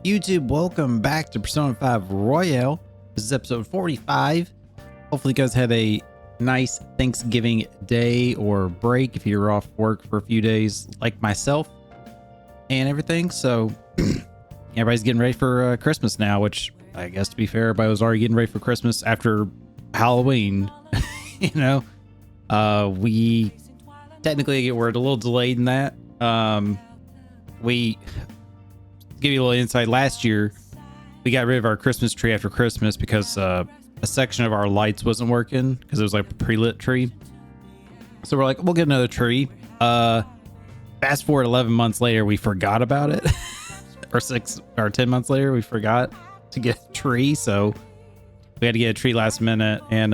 YouTube, welcome back to Persona 5 Royale. This is episode 45. Hopefully you guys had a nice Thanksgiving day or break if you're off work for a few days like myself and everything. So everybody's getting ready for Christmas now, which I guess to be fair, everybody was already getting ready for Christmas after Halloween. You know, we technically we're a little delayed in that. We give you a little insight. Last year we got rid of our Christmas tree after Christmas because a section of our lights wasn't working because it was like a pre-lit tree. So we're like, we'll get another tree. Fast forward 11 months later, we forgot about it. Or 6 or 10 months later, we forgot to get a tree. So we had to get a tree last minute and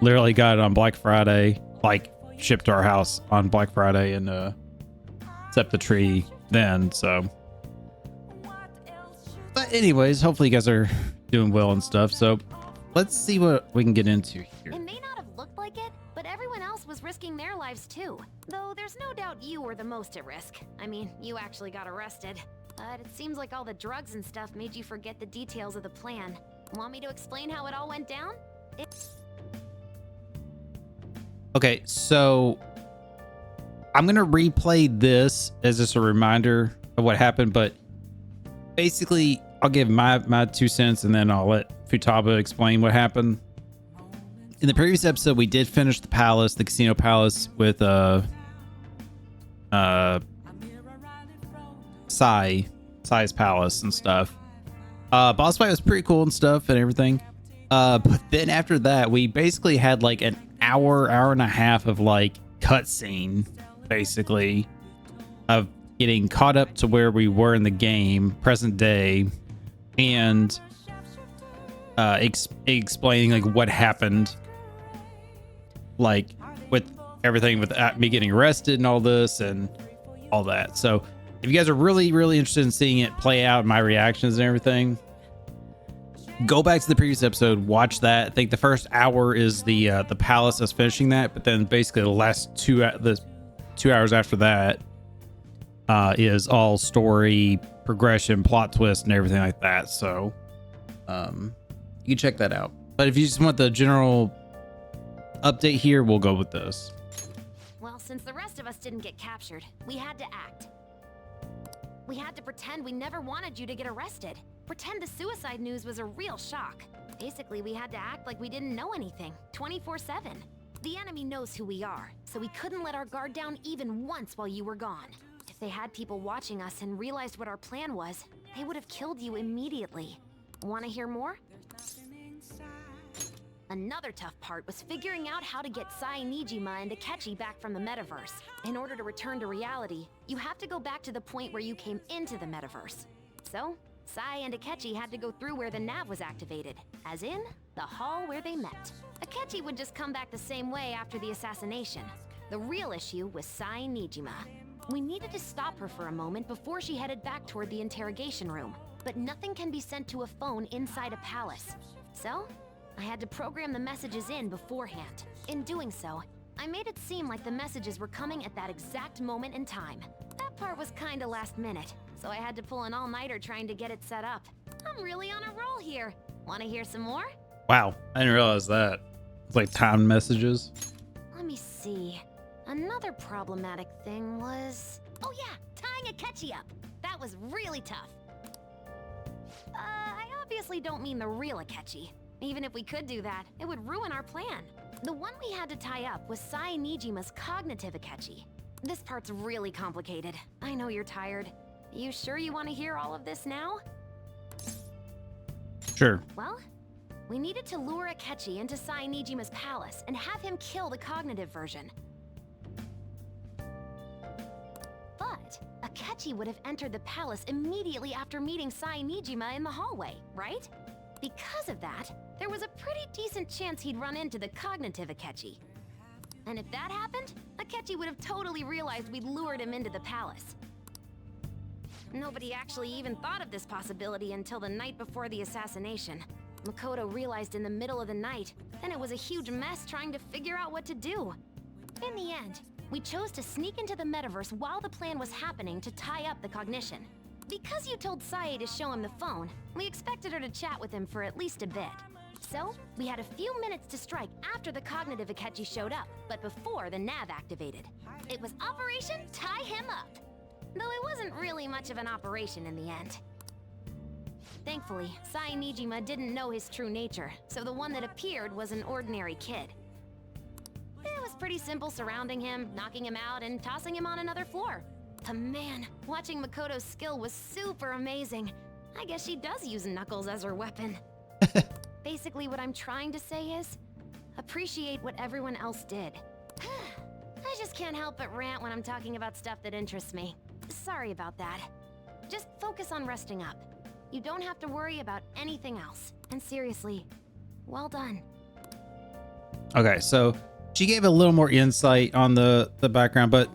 literally got it on Black Friday, like shipped to our house on Black Friday, and set the tree then. So but anyways, hopefully you guys are doing well and stuff. So let's see what we can get into here. It may not have looked like it, but everyone else was risking their lives too. Though there's no doubt you were the most at risk. I mean, you actually got arrested. But it seems like all the drugs and stuff made you forget the details of the plan. Want me to explain how it all went down? Okay, so I'm gonna replay this as just a reminder of what happened, but basically I'll give my 2 cents and then I'll let Futaba explain what happened. In the previous episode, we did finish the palace, the casino palace, with Sai's palace and stuff. Boss fight was pretty cool and stuff and everything. But then after that, we basically had like an hour and a half of like cutscene, basically, of getting caught up to where we were in the game, present day, and explaining like what happened, like with everything with me getting arrested and all this and all that. So if you guys are really interested in seeing it play out, my reactions and everything, go back to the previous episode, watch that. I think the first hour is the palace, us finishing that, but then basically the last 2 hours after that is all story progression, plot twist, and everything like that. So you can check that out. But if you just want the general update here, we'll go with this. Well, since the rest of us didn't get captured, we had to act. We had to pretend we never wanted you to get arrested. Pretend the suicide news was a real shock. Basically, we had to act like we didn't know anything, 24/7. The enemy knows who we are, so we couldn't let our guard down even once while you were gone. If they had people watching us and realized what our plan was, they would have killed you immediately. Want to hear more? Another tough part was figuring out how to get Sai, Nijima, and Akechi back from the metaverse. In order to return to reality, you have to go back to the point where you came into the metaverse. So, Sai and Akechi had to go through where the nav was activated, as in, the hall where they met. Akechi would just come back the same way after the assassination. The real issue was Sai Nijima. We needed to stop her for a moment before she headed back toward the interrogation room. But nothing can be sent to a phone inside a palace. So, I had to program the messages in beforehand. In doing so, I made it seem like the messages were coming at that exact moment in time. That part was kinda last minute, so I had to pull an all-nighter trying to get it set up. I'm really on a roll here. Wanna hear some more? Wow, I didn't realize that. It's like timed messages. Let me see. Another problematic thing was... Oh yeah, tying Akechi up. That was really tough. I obviously don't mean the real Akechi. Even if we could do that, it would ruin our plan. The one we had to tie up was Sai Nijima's cognitive Akechi. This part's really complicated. I know you're tired. You sure you want to hear all of this now? Sure. Well, we needed to lure Akechi into Sai Nijima's palace and have him kill the cognitive version. But Akechi would have entered the palace immediately after meeting Sai Nijima in the hallway, right? Because of that, there was a pretty decent chance he'd run into the cognitive Akechi. And if that happened, Akechi would have totally realized we'd lured him into the palace. Nobody actually even thought of this possibility until the night before the assassination. Makoto realized in the middle of the night, then it was a huge mess trying to figure out what to do. In the end, we chose to sneak into the metaverse while the plan was happening to tie up the cognition. Because you told Sae to show him the phone, we expected her to chat with him for at least a bit. So, we had a few minutes to strike after the cognitive Akechi showed up, but before the nav activated. It was Operation Tie Him Up. Though it wasn't really much of an operation in the end. Thankfully, Sae Nijima didn't know his true nature, so the one that appeared was an ordinary kid. It was pretty simple surrounding him, knocking him out, and tossing him on another floor. But man, watching Makoto's skill was super amazing. I guess she does use Knuckles as her weapon. Basically, what I'm trying to say is, appreciate what everyone else did. I just can't help but rant when I'm talking about stuff that interests me. Sorry about that. Just focus on resting up. You don't have to worry about anything else. And seriously, well done. Okay, so she gave a little more insight on the background, but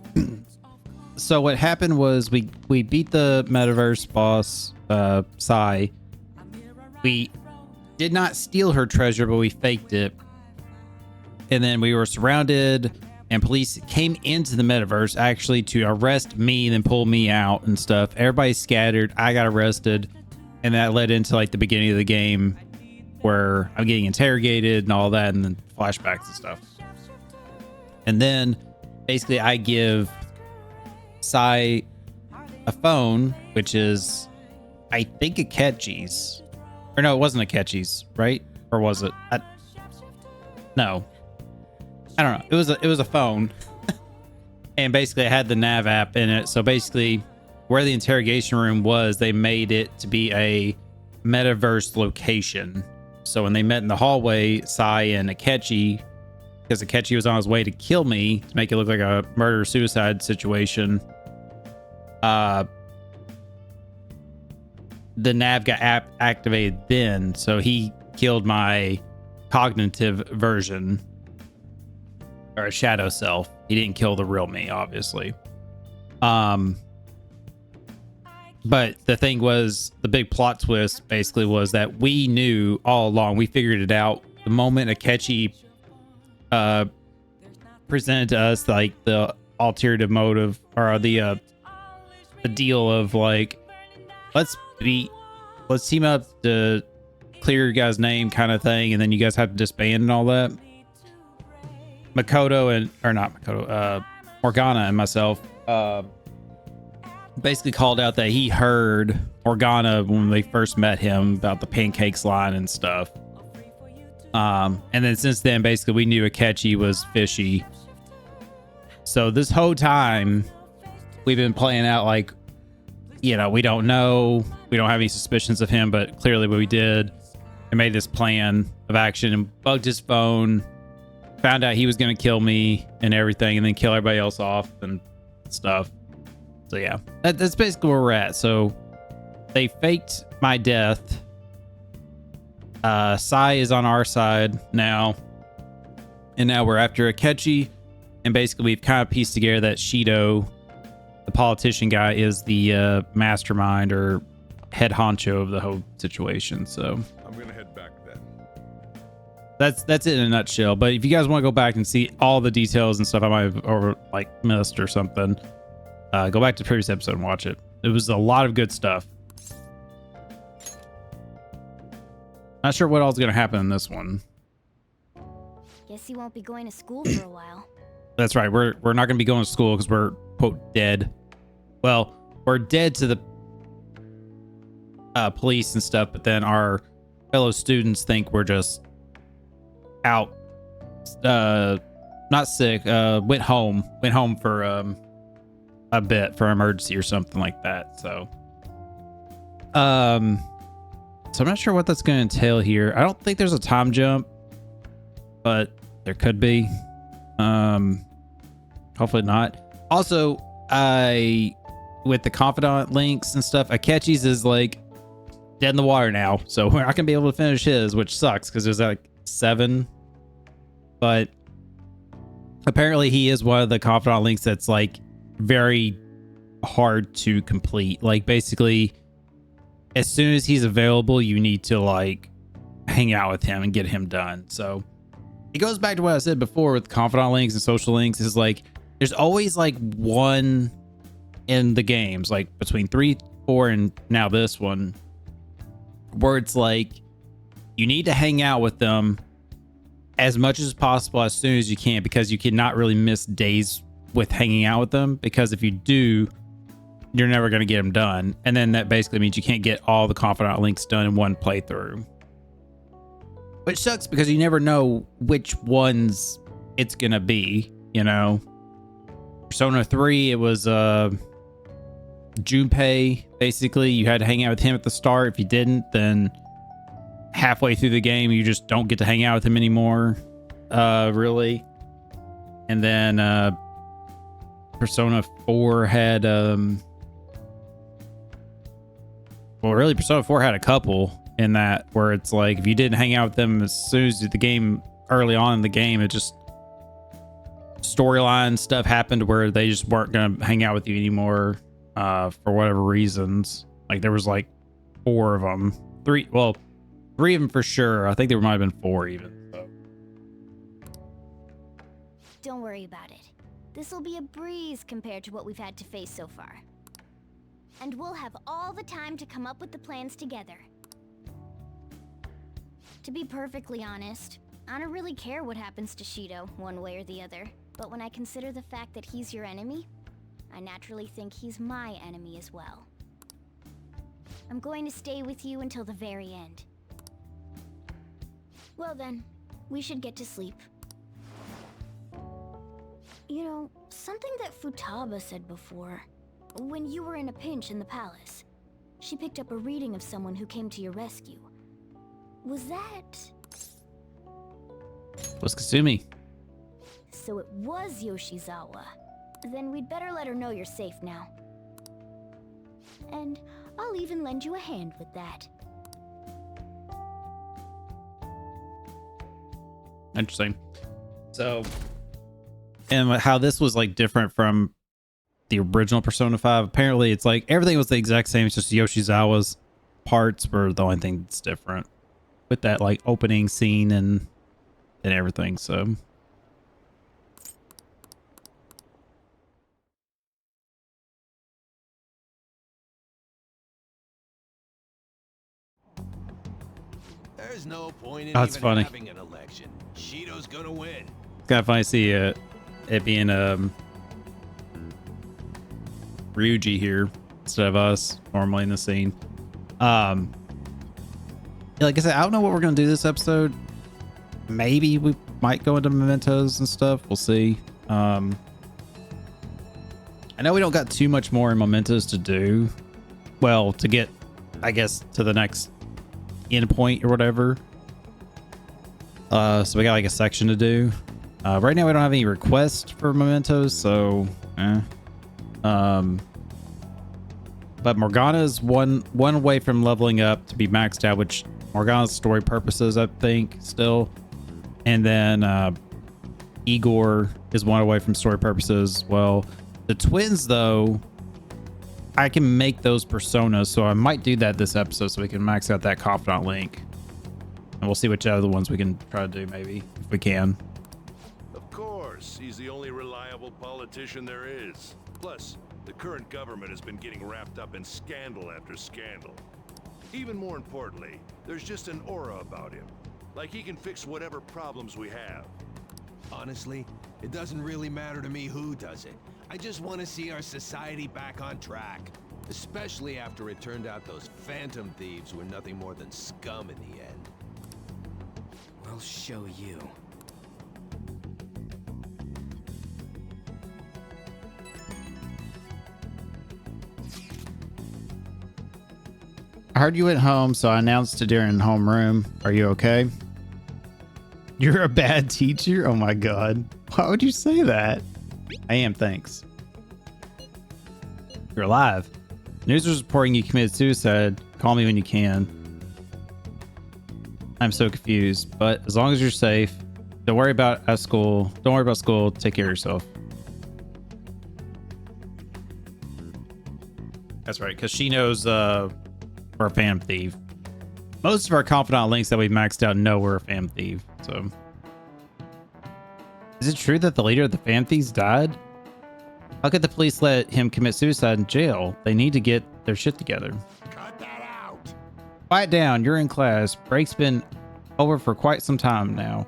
so what happened was we beat the metaverse boss, Sae. We did not steal her treasure, but we faked it. And then we were surrounded, and police came into the metaverse actually to arrest me, then pull me out and stuff. Everybody scattered. I got arrested, and that led into like the beginning of the game where I'm getting interrogated and all that, and then flashbacks and stuff. And then basically I give Sae a phone, which is, I think, Akechi's. Or no, it wasn't Akechi's, right? Or was it? No. I don't know. It was a phone. And basically it had the nav app in it. So basically where the interrogation room was, they made it to be a metaverse location. So when they met in the hallway, Sae and Akechi, because Akechi was on his way to kill me to make it look like a murder-suicide situation, the nav got activated then, so he killed my cognitive version, or a shadow self. He didn't kill the real me, obviously. But the thing was, the big plot twist basically was that we knew all along. We figured it out the moment Akechi presented to us like the alternative motive, or the deal of like, let's team up to clear your guys' name kind of thing, and then you guys have to disband and all that. Morgana and myself basically called out that he heard Morgana when they first met him about the pancakes line and stuff. And then since then, basically we knew Akechi was fishy. So this whole time we've been playing out like, you know, we don't know, we don't have any suspicions of him, but clearly what we did and made this plan of action and bugged his phone, found out he was going to kill me and everything, and then kill everybody else off and stuff. So yeah, that's basically where we're at. So they faked my death. Sae is on our side now, and now we're after Akechi, and basically we've kind of pieced together that Shido, the politician guy, is the mastermind or head honcho of the whole situation. So I'm gonna head back then. That's it in a nutshell. But if you guys want to go back and see all the details and stuff I might have missed or something, go back to the previous episode and watch it. It was a lot of good stuff. Not sure what else is going to happen in this one. Guess you won't be going to school for a while. That's right. We're not going to be going to school because we're, quote, dead. Well, we're dead to the police and stuff, but then our fellow students think we're just out, not sick, went home for a bit for emergency or something like that. So I'm not sure what that's going to entail here. I don't think there's a time jump, but there could be. Hopefully not. Also, with the confidant links and stuff, Akechi's is like dead in the water now, so we're not gonna be able to finish his, which sucks because there's like 7. But apparently he is one of the confidant links that's like very hard to complete. Like basically, as soon as he's available, you need to like hang out with him and get him done. So it goes back to what I said before with confidant links and social links, is like there's always like one in the games, like between 3 4 and now this one, where it's like you need to hang out with them as much as possible as soon as you can, because you cannot really miss days with hanging out with them, because if you do, you're never going to get them done. And then that basically means you can't get all the confidant links done in one playthrough, which sucks because you never know which ones it's going to be, you know. Persona 3, it was Junpei. Basically, you had to hang out with him at the start. If you didn't, then halfway through the game, you just don't get to hang out with him anymore, really. And then Persona 4 had well, really, Persona 4 had a couple in that, where it's like if you didn't hang out with them as soon as the game, early on in the game, it just storyline stuff happened where they just weren't gonna hang out with you anymore, for whatever reasons. Like there was like 4 of them, 3 of them for sure. I think there might have been 4 even. So. Don't worry about it. This'll be a breeze compared to what we've had to face so far. And we'll have all the time to come up with the plans together. To be perfectly honest, I don't really care what happens to Shido, one way or the other. But when I consider the fact that he's your enemy, I naturally think he's my enemy as well. I'm going to stay with you until the very end. Well then, we should get to sleep. You know, something that Futaba said before, when you were in a pinch in the palace, she picked up a reading of someone who came to your rescue. Was that... Was Kasumi. So it was Yoshizawa. Then we'd better let her know you're safe now. And I'll even lend you a hand with that. Interesting. So, and how this was like different from the original Persona 5. Apparently, it's like everything was the exact same. It's just Yoshizawa's parts were the only thing that's different with that like opening scene and everything. So. There's no point in That's even funny. having an election. Shido's gonna win. It's kind of funny to see it being Ryuji here instead of us normally in the scene. Like I said, I don't know what we're gonna do this episode. Maybe we might go into mementos and stuff. We'll see. I know we don't got too much more in mementos to do. Well, to get, I guess, to the next end point or whatever. So we got like a section to do. Right now we don't have any requests for mementos, so but Morgana is one way from leveling up to be maxed out, which Morgana's story purposes, I think, still. And then Igor is one away from story purposes. Well, the twins, though, I can make those personas, so I might do that this episode so we can max out that confidant link. And we'll see which other ones we can try to do, maybe, if we can. Of course, he's the only reliable politician there is. Plus, the current government has been getting wrapped up in scandal after scandal. Even more importantly, there's just an aura about him. Like he can fix whatever problems we have. Honestly, it doesn't really matter to me who does it. I just want to see our society back on track. Especially after it turned out those phantom thieves were nothing more than scum in the end. We'll show you. I heard you went home, so I announced it during homeroom. Are you okay? You're a bad teacher? Oh my god. Why would you say that? I am, thanks. You're alive. News is reporting you committed suicide. Call me when you can. I'm so confused, but as long as you're safe, don't worry about school. Don't worry about school. Take care of yourself. That's right, because she knows we're a Phantom Thief. Most of our confidant links that we've maxed out know we're a Phantom Thief, so. Is it true that the leader of the Phantom Thieves died? How could the police let him commit suicide in jail? They need to get their shit together. Cut that out. Quiet down. You're in class. Break's been over for quite some time now.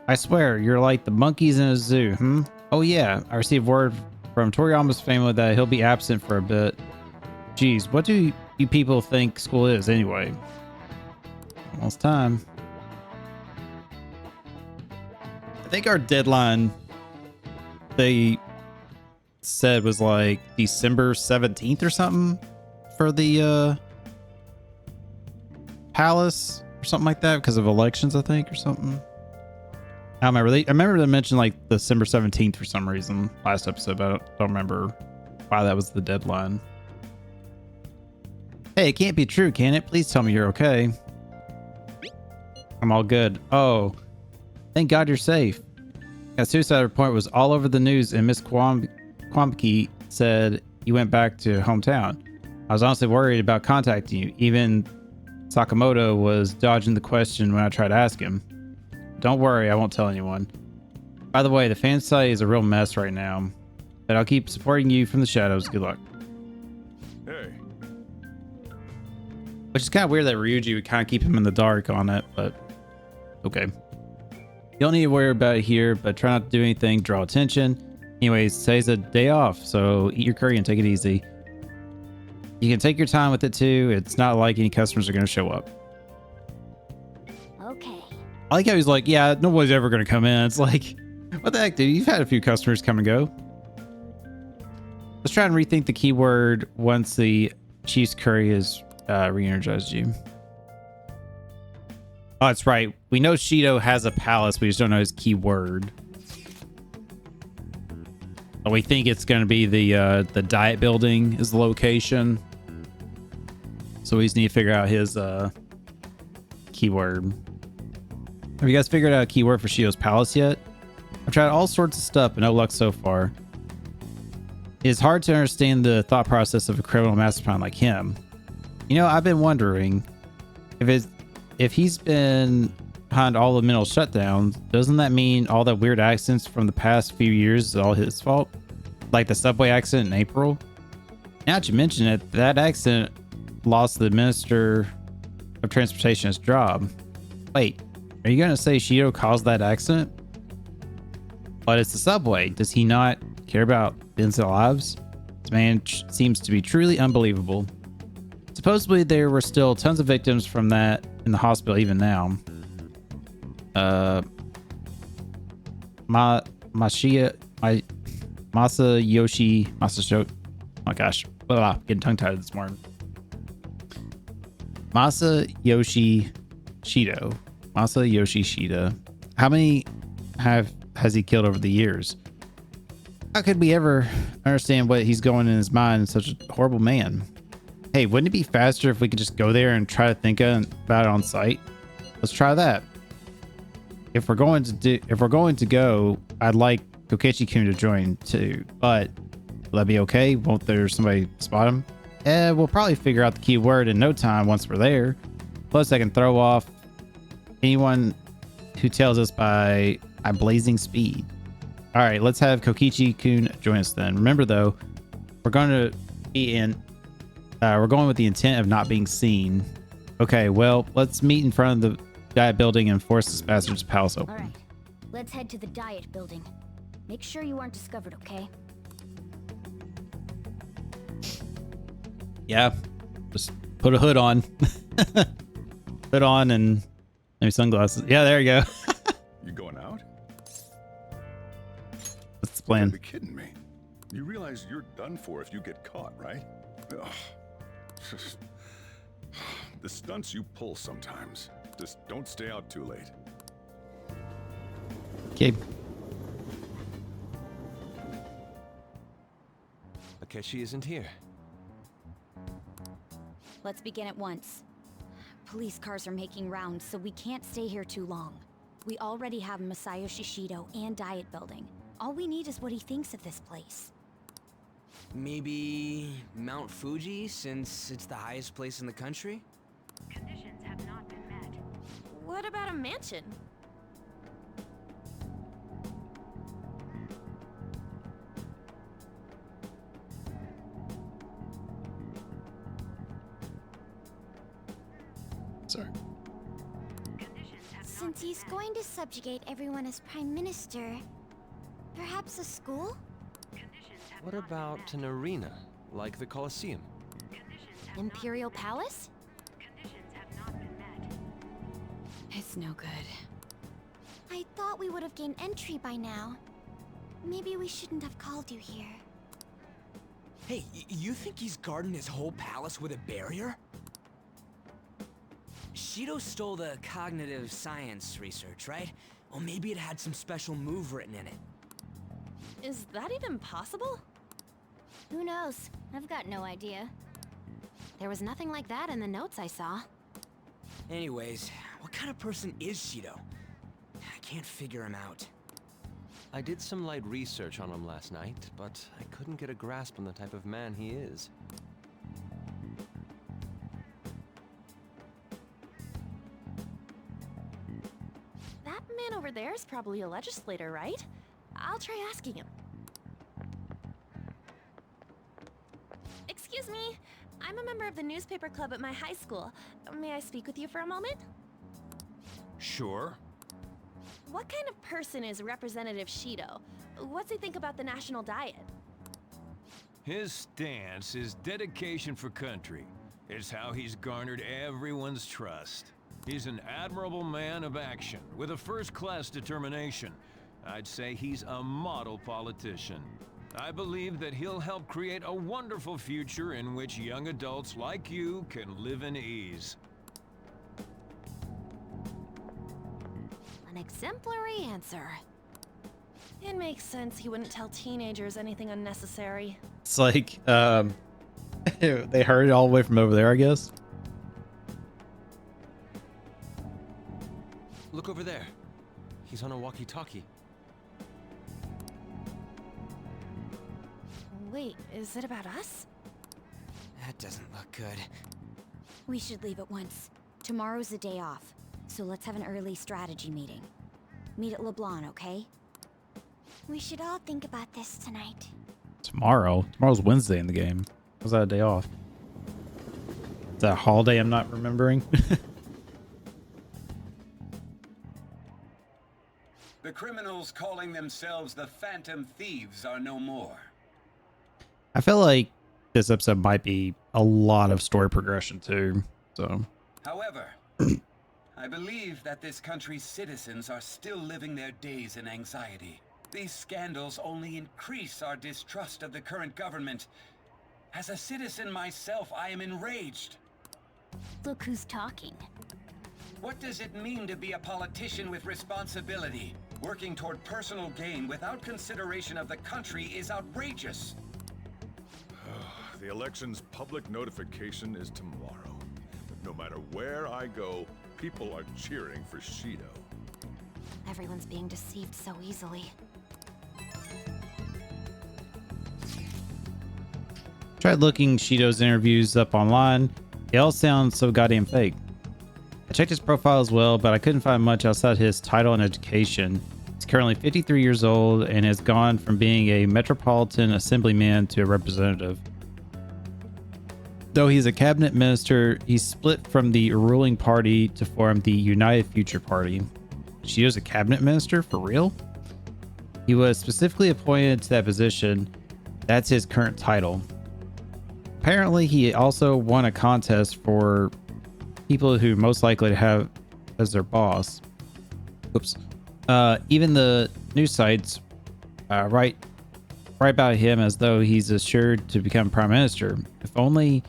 I swear, you're like the monkeys in a zoo, hmm? Oh yeah, I received word from Toriyama's family that he'll be absent for a bit. Geez, what do you people think school is anyway? Almost time. I think our deadline, they said, was like December 17th or something for the palace or something like that because of elections, I think, or something. I don't remember. I remember they mentioned like December 17th for some reason last episode, but I don't remember why that was the deadline. Hey, it can't be true, can it? Please tell me you're okay. I'm all good. Oh, thank God you're safe. That suicide report was all over the news, and Miss Kwambiki said you went back to hometown. I was honestly worried about contacting you. Even Sakamoto was dodging the question when I tried to ask him. Don't worry, I won't tell anyone. By the way, the fan site is a real mess right now, but I'll keep supporting you from the shadows. Good luck. Hey. Which is kind of weird that Ryuji would kind of keep him in the dark on it, but okay. You don't need to worry about it here, but try not to do anything, draw attention. Anyways, today's a day off, so eat your curry and take it easy. You can take your time with it too. It's not like any customers are going to show up. Okay. I like how he's like, yeah, nobody's ever going to come in. It's like, what the heck, dude? You've had a few customers come and go. Let's try and rethink the keyword once the cheese curry has re-energized you. Oh, that's right. We know Shido has a palace. We just don't know his keyword. We think it's going to be the diet building is the location. So we just need to figure out his keyword. Have you guys figured out a keyword for Shido's palace yet? I've tried all sorts of stuff, but no luck so far. It's hard to understand the thought process of a criminal mastermind like him. You know, I've been wondering if he's been behind all the mental shutdowns, doesn't that mean all the weird accidents from the past few years is all his fault? Like the subway accident in April? Now that you mention it, that accident lost the Minister of Transportation his job. Wait, are you going to say Shido caused that accident? But it's the subway. Does he not care about innocent lives? This man seems to be truly unbelievable. Supposedly there were still tons of victims from that in the hospital even now. Masayoshi, oh my gosh, getting tongue-tied this morning. Masayoshi Shida. How many has he killed over the years? How could we ever understand what he's going in his mind in such a horrible man? Hey, wouldn't it be faster if we could just go there and try to think about it on site? Let's try that. If we're going to go, I'd like Kokichi-kun to join too, but will that be okay? Won't there somebody spot him? We'll probably figure out the keyword in no time once we're there. Plus, I can throw off anyone who tells us by blazing speed. All right, let's have Kokichi-kun join us then. Remember though, we're going with the intent of not being seen. Okay, well, let's meet in front of the diet building and force this bastard's palace open. All right, let's head to the diet building. Make sure you aren't discovered, okay? Yeah, just put a hood on. Hood on and maybe sunglasses. Yeah, there you go. You going out? What's the plan? You're kidding me. You realize you're done for if you get caught, right? Ugh. The stunts you pull sometimes. Just don't stay out too late. Okay. Akechi isn't here. Let's begin at once. Police cars are making rounds, so we can't stay here too long. We already have Masayoshi Shido and diet building. All we need is what he thinks of this place. Maybe Mount Fuji, since it's the highest place in the country? Conditions have not been met. What about a mansion? Sorry. Since he's going to subjugate everyone as Prime Minister, perhaps a school? What about an arena, like the Colosseum? Imperial Palace? It's no good. I thought we would have gained entry by now. Maybe we shouldn't have called you here. Hey, you think he's guarding his whole palace with a barrier? Shido stole the cognitive science research, right? Well, maybe it had some special move written in it. Is that even possible? Who knows? I've got no idea. There was nothing like that in the notes I saw. Anyways, what kind of person is Shido? I can't figure him out. I did some light research on him last night, but I couldn't get a grasp on the type of man he is. That man over there is probably a legislator, right? I'll try asking him. Excuse me, I'm a member of the newspaper club at my high school. May I speak with you for a moment? Sure. What kind of person is Representative Shido? What's he think about the national diet? His stance is dedication for country. It's how he's garnered everyone's trust. He's an admirable man of action, with a first-class determination. I'd say he's a model politician. I believe that he'll help create a wonderful future in which young adults like you can live in ease. An exemplary answer. It makes sense he wouldn't tell teenagers anything unnecessary. It's like, they heard it all the way from over there, I guess. Look over there. He's on a walkie-talkie. Wait, is it about us? That doesn't look good. We should leave at once. Tomorrow's the day off, so let's have an early strategy meeting. Meet at LeBlanc, okay? We should all think about this tonight. Tomorrow's Wednesday in the game. Was that a day off? Is that a holiday I'm not remembering? The criminals calling themselves the Phantom Thieves are no more. I feel like this episode might be a lot of story progression too. So, However, I believe that this country's citizens are still living their days in anxiety. These scandals only increase our distrust of the current government. As a citizen myself, I am enraged. Look who's talking. What does it mean to be a politician with responsibility? Working toward personal gain without consideration of the country is outrageous. The election's public notification is tomorrow. No matter where I go, people are cheering for Shido. Everyone's being deceived so easily. tried looking Shido's interviews up online. They all sound so goddamn fake. I checked his profile as well, but I couldn't find much outside his title and education. He's currently 53 years old and has gone from being a metropolitan assemblyman to a representative. Though he's a cabinet minister, he's split from the ruling party to form the United Future Party. Shido's a cabinet minister? For real? He was specifically appointed to that position. That's his current title. Apparently, he also won a contest for people who most likely to have as their boss. Oops. Even the news sites write about him as though he's assured to become prime minister. If only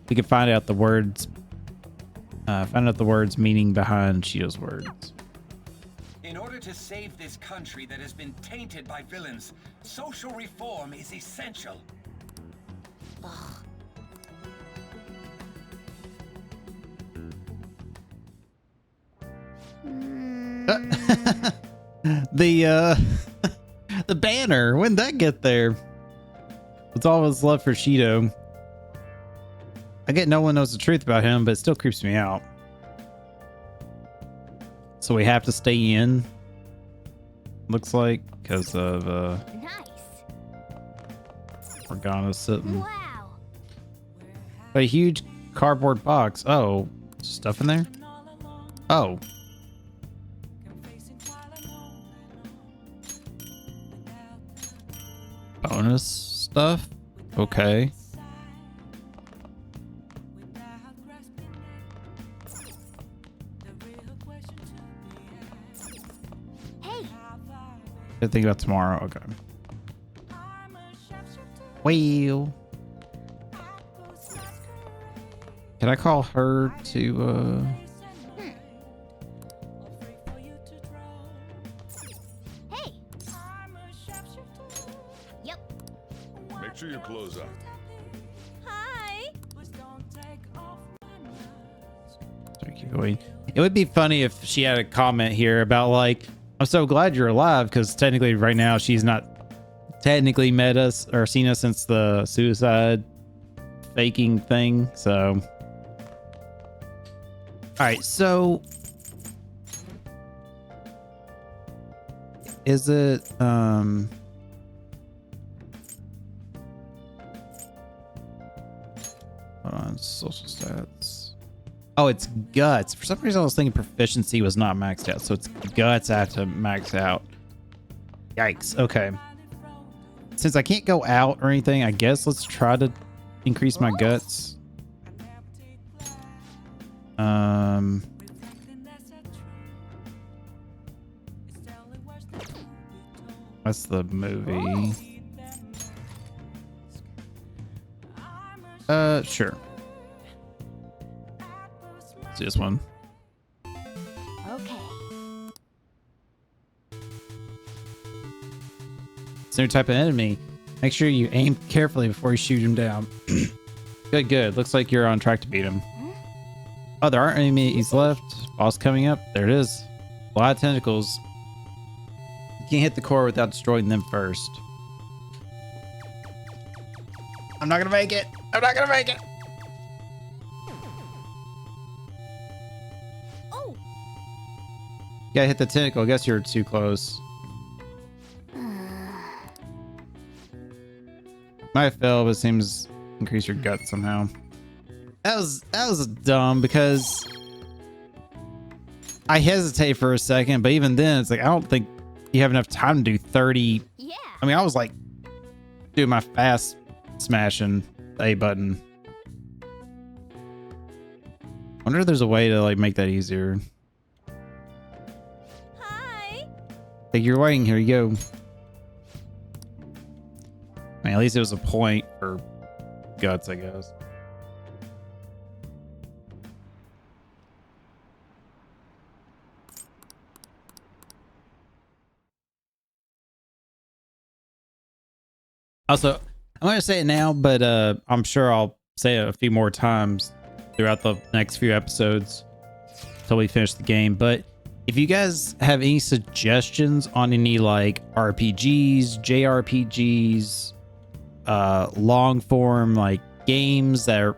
we could find out the words meaning behind Shido's words. In order to save this country that has been tainted by villains, social reform is essential. Ugh. The banner, when did that get there? It's always love for Shido. I get no one knows the truth about him, but it still creeps me out. So we have to stay in. Looks like because of Nice. Organa sitting. Wow. A huge cardboard box. Oh, stuff in there? Oh. Bonus stuff? Okay. Hey, Good thing about tomorrow. Okay. Well. Can I call her to hey. Yep. Make sure you close up. Hi. Sorry, keep going. It would be funny if she had a comment here about like, I'm so glad you're alive, because technically right now she's not technically met us or seen us since the suicide faking thing. So all right, so is it hold on, social stats. Oh, it's guts. For some reason I was thinking proficiency was not maxed out, so it's guts I have to max out. Yikes. Okay. Since I can't go out or anything, I guess let's try to increase my guts. That's the movie. Sure. Let's do this one. Okay. It's a new type of enemy. Make sure you aim carefully before you shoot him down. Good. Looks like you're on track to beat him. Oh, there aren't enemies left. Boss coming up. There it is. A lot of tentacles. You can't hit the core without destroying them first. I'm not gonna make it. I'm not gonna make it. Oh. You gotta hit the tentacle. I guess you're too close. Might fail, but it seems increase your guts somehow. That was dumb because I hesitate for a second, but even then it's like I don't think you have enough time to do 30. Yeah. I mean, I was like doing my fast smashing the A button. Wonder if there's a way to like make that easier. Hi. Like you're waiting, here you go. I mean, at least it was a point for guts, I guess. Also, I'm going to say it now, but I'm sure I'll say it a few more times throughout the next few episodes until we finish the game. But if you guys have any suggestions on any like RPGs, JRPGs, long form like games that are,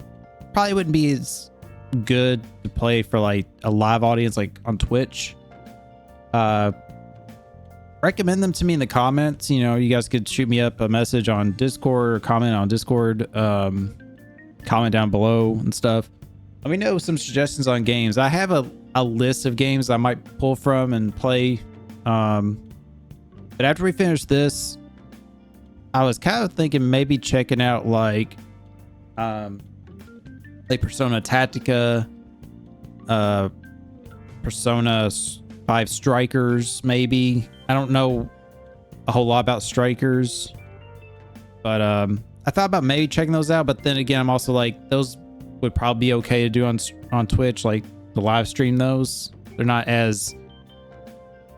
probably wouldn't be as good to play for like a live audience like on Twitch, recommend them to me in the comments. You know, you guys could shoot me up a message on Discord or comment on Discord, comment down below and stuff. Let me know some suggestions on games. I have a list of games I might pull from and play, but after we finish this, I was kind of thinking maybe checking out like Persona Tactica, Persona 5 Strikers, maybe. I don't know a whole lot about Strikers, but I thought about maybe checking those out. But then again, I'm also like, those would probably be okay to do on Twitch, like the live stream those. They're not as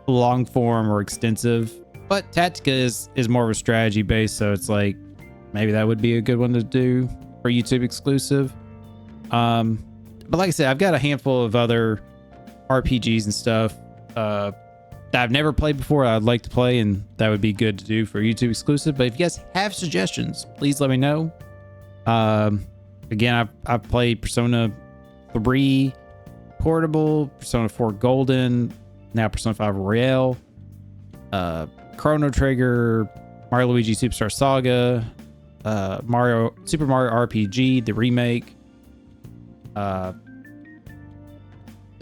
long form or extensive. But Tactica is more of a strategy base, so it's like maybe that would be a good one to do for YouTube exclusive. But like I said, I've got a handful of other RPGs and stuff that I've never played before I'd like to play, and that would be good to do for YouTube exclusive. But if you guys have suggestions, please let me know. Again, I've played Persona 3 Portable, Persona 4 Golden, now Persona 5 Royale, Chrono Trigger, Mario Luigi Superstar Saga, Super Mario RPG, the remake,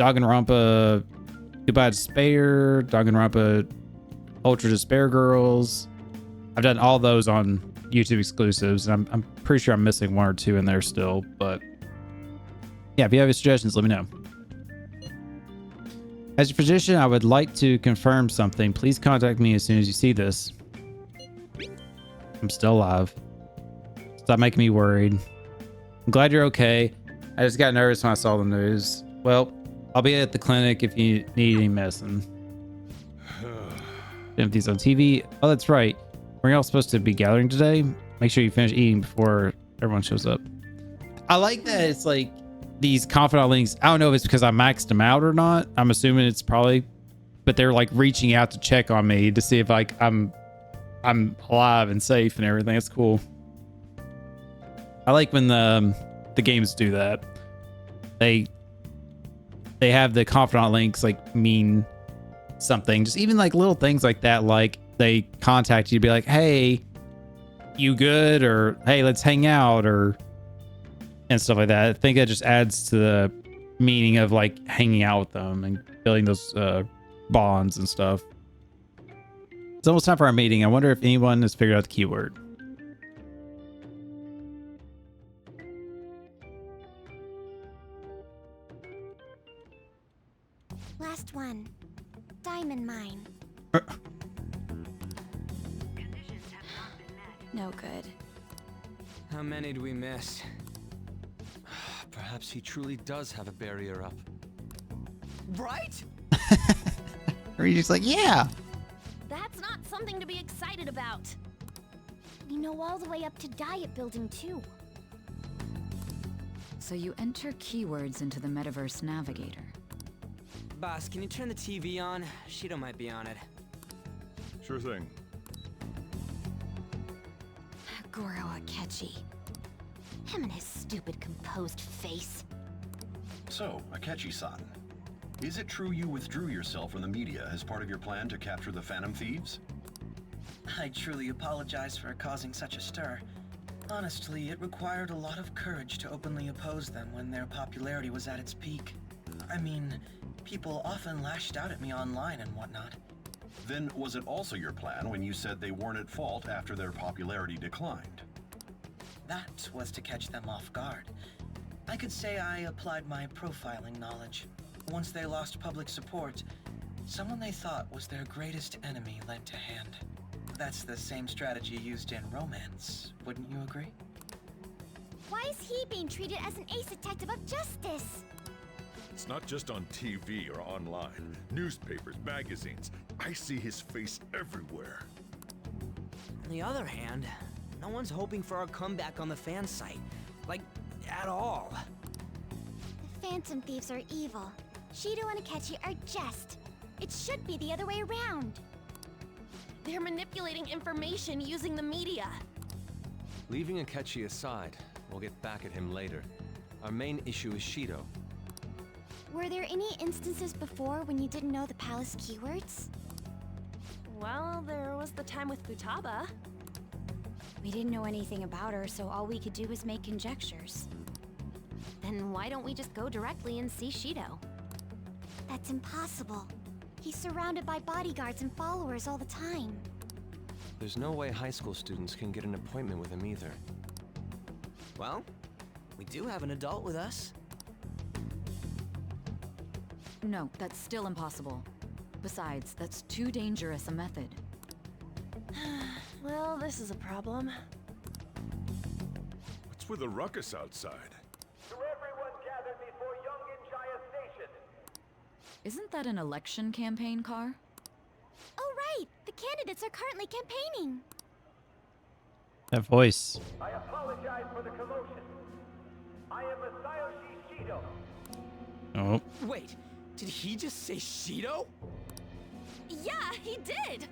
Danganronpa Goodbye Despair, Danganronpa Ultra Despair Girls. I've done all those on YouTube exclusives, and I'm pretty sure I'm missing one or two in there still. But yeah, if you have any suggestions, let me know. As your physician, I would like to confirm something. Please contact me as soon as you see this. I'm still alive. Stop making me worried. I'm glad you're okay. I just got nervous when I saw the news. Well, I'll be at the clinic if you need any medicine. Empties on TV. Oh, that's right. We're all supposed to be gathering today. Make sure you finish eating before everyone shows up. I like that it's like these confidant links. I don't know if it's because I maxed them out or not. I'm assuming it's probably, but they're like reaching out to check on me to see if like I'm alive and safe and everything. It's cool. I like when the games do that. They have the confidant links like mean something. Just even like little things like that. Like they contact you to be like, hey, you good? Or hey, let's hang out, or and stuff like that. I think that just adds to the meaning of like hanging out with them and building those bonds and stuff. It's almost time for our meeting. I wonder if anyone has figured out the keyword. Last one. Diamond mine. No good. How many do we miss? Perhaps he truly does have a barrier up. Right? Or you're just like, yeah. That's not something to be excited about. We know all the way up to Diet Building, too. So you enter keywords into the Metaverse Navigator. Boss, can you turn the TV on? Shido might be on it. Sure thing. Goro Akechi. Him and his stupid composed face. So, Akechi-san, is it true you withdrew yourself from the media as part of your plan to capture the Phantom Thieves? I truly apologize for causing such a stir. Honestly, it required a lot of courage to openly oppose them when their popularity was at its peak. I mean, people often lashed out at me online and whatnot. Then was it also your plan when you said they weren't at fault after their popularity declined? That was to catch them off guard. I could say I applied my profiling knowledge. Once they lost public support, someone they thought was their greatest enemy lent a hand. That's the same strategy used in romance, wouldn't you agree? Why is he being treated as an ace detective of justice? It's not just on TV or online. Newspapers, magazines. I see his face everywhere. On the other hand, no one's hoping for our comeback on the fan site. Like, at all. The Phantom Thieves are evil. Shido and Akechi are just. It should be the other way around. They're manipulating information using the media. Leaving Akechi aside, we'll get back at him later. Our main issue is Shido. Were there any instances before when you didn't know the palace keywords? Well, there was the time with Futaba. We didn't know anything about her, so all we could do was make conjectures. Then why don't we just go directly and see Shido? That's impossible. He's surrounded by bodyguards and followers all the time. There's no way high school students can get an appointment with him either. Well, we do have an adult with us. No, that's still impossible. Besides, that's too dangerous a method. Well, this is a problem. What's with the ruckus outside? To everyone gathered before Yongen Jaya Station. Isn't that an election campaign car? Oh, right! The candidates are currently campaigning. That voice. I apologize for the commotion. I am Masayoshi Shido. Oh. Wait, did he just say Shido? Yeah, he did!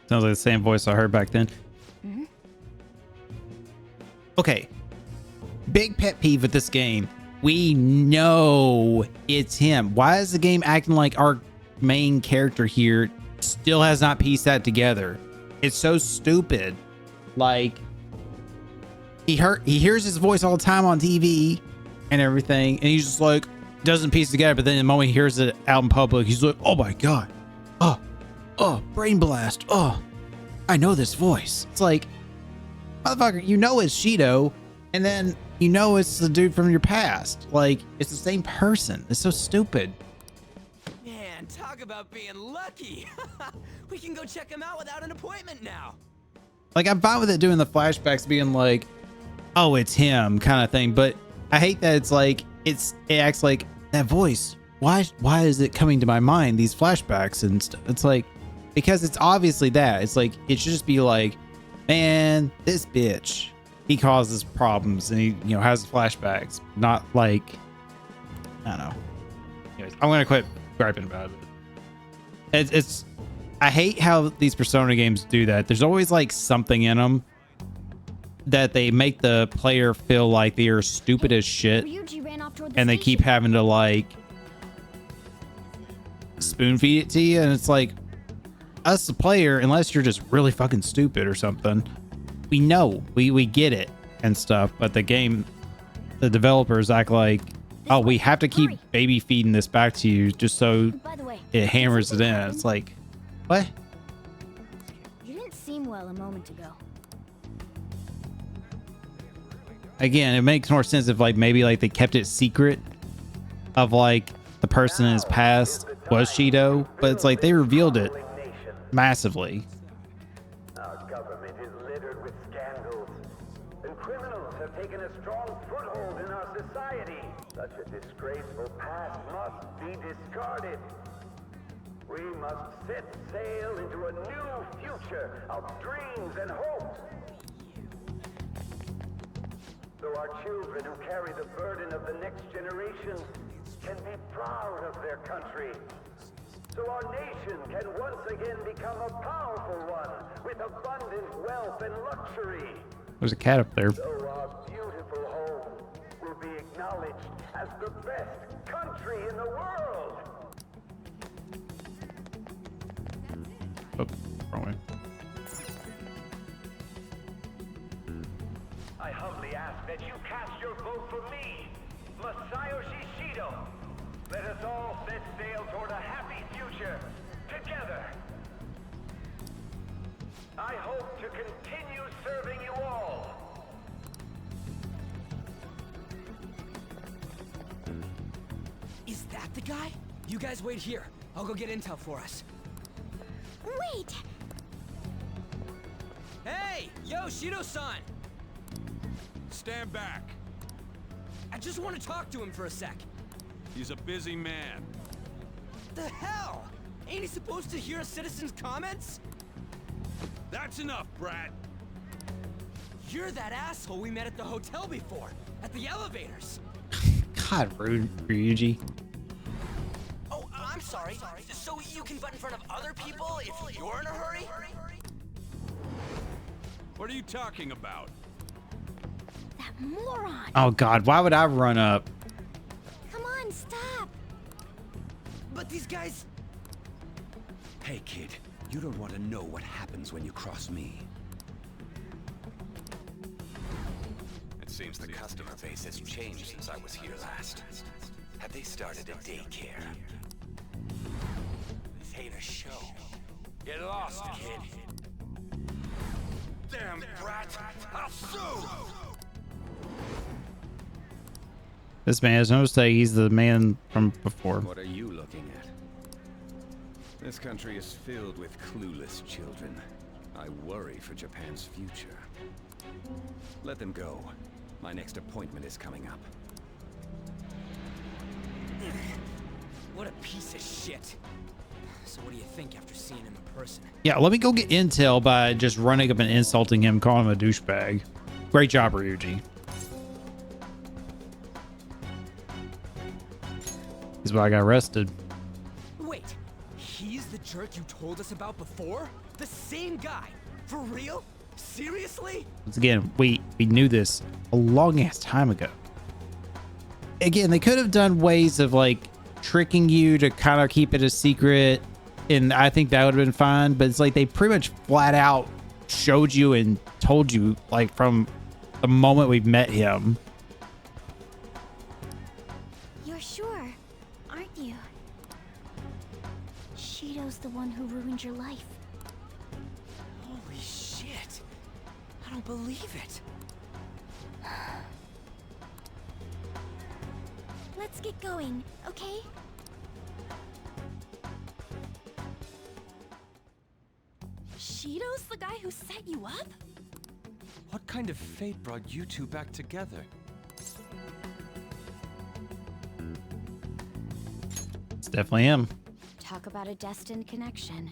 Sounds like the same voice I heard back then. Mm-hmm. Okay. Big pet peeve with this game. We know it's him. Why is the game acting like our main character here still has not pieced that together? It's so stupid. Like, he hears his voice all the time on TV and everything, and he's just like, doesn't piece it together. But then the moment he hears it out in public, he's like, oh my God. Oh, brain blast. Oh, I know this voice. It's like, motherfucker, you know it's Shido, and then you know it's the dude from your past. Like, it's the same person. It's so stupid. Man, talk about being lucky. We can go check him out without an appointment now. Like, I'm fine with it doing the flashbacks being like, oh, it's him kind of thing. But I hate that it's like, it acts like that voice. Why is it coming to my mind, these flashbacks and stuff? It's like, because it's obviously that. It's like, it should just be like, man, this bitch, he causes problems and he, you know, has flashbacks. Not like, I don't know. Anyways, I'm going to quit griping about it. It's, I hate how these Persona games do that. There's always like something in them that they make the player feel like they are stupid as shit. And they keep having to like spoon feed it to you. And it's like, us the player, unless you're just really fucking stupid or something, we know, we get it and stuff. But the game, the developers act like, oh, we have to keep baby feeding this back to you just so it hammers it in. It's like, what? You didn't seem well a moment ago. Again, it makes more sense if like maybe like they kept it secret of like the person in his past was Shido, but it's like they revealed it massively. Our government is littered with scandals, and criminals have taken a strong foothold in our society. Such a disgraceful past must be discarded. We must set sail into a new future of dreams and hopes. So our children who carry the burden of the next generation can be proud of their country. So our nation can once again become a powerful one with abundant wealth and luxury. There's a cat up there. So our beautiful home will be acknowledged as the best country in the world. Oh, wrong way. I humbly ask that you cast your vote for me, Masayoshi Shido. Let us all set sail toward a happy future together. I hope to continue serving you all. Is that the guy? You guys wait here. I'll go get intel for us. Wait! Hey! Yo, Shido-san! Stand back. I just want to talk to him for a sec. He's a busy man. The hell? Ain't he supposed to hear a citizen's comments? That's enough, brat. You're that asshole we met at the hotel before, at the elevators. God, rude, Ryuji. Oh, I'm sorry. So you can butt in front of other people if you're in a hurry? What are you talking about? That moron! Oh God, why would I run up? Come on, stop! But these guys... Hey, kid. You don't want to know what happens when you cross me. It seems the customer base has changed since I was here last. Have they started a daycare? This ain't a show. Get lost, kid. Damn brat! I'll sue! This man has no say. He's the man from before. What are you looking at? This country is filled with clueless children. I worry for Japan's future. Let them go. My next appointment is coming up. What a piece of shit. So what do you think after seeing him in person? Yeah, let me go get intel by just running up and insulting him, calling him a douchebag. Great job, Ryuji. This is why I got arrested. Wait, he's the jerk you told us about before? The same guy? For real? Seriously? Once again, we knew this a long ass time ago. Again, they could have done ways of like tricking you to kind of keep it a secret and I think that would have been fine. But it's like they pretty much flat out showed you and told you, like, from the moment we've met him. You're sure, aren't you? Shido's the one who ruined your life. Holy shit. I don't believe it. Let's get going, okay? Shido's the guy who set you up? What kind of fate brought you two back together? It's definitely him. Talk about a destined connection.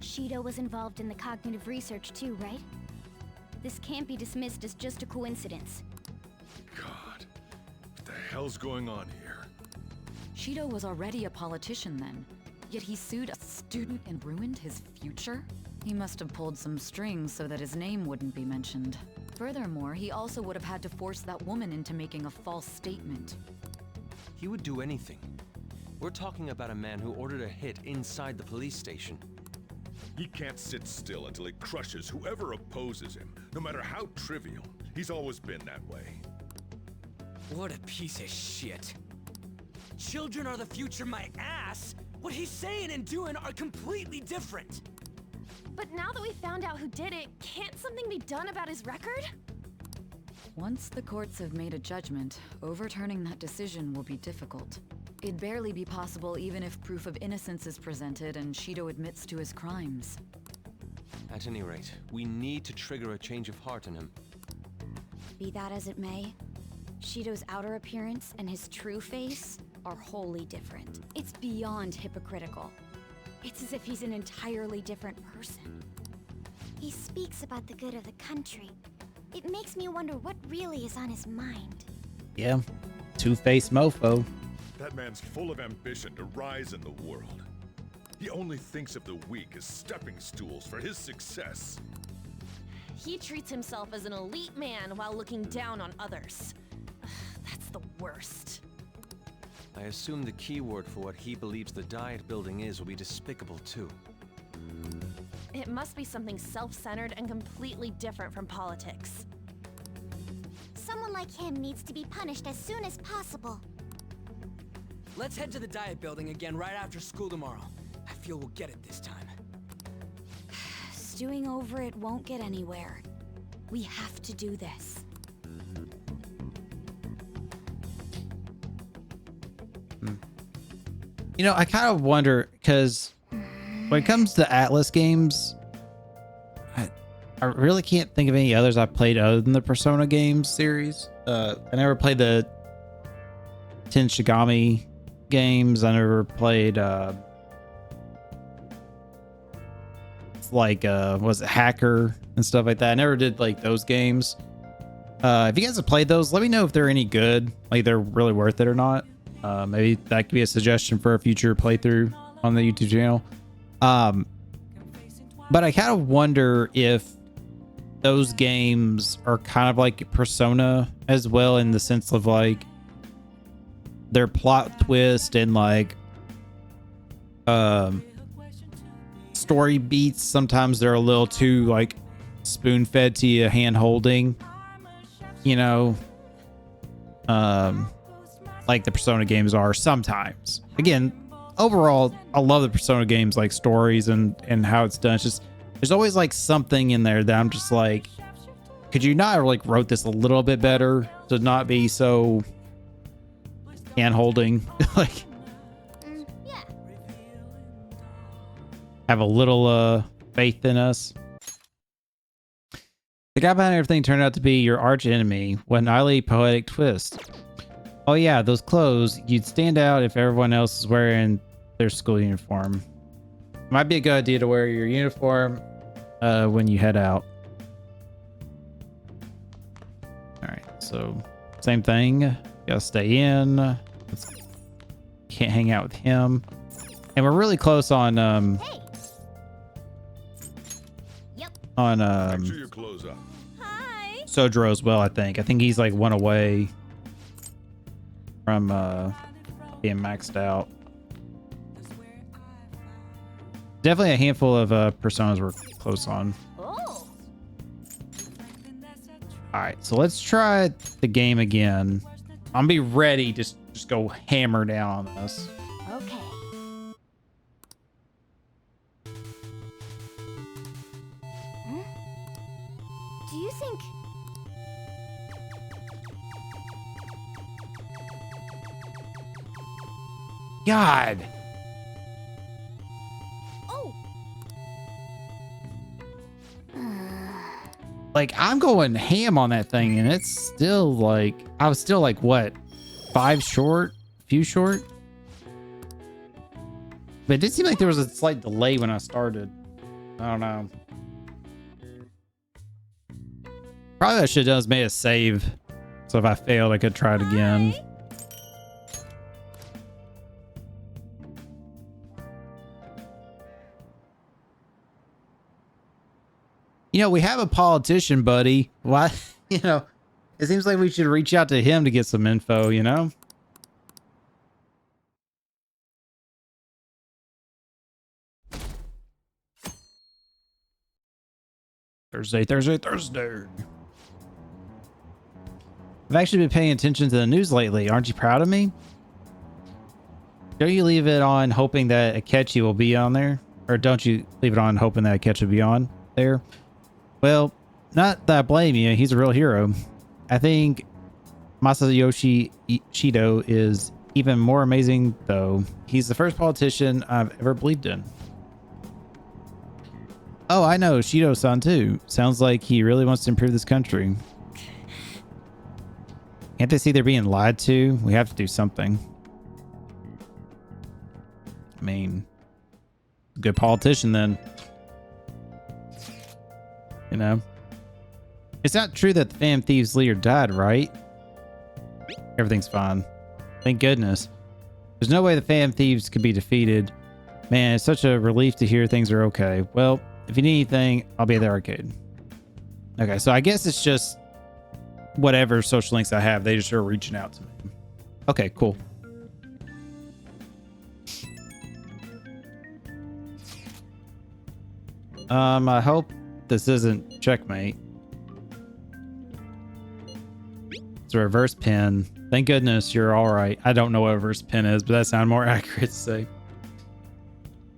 Shido was involved in the cognitive research too, right? This can't be dismissed as just a coincidence. God, what the hell's going on here? Shido was already a politician then, yet he sued a student and ruined his future? He must have pulled some strings so that his name wouldn't be mentioned. Furthermore, he also would have had to force that woman into making a false statement. He would do anything. We're talking about a man who ordered a hit inside the police station. He can't sit still until he crushes whoever opposes him, no matter how trivial. He's always been that way. What a piece of shit. Children are the future, my ass! What he's saying and doing are completely different. But now that we found out who did it, can't something be done about his record? Once the courts have made a judgment, overturning that decision will be difficult. It'd barely be possible even if proof of innocence is presented and Shido admits to his crimes. At any rate, we need to trigger a change of heart in him. Be that as it may, Shido's outer appearance and his true face are wholly different. It's beyond hypocritical. It's as if he's an entirely different person. He speaks about the good of the country. It makes me wonder what really is on his mind. Yeah, two-faced mofo. That man's full of ambition to rise in the world. He only thinks of the weak as stepping stools for his success. He treats himself as an elite man while looking down on others. That's the worst. I assume the key word for what he believes the Diet building is will be despicable too. It must be something self-centered and completely different from politics. Someone like him needs to be punished as soon as possible. Let's head to the Diet building again right after school tomorrow. I feel we'll get it this time. Stewing over it won't get anywhere. We have to do this. You know, I kind of wonder, because when it comes to Atlas games, I really can't think of any others I've played other than the Persona games series. I never played the Ten Shigami games. I never played was it Hacker and stuff like that. I never did like those games. If you guys have played those, let me know if they're any good, like they're really worth it or not. Maybe that could be a suggestion for a future playthrough on the YouTube channel. But I kind of wonder if those games are kind of like Persona as well, in the sense of like their plot twist and like story beats. Sometimes they're a little too like spoon-fed to you, hand-holding, you know, like the Persona games are sometimes. Again, overall, I love the Persona games, like stories and how it's done. It's just, there's always like something in there that I'm just like, could you not like wrote this a little bit better to not be so hand-holding? Like, Yeah. have a little faith in us. The guy behind everything turned out to be your arch enemy. What an highly poetic twist. Oh yeah, those clothes. You'd stand out if everyone else is wearing their school uniform. Might be a good idea to wear your uniform when you head out. Alright, so same thing. Gotta stay in. Can't hang out with him. And we're really close on Hey. Yep. on Make sure your clothes up. Hi. Sojiro as well, I think. I think he's like one away from being maxed out. Definitely a handful of personas we're close on. Oh. All right, so let's try the game again. I'll be ready to just go hammer down on this. Okay. Do you think... God. Oh. Like, I'm going ham on that thing, and it's still like, I was still like, what, 5 short? Few short? But it did seem like there was a slight delay when I started. I don't know. Probably what I should have done is made a save. So if I failed, I could try it again. You know, we have a politician, buddy. Why? You know, it seems like we should reach out to him to get some info, you know? Thursday. I've actually been paying attention to the news lately. Aren't you proud of me? Don't you leave it on hoping that Akechi will be on there? Or don't you leave it on hoping that Akechi will be on there? Well, not that I blame you. He's a real hero. I think Masayoshi Shido is even more amazing, though. He's the first politician I've ever believed in. Oh, I know Shido-san too. Sounds like he really wants to improve this country. Can't they see they're being lied to? We have to do something. I mean, good politician then. You know? It's not true that the Phantom Thieves leader died, right? Everything's fine. Thank goodness. There's no way the Phantom Thieves could be defeated. Man, it's such a relief to hear things are okay. Well, if you need anything, I'll be at the arcade. Okay, so I guess it's just whatever social links I have. They just are reaching out to me. Okay, cool. I hope this isn't checkmate. It's a reverse pin. Thank goodness you're all right. I don't know what a reverse pin is, but that sounds more accurate to say.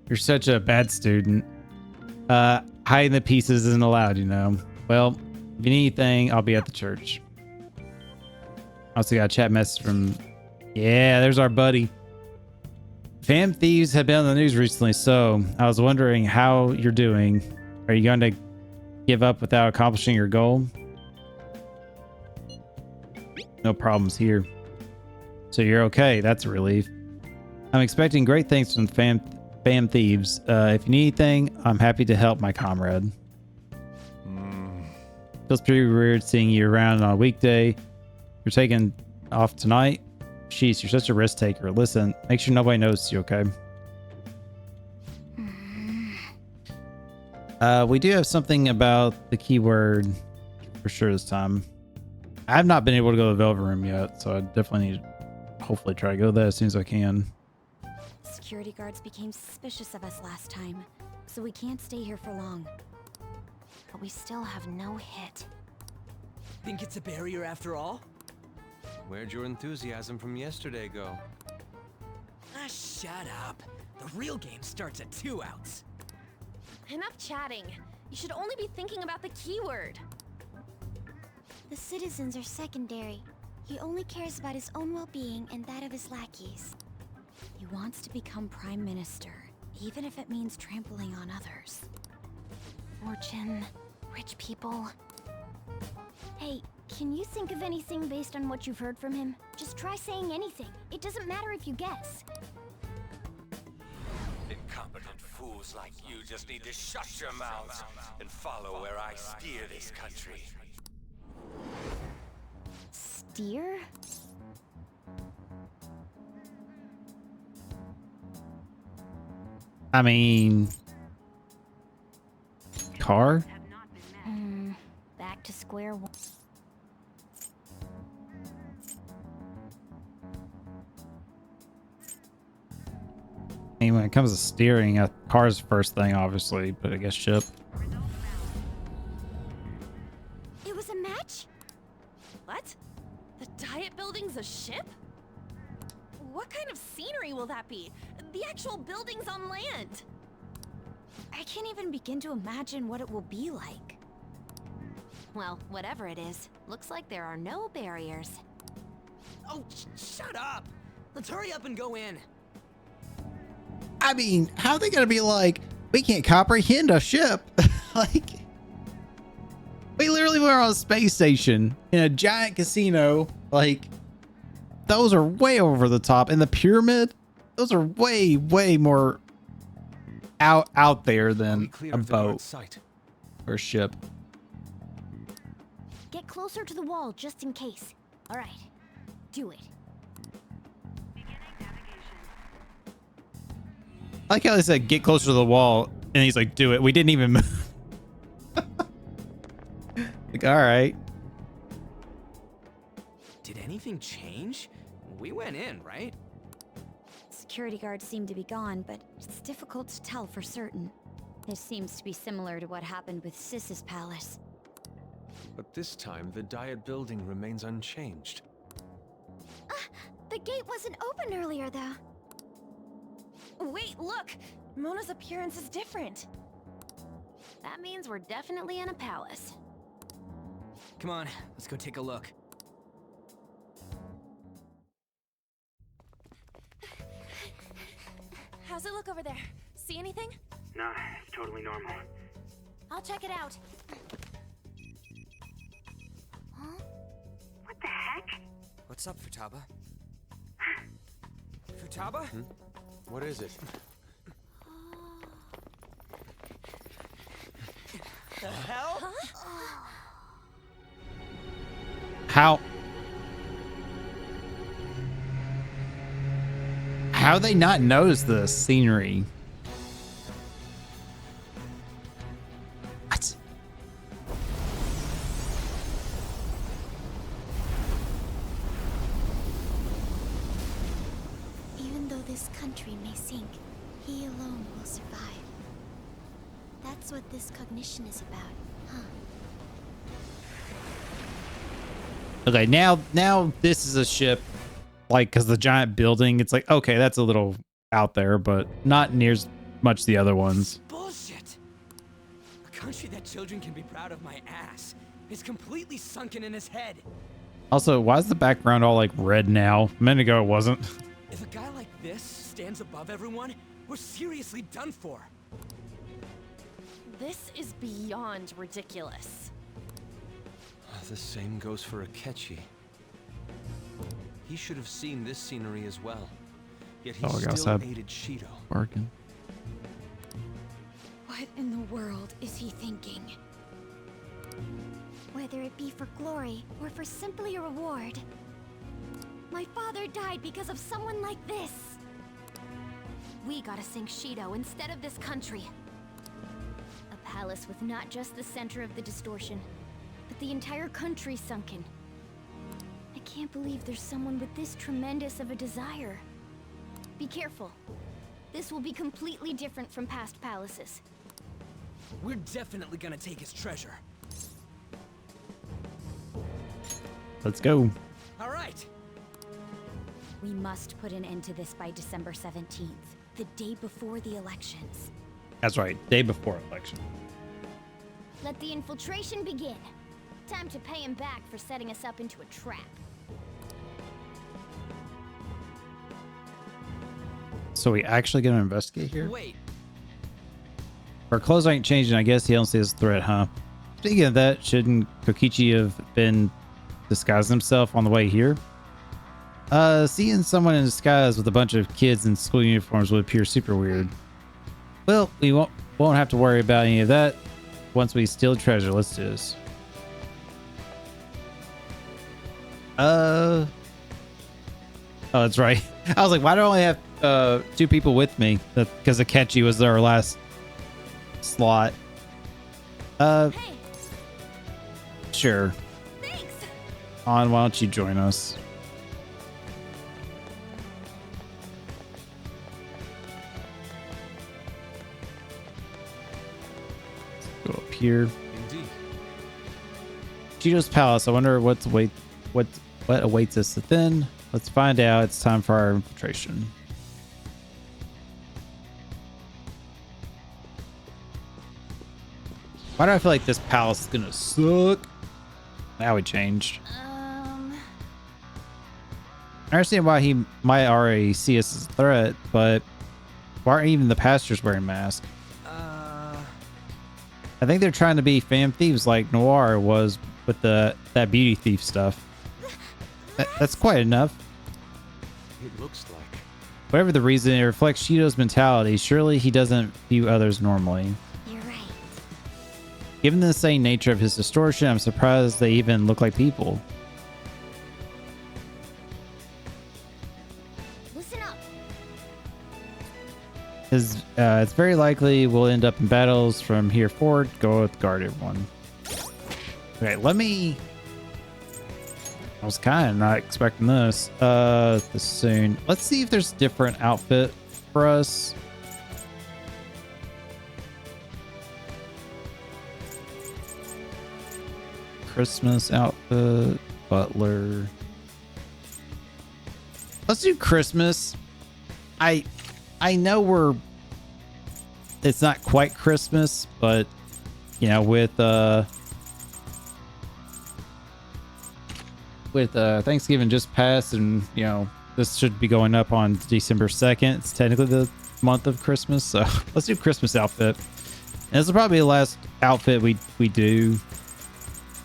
You're such a bad student. Hiding the pieces isn't allowed, you know. Well, if you need anything, I'll be at the church. Also got a chat message from... Yeah, there's our buddy. Phantom Thieves have been on the news recently, so I was wondering how you're doing. Are you going to give up without accomplishing your goal? No problems here. So you're okay. That's a relief. I'm expecting great things from Phantom Thieves. If you need anything, I'm happy to help my comrade. Feels pretty weird seeing you around on a weekday. You're taking off tonight? Jeez, you're such a risk taker. Listen, make sure nobody knows you, okay? We do have something about the keyword for sure this time. I have not been able to go to the Velvet Room yet, so I definitely need to hopefully try to go there as soon as I can. Security guards became suspicious of us last time, so we can't stay here for long. But we still have no hit. Think it's a barrier after all? Where'd your enthusiasm from yesterday go? Ah, shut up. The real game starts at 2 outs. Enough chatting. You should only be thinking about the keyword. The citizens are secondary. He only cares about his own well-being and that of his lackeys. He wants to become prime minister, even if it means trampling on others. Fortune, rich people. Hey, can you think of anything based on what you've heard from him? Just try saying anything. It doesn't matter if you guess. Incompetent fools like you just need to shut your mouths and follow where I steer this country. Steer? I mean... Car? Back to square one. mean, when it comes to steering, a car's the first thing, obviously, but I guess ship. It was a match? What? The Diet Building's a ship? What kind of scenery will that be? The actual building's on land. I can't even begin to imagine what it will be like. Well, whatever it is, looks like there are no barriers. Oh, shut up! Let's hurry up and go in. I mean, how are they gonna be like, we can't comprehend a ship? Like, we literally were on a space station in a giant casino. Like, those are way over the top. And the pyramid, those are way, way more out there than a boat or a ship. Get closer to the wall just in case. All right, do it. I like how they said, get closer to the wall. And he's like, do it. We didn't even move. Like, all right. Did anything change? We went in, right? Security guards seem to be gone, but it's difficult to tell for certain. This seems to be similar to what happened with Sis's palace. But this time, the Diet Building remains unchanged. The gate wasn't open earlier, though. Wait, look! Mona's appearance is different. That means we're definitely in a palace. Come on, let's go take a look. How's it look over there? See anything? Nah, it's totally normal. I'll check it out. Huh? What the heck? What's up, Futaba? Futaba? What is it? The hell? How they not notice the scenery? What? Even though this country may sink, he alone will survive. That's what this cognition is about, huh? Okay, now this is a ship. Like, because the giant building, it's like, okay, that's a little out there, but not near as much the other ones. Bullshit! A country that children can be proud of my ass is completely sunken in his head. Also, why is the background all like red now? A minute ago it wasn't. If a guy like this stands above everyone, we're seriously done for. This is beyond ridiculous. The same goes for Akechi. He should have seen this scenery as well. Yet he still aided Shido. Working. What in the world is he thinking? Whether it be for glory or for simply a reward. My father died because of someone like this. We gotta sink Shido instead of this country. A palace with not just the center of the distortion, but the entire country sunken. I can't believe there's someone with this tremendous of a desire. Be careful. This will be completely different from past palaces. We're definitely gonna take his treasure. Let's go. All right. We must put an end to this by December 17th, the day before the elections. That's right, day before election. Let the infiltration begin. Time to pay him back for setting us up into a trap. So we actually gonna investigate here? Wait. Our clothes ain't changing. I guess he don't see his threat, huh? Speaking of that, shouldn't Kokichi have been disguising himself on the way here? Seeing someone in disguise with a bunch of kids in school uniforms would appear super weird. Well, we won't have to worry about any of that once we steal treasure. Let's do this. Oh, that's right. I was like, why do I only have two people with me? Because Akechi was our last slot. Sure. Thanks. On, why don't you join us? here. Indeed. Cheeto's Palace. I wonder what awaits us within. Let's find out. It's time for our infiltration. Why do I feel like this palace is gonna suck? Now we changed. I understand why he might already see us as a threat, but why aren't even the pastors wearing masks? I think they're trying to be fam thieves like Noir was with that beauty thief stuff. That's quite enough. It looks like. Whatever the reason, it reflects Cheeto's mentality. Surely he doesn't view others normally. You're right. Given the insane nature of his distortion, I'm surprised they even look like people. Listen up. It's very likely we'll end up in battles from here forward. Go with guard, everyone. Okay, let me... I was kind of not expecting this this soon. Let's see if there's a different outfit for us. Christmas outfit, butler. Let's do Christmas. I know it's not quite Christmas, but you know, with Thanksgiving just passed, and you know, this should be going up on December 2nd. It's technically the month of Christmas, so let's do Christmas outfit. And this will probably be the last outfit we do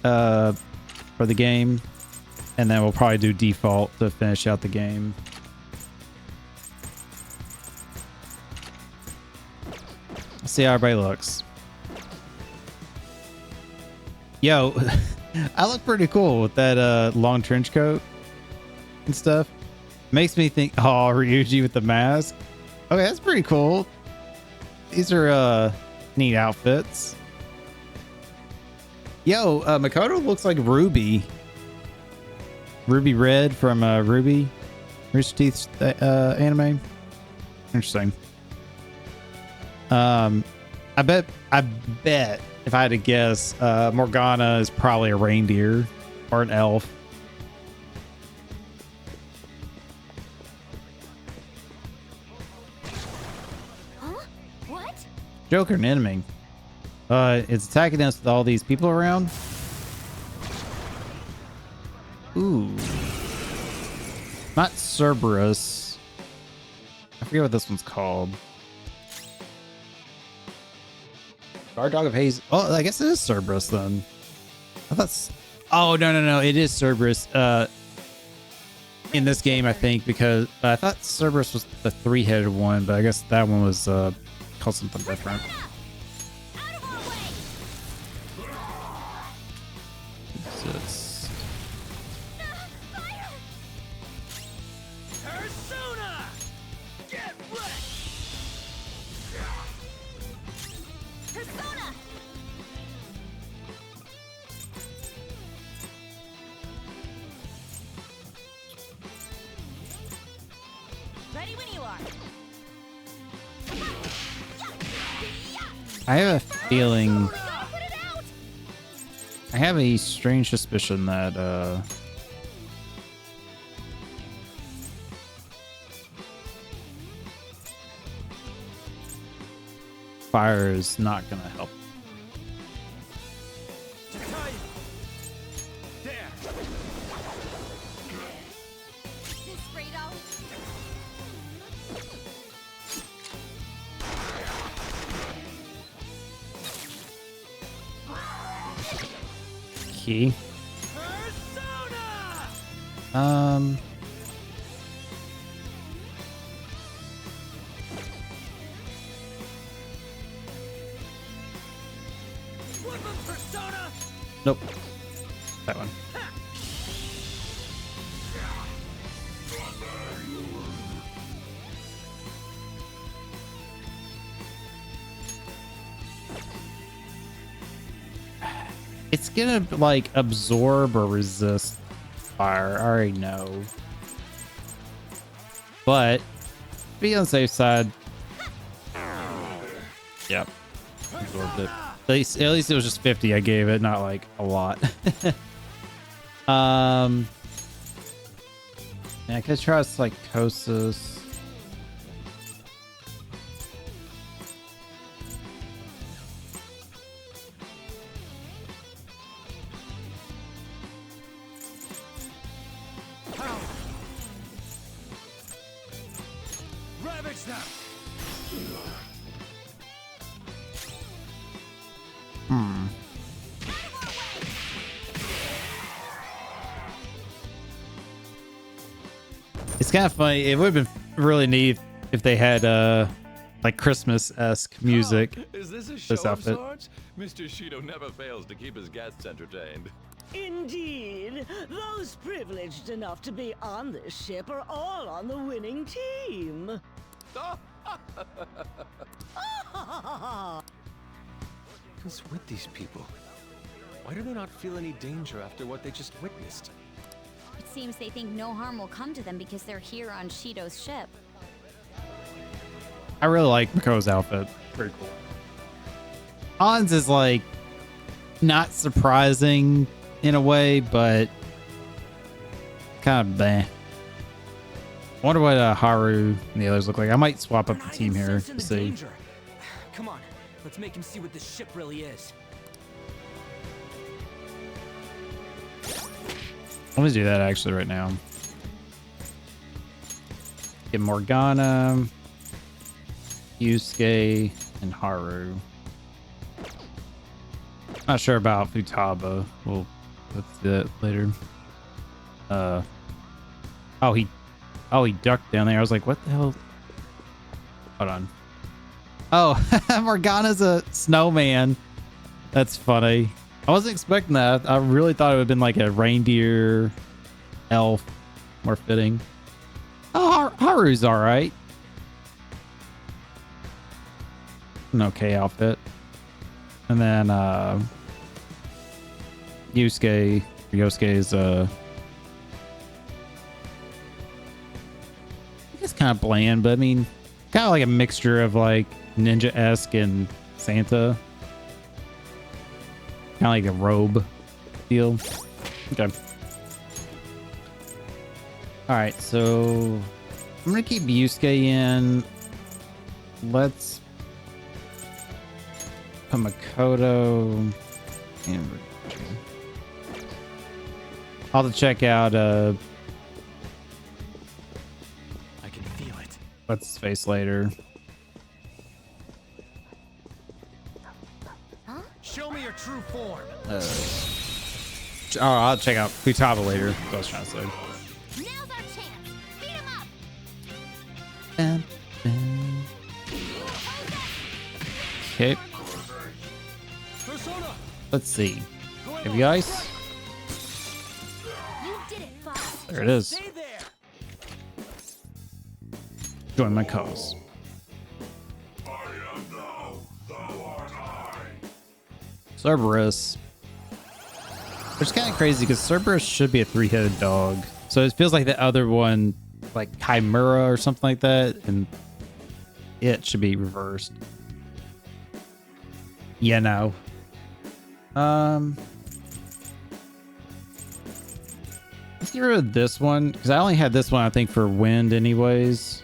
for the game, and then we'll probably do default to finish out the game. Let's see how everybody looks. Yo, I look pretty cool with that long trench coat and stuff. Makes me think, oh, Ryuji with the mask. Okay, that's pretty cool. These are neat outfits. Yo, Makoto looks like Ruby. Ruby Red from Ruby. Rooster Teeth's anime. Interesting. I bet if I had to guess, Morgana is probably a reindeer or an elf. Huh? What? Joker, an enemy. It's attacking us with all these people around. Ooh. Not Cerberus. I forget what this one's called. Guard Dog of Haze. Oh, I guess it is Cerberus then. I thought. Oh, no. It is Cerberus. In this game, I think, because I thought Cerberus was the three-headed one, but I guess that one was called something different. Ready when you are. I have a feeling. I have a strange suspicion that fire is not going to help. Key. Nope. That one. It's gonna like absorb or resist fire. I already know. But be on the safe side. Yep. Absorbed it. At least it was just 50 I gave it, not like a lot. Yeah, I could try psychosis. Ravage them. It's kind of funny. It would have been really neat if they had like Christmas-esque music. Is this a show this of outfit. sorts? Mr. Shido never fails to keep his guests entertained. Indeed, those privileged enough to be on this ship are all on the winning team. What's with these people? Why do they not feel any danger after what they just witnessed? It seems they think no harm will come to them because they're here on Shido's ship. I really like Mako's outfit. Pretty cool. Hans is like not surprising in a way, but kind of bleh. I wonder what Haru and the others look like. I might swap up the team here to see. Danger. Come on, let's make him see what this ship really is. Let me do that actually right now. Get Morgana, Yusuke, and Haru. Not sure about Futaba. We'll do that later. Oh, he ducked down there. I was like, what the hell? Hold on. Oh, Morgana's a snowman. That's funny. I wasn't expecting that. I really thought it would have been like a reindeer elf, more fitting. Oh, Haru's all right. An okay outfit. And then Yosuke's it's kind of bland, but I mean, kind of like a mixture of like ninja-esque and Santa. Kind of like a robe feel. Okay. All right, so I'm gonna keep Yusuke in. Let's put Makoto and I'll have to check out I can feel it. what's his face later. Show me your true form. I'll check out Futaba later. That's what I was trying to say. Now's our chance. Beat him up. Okay. Let's see. Have you guys? You did it, Fox. There it is. Join my cause. Cerberus. Which is kind of crazy because Cerberus should be a 3-headed dog. So it feels like the other one, like Chimera or something like that, and it should be reversed. Yeah, no. Let's get rid of this one because I only had this one, I think, for wind, anyways.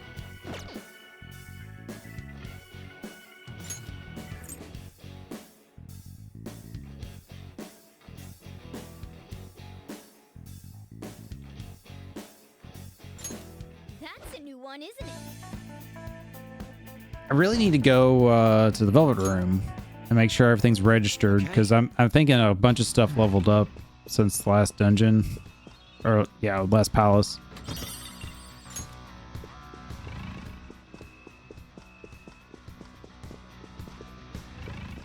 That's a new one, isn't it? I really need to go to the Velvet Room and make sure everything's registered because I'm thinking a bunch of stuff leveled up since the last dungeon, or yeah, last palace.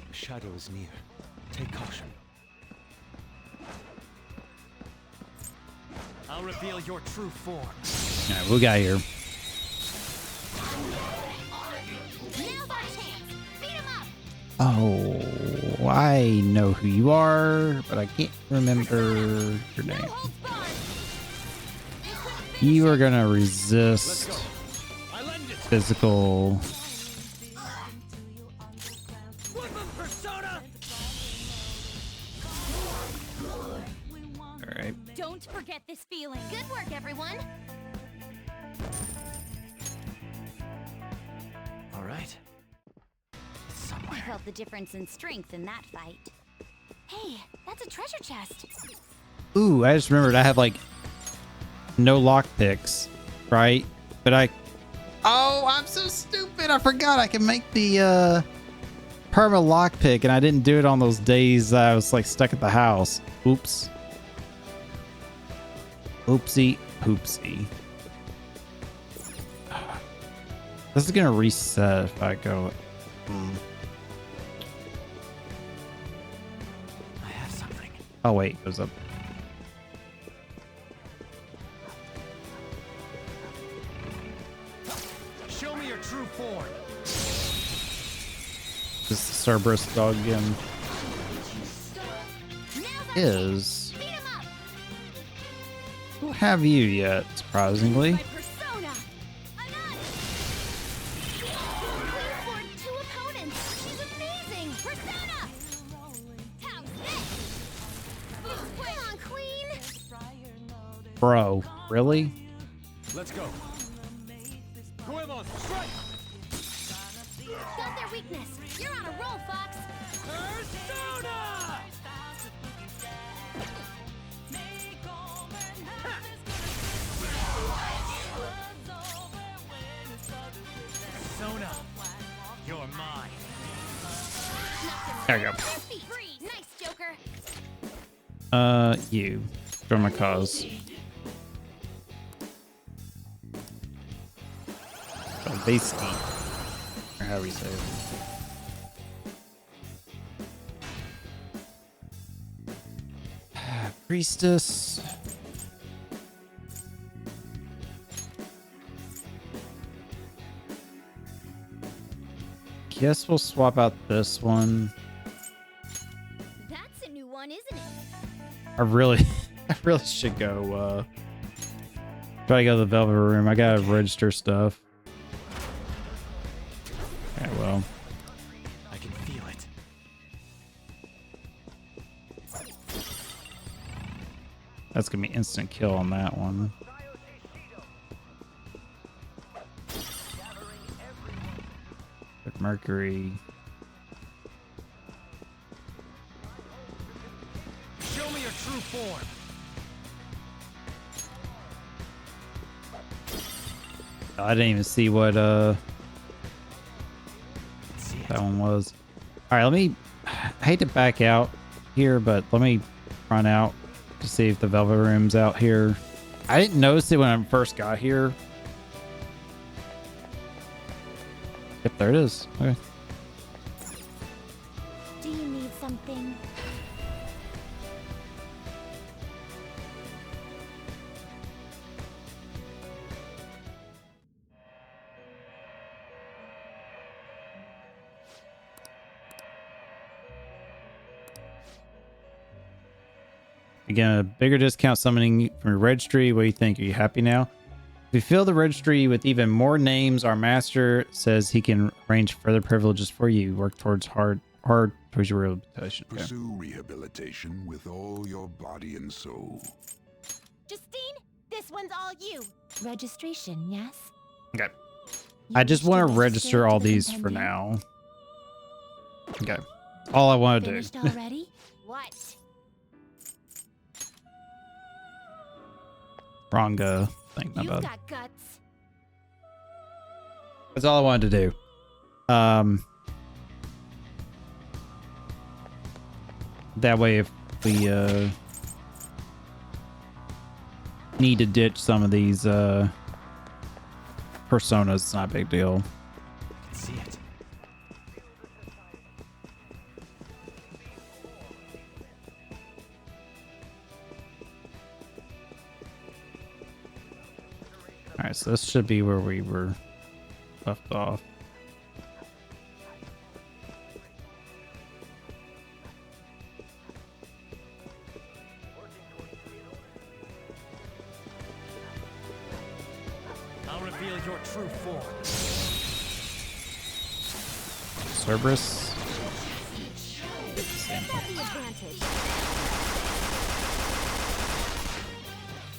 The shadow is near. Take caution. I'll reveal your true form. All right, what we got here? Now's our chance. Beat him up. Oh, I know who you are, but I can't remember your name. You are gonna resist physical. Don't forget this feeling. Good work, everyone. All right. I felt the difference in strength in that fight. Hey, that's a treasure chest. Ooh, I just remembered I have like no lock picks, right? But oh, I'm so stupid. I forgot I can make the perma lock pick, and I didn't do it on those days I was like stuck at the house. Oops. Oopsie poopsie. This is gonna reset if I go. I have something. Oh wait, it goes up. Show me your true form. This is the Cerberus dog again. Is don't have you yet, surprisingly. Persona. Queen fought 2 opponents. She's amazing. Persona. How's this? Come on, Queen. Bro, really? Let's go. Huevos, strike! Got their weakness. You're on a roll, Fox. Persona! Persona, you're mine. There you go. Nice, Joker. You. For my cause. Oh, basically. Or how we say it. Priestess. Guess we'll swap out this one. That's a new one, isn't it? I really should go, try to go to the Velvet Room. I gotta register stuff. Okay, well. I can feel it. That's gonna be instant kill on that one. Mercury. Show me your true form. I didn't even see what that one was. All right, let me. I hate to back out here, but let me run out to see if the Velvet Room's out here. I didn't notice it when I first got here. Yep, there it is. Okay. Do you need something? Again, a bigger discount summoning from your registry. What do you think? Are you happy now? If we fill the registry with even more names, our master says he can arrange further privileges for you. Work towards hard towards your rehabilitation. Okay. Pursue rehabilitation with all your body and soul. Justine, this one's all you. Registration, yes? Okay. I just want to register all these for now. Okay. All I want to do. Finished already? What? Wrong thing, my You've bad. got guts. That's all I wanted to do. That way if we need to ditch some of these personas, it's not a big deal. I can see it. All right, so this should be where we were left off. I'll reveal your true form. Cerberus. Got the advantage.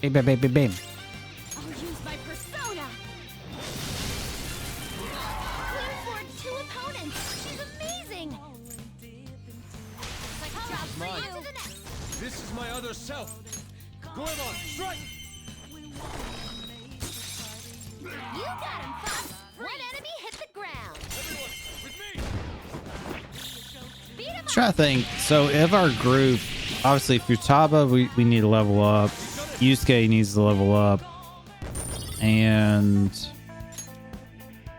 Bam, bam, bam, bam, bam. I'll use my persona. Clear for 2 opponents. She's amazing. Like This is mine. This is my other self. Goemon, strike! You got him, Fox. One enemy hit the ground. Everyone, with me! Beat him Try to think. So if our group, obviously Futaba, we need to level up. Yusuke needs to level up. And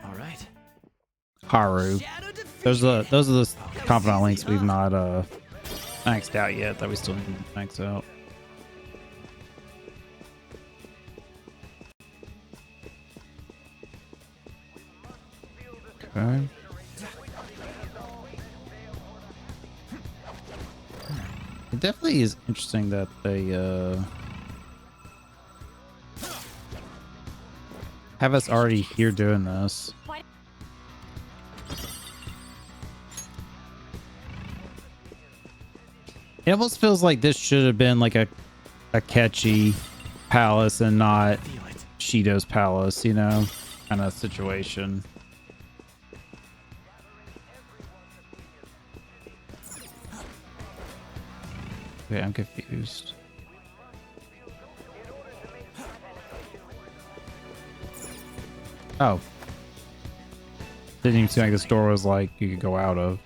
All right. Haru. Those are the confidant links we've not maxed out yet that we still need to max out. Okay. It definitely is interesting that they have us already here doing this. It almost feels like this should have been like a catchy palace and not Shido's palace, you know, kind of situation. Okay, I'm confused. Oh. Didn't even seem like this door was like you could go out of.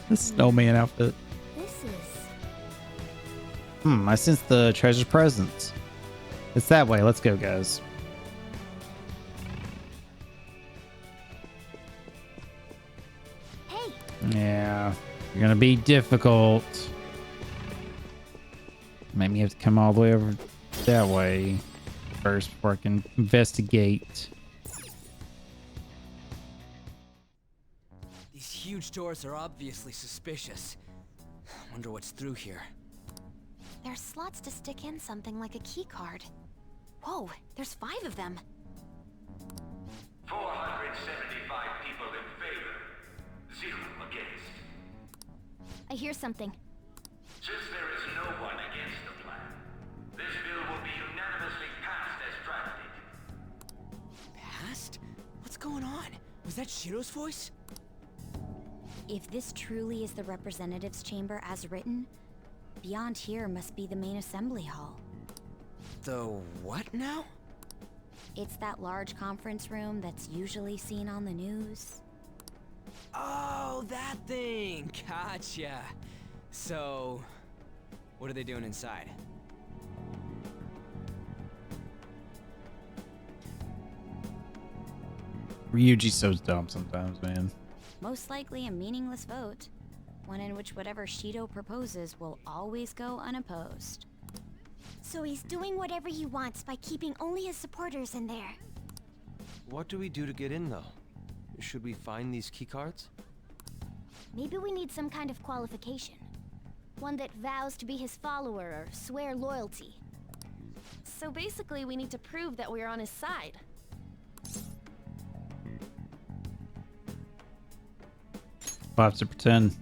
The snowman outfit. This is... I sense the treasure's presence. It's that way. Let's go, guys. Hey. Yeah. You're gonna be difficult. Maybe you have to come all the way over that way first before I can investigate. These huge doors are obviously suspicious. Wonder what's through here. There's slots to stick in something like a key card. Whoa, there's 5 of them. 475 people in favor, 0 against. I hear something. Since there is no one against the plan, this bill will be unanimously passed as drafted. Passed? What's going on? Was that Shiro's voice? If this truly is the representatives' chamber as written, beyond here must be the main assembly hall. The what now? It's that large conference room that's usually seen on the news. Oh, that thing! Gotcha. So, what are they doing inside? Ryuji's so dumb sometimes, man. Most likely a meaningless vote. One in which whatever Shido proposes will always go unopposed. So he's doing whatever he wants by keeping only his supporters in there. What do we do to get in, though? Should we find these keycards? Maybe we need some kind of qualification. One that vows to be his follower or swear loyalty. So basically, we need to prove that we're on his side. We'll have to pretend.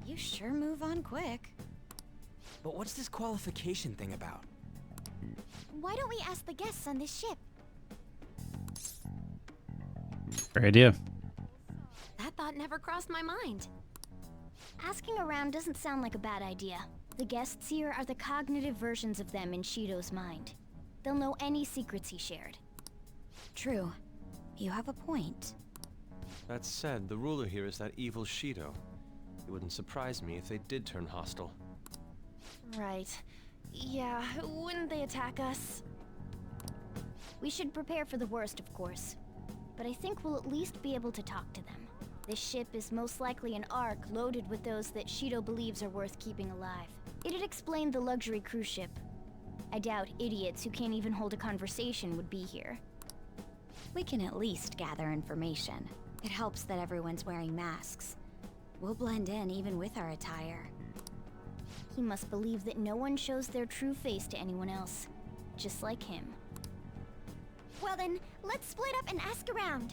You sure move on quick. But what's this qualification thing about? Why don't we ask the guests on this ship? Great idea. That thought never crossed my mind. Asking around doesn't sound like a bad idea. The guests here are the cognitive versions of them in Shido's mind. They'll know any secrets he shared. True. You have a point. That said, the ruler here is that evil Shido. It wouldn't surprise me if they did turn hostile. Right. Yeah, wouldn't they attack us? We should prepare for the worst, of course. But I think we'll at least be able to talk to them. This ship is most likely an Ark loaded with those that Shido believes are worth keeping alive. It'd explain the luxury cruise ship. I doubt idiots who can't even hold a conversation would be here. We can at least gather information. It helps that everyone's wearing masks. We'll blend in even with our attire. He must believe that no one shows their true face to anyone else. Just like him. Well then, let's split up and ask around.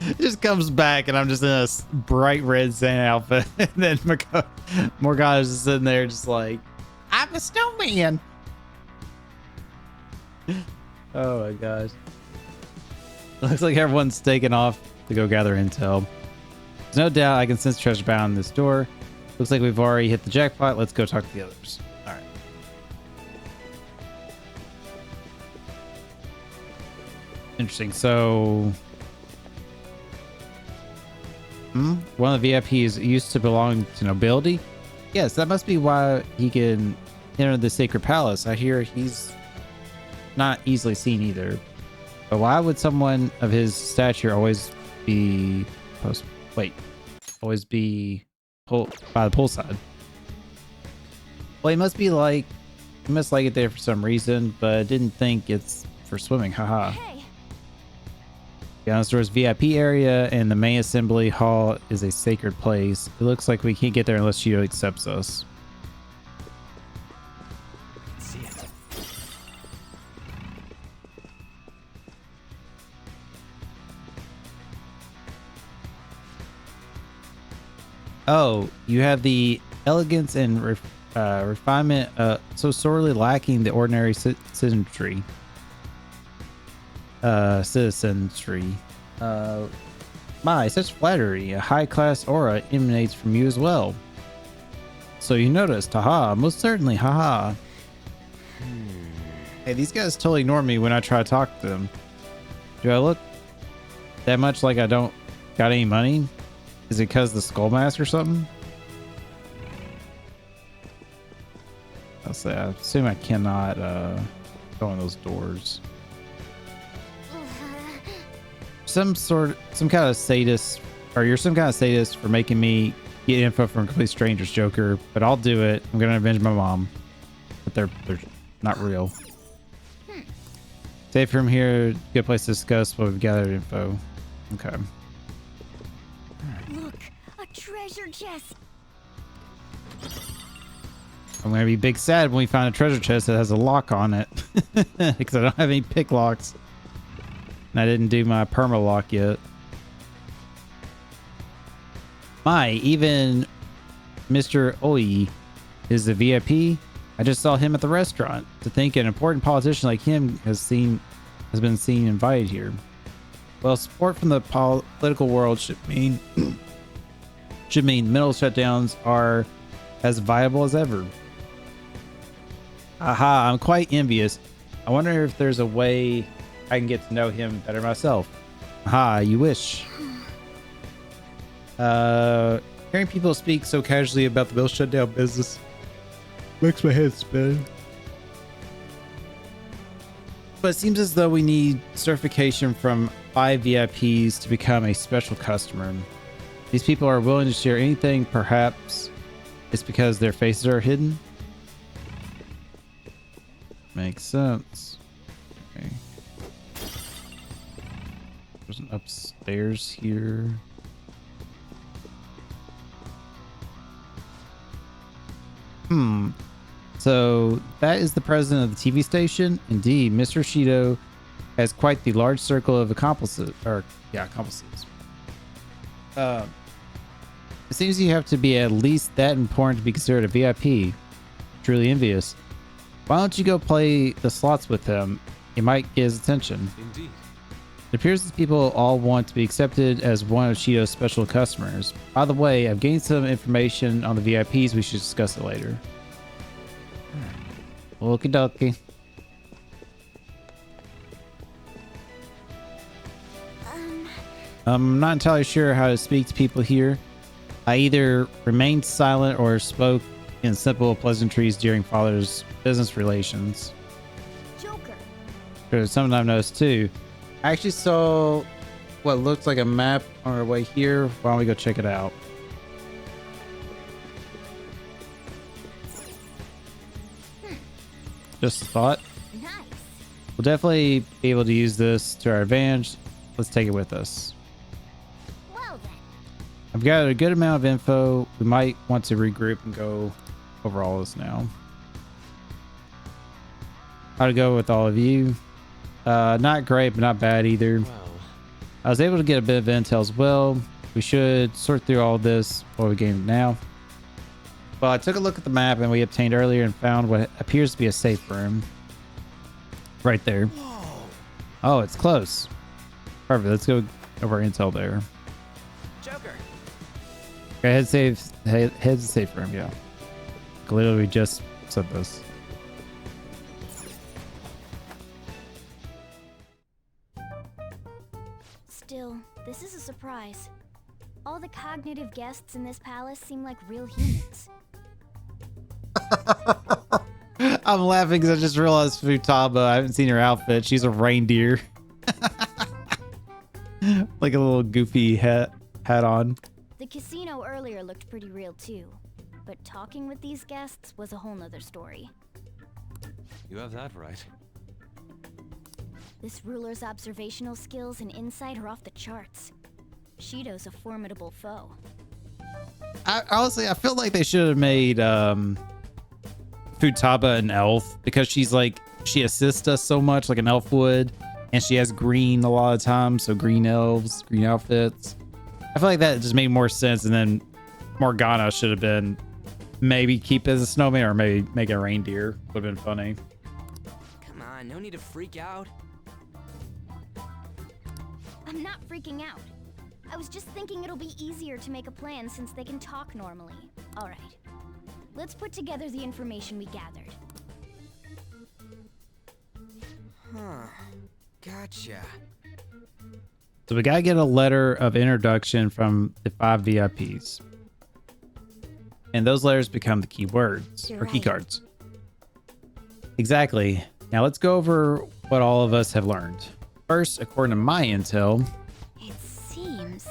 It just comes back and I'm just in a bright red Santa outfit. And then Morgana's just sitting there just like, I'm a snowman. Oh my gosh. Looks like everyone's taking off to go gather intel. There's no doubt I can sense treasure bound in this door. Looks like we've already hit the jackpot. Let's go talk to the others. All right. Interesting. So, one of the VIPs used to belong to nobility. Yes, that must be why he can enter the sacred palace. I hear he's not easily seen either. But why would someone of his stature always be pulled by the poolside? Well, he must like it there for some reason, but I didn't think it's for swimming. Haha. Beyond the store's VIP area and the main assembly hall is a sacred place. It looks like we can't get there unless Shido accepts us. See it. Oh, you have the elegance and refinement so sorely lacking the ordinary citizenry. My, such flattery. A high-class aura emanates from you as well. So you noticed, haha, most certainly, haha. Hey, these guys totally ignore me when I try to talk to them. Do I look that much like I don't got any money? Is it because the skull mask or something? I'll say, I assume I cannot go in those doors. Some kind of sadist, or you're some kind of sadist for making me get info from complete strangers, Joker. But I'll do it. I'm gonna avenge my mom. But they're not real. Safe from here. Good place to discuss what we've gathered info. Okay. Look, a treasure chest. I'm gonna be big sad when we find a treasure chest that has a lock on it, because I don't have any pick locks. And I didn't do my perma lock yet. Even Mr. Oi is a VIP. I just saw him at the restaurant. To think an important politician like him has been seen invited here. Well, support from the political world should mean mental shutdowns are as viable as ever. Aha, I'm quite envious. I wonder if there's a way I can get to know him better myself. Aha, you wish. Hearing people speak so casually about the mill shutdown business makes my head spin. But it seems as though we need certification from 5 VIPs to become a special customer. These people are willing to share anything. Perhaps it's because their faces are hidden. Makes sense. Okay. There's an upstairs here. So that is the president of the TV station. Indeed, Mr. Shido has quite the large circle of accomplices. It seems you have to be at least that important to be considered a VIP. Truly envious. Why don't you go play the slots with him? You might get his attention. Indeed. It appears that people all want to be accepted as one of Shido's special customers. By the way, I've gained some information on the VIPs. We should discuss it later. Okie dokie. I'm not entirely sure how to speak to people here. I either remained silent or spoke in simple pleasantries during Father's business relations. Joker. There's something I've noticed too. I actually saw what looks like a map on our way here. Why don't we go check it out? Just a thought. Nice. We'll definitely be able to use this to our advantage. Let's take it with us. Well then. I've got a good amount of info. We might want to regroup and go over all this now. How to go with all of you? Not great, but not bad either. Well, I was able to get a bit of intel as well. We should sort through all this before we game now. Well, I took a look at the map and we obtained earlier and found what appears to be a safe room. Right there. Oh, it's close. Perfect. Let's go over intel there. Joker. Okay, head to safe room, yeah. Literally just said this. Still, this is a surprise. All the cognitive guests in this palace seem like real humans. I'm laughing because I just realized Futaba, I haven't seen her outfit. She's a reindeer. Like a little goofy hat on. The casino earlier looked pretty real too, but talking with these guests was a whole nother story. You have that right. This ruler's observational skills and insight are off the charts. Shido's a formidable foe. Honestly, I feel like they should have made Futaba an elf because she's like, she assists us so much like an elf would, and she has green a lot of times, so green elves, green outfits. I feel like that just made more sense, and then Morgana should have been maybe keep as a snowman or maybe make a reindeer. Would have been funny. Come on, no need to freak out. I'm not freaking out. I was just thinking it'll be easier to make a plan since they can talk normally. All right. Let's put together the information we gathered. Huh. Gotcha. So we gotta get a letter of introduction from the 5 VIPs. And those letters become the key words or key cards. Exactly. Now let's go over what all of us have learned. First, according to my intel, it seems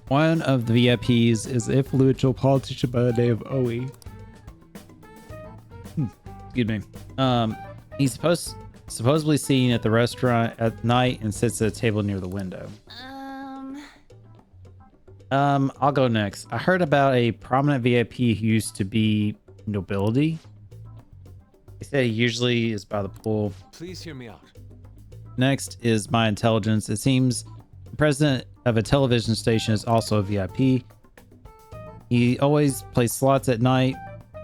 one of the VIPs is an influential politician by the name of Oe. Excuse me. He's supposedly seen at the restaurant at night and sits at a table near the window. I'll go next. I heard about a prominent VIP who used to be nobility. He said he usually is by the pool. Please hear me out. Next is my intelligence. It seems the president of a television station is also a VIP. He always plays slots at night.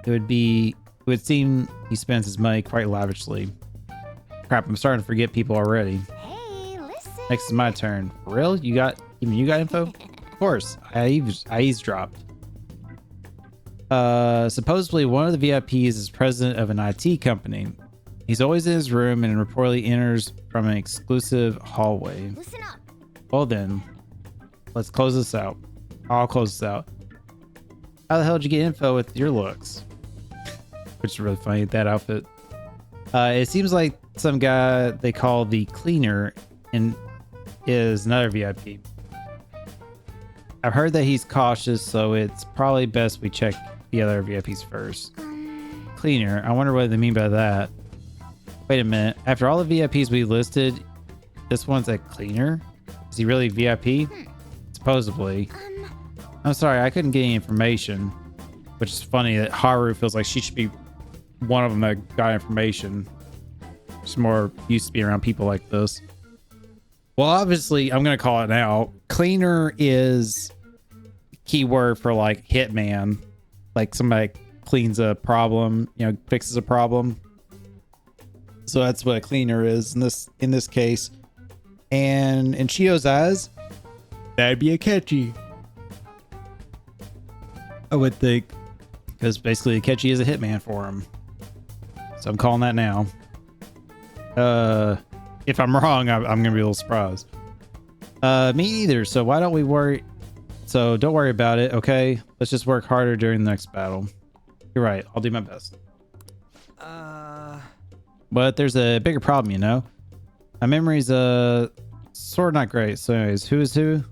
It would seem he spends his money quite lavishly. Crap, I'm starting to forget people already. Hey, listen. Next is my turn. For real? You got info? Of course. I eavesdropped. Supposedly one of the VIPs is president of an IT company. He's always in his room and reportedly enters from an exclusive hallway. Listen up. Well then, let's close this out. I'll close this out. How the hell did you get info with your looks? Which is really funny, that outfit. It seems like some guy they call the cleaner and is another VIP. I've heard that he's cautious, so it's probably best we check the other VIPs first. Cleaner, I wonder what they mean by that. Wait a minute. After all the VIPs we listed, this one's a cleaner? Is he really VIP? Supposedly. I'm sorry, I couldn't get any information. Which is funny that Haru feels like she should be one of them that got information. She's more used to be around people like this. Well, obviously, I'm going to call it now. Cleaner is keyword for like hitman. Like somebody cleans a problem, fixes a problem. So that's what a cleaner is in this case. And in Chiyo's eyes, that'd be a catchy. I would think. Because basically Akechi is a hitman for him. So I'm calling that now. If I'm wrong, I'm going to be a little surprised. Me either. So why don't we worry? So don't worry about it, okay? Let's just work harder during the next battle. You're right. I'll do my best. But there's a bigger problem, My memory's sort of not great. So anyways, who is who?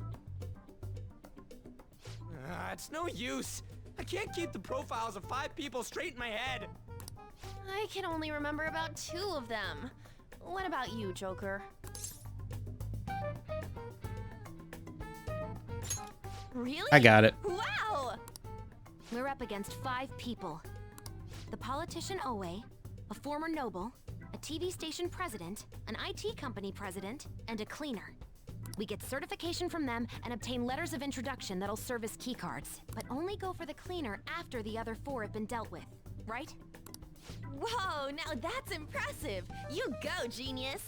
It's no use. I can't keep the profiles of 5 people straight in my head. I can only remember about 2 of them. What about you, Joker? Really? I got it. Wow! We're up against 5 people. The politician Oe, a former noble, a TV station president, an IT company president, and a cleaner. We get certification from them and obtain letters of introduction that'll serve as keycards, but only go for the cleaner after the other 4 have been dealt with, right? Whoa, now that's impressive! You go, genius!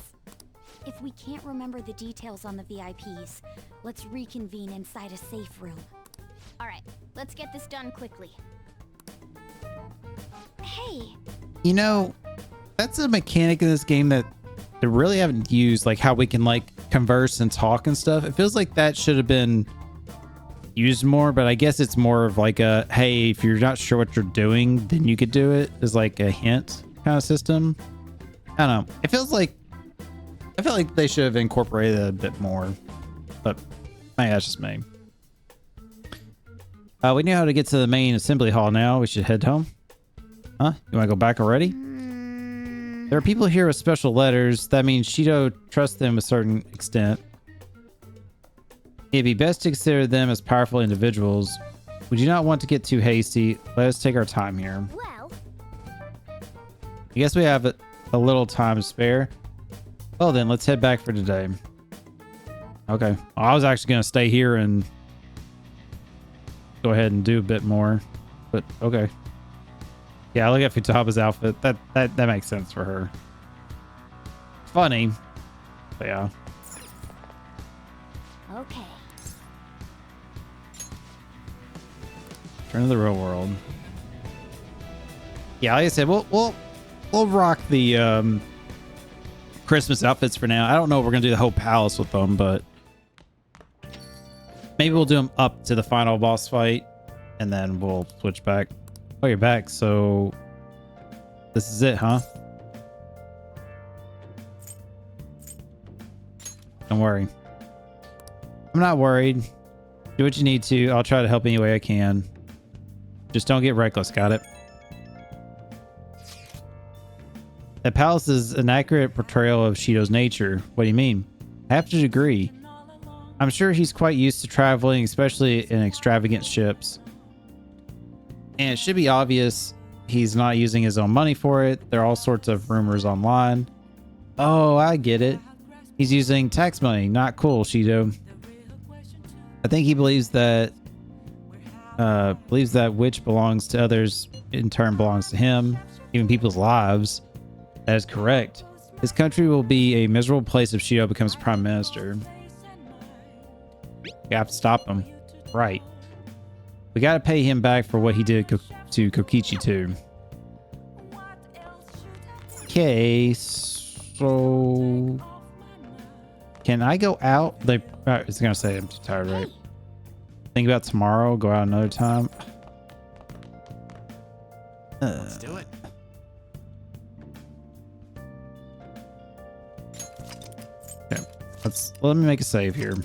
If we can't remember the details on the VIPs, let's reconvene inside a safe room. Alright, let's get this done quickly. Hey! You know, that's a mechanic in this game that they really haven't used, like how we can like converse and talk and stuff. It feels like that should have been used more, but I guess it's more of like a, hey, if you're not sure what you're doing, then you could do it, as like a hint kind of system. I don't know. I feel like they should have incorporated it a bit more, but maybe that's just me. We know how to get to the main assembly hall now. We should head home. Huh? You want to go back already? There are people here with special letters. That means Shido trusts them to a certain extent. It'd be best to consider them as powerful individuals. We do not want to get too hasty. Let us take our time here. Well, I guess we have a little time to spare. Well then, let's head back for today. Okay. Well, I was actually going to stay here and go ahead and do a bit more, but okay. Yeah, look at Futaba's outfit. That makes sense for her. Funny, but yeah. okay. Turn to the real world. Yeah, like I said, we'll rock the Christmas outfits for now. I don't know if we're gonna do the whole palace with them, but maybe we'll do them up to the final boss fight, and then we'll switch back. Oh, you're back. So this is it, huh? Don't worry. I'm not worried. Do what you need to. I'll try to help any way I can. Just don't get reckless, got it? The palace is an accurate portrayal of Shido's nature. What do you mean? I have to agree. I'm sure he's quite used to traveling, especially in extravagant ships. And it should be obvious he's not using his own money for it. There are all sorts of rumors online. Oh, I get it. He's using tax money. Not cool, Shido. I think he believes that which belongs to others in turn belongs to him, even people's lives. That is correct. His country will be a miserable place if Shido becomes prime minister. We have to stop him. Right. We gotta pay him back for what he did to Kokichi too. Okay, so can I go out? It's gonna say I'm too tired, right? Think about tomorrow. Go out another time. Let's do it. Okay, let me make a save here.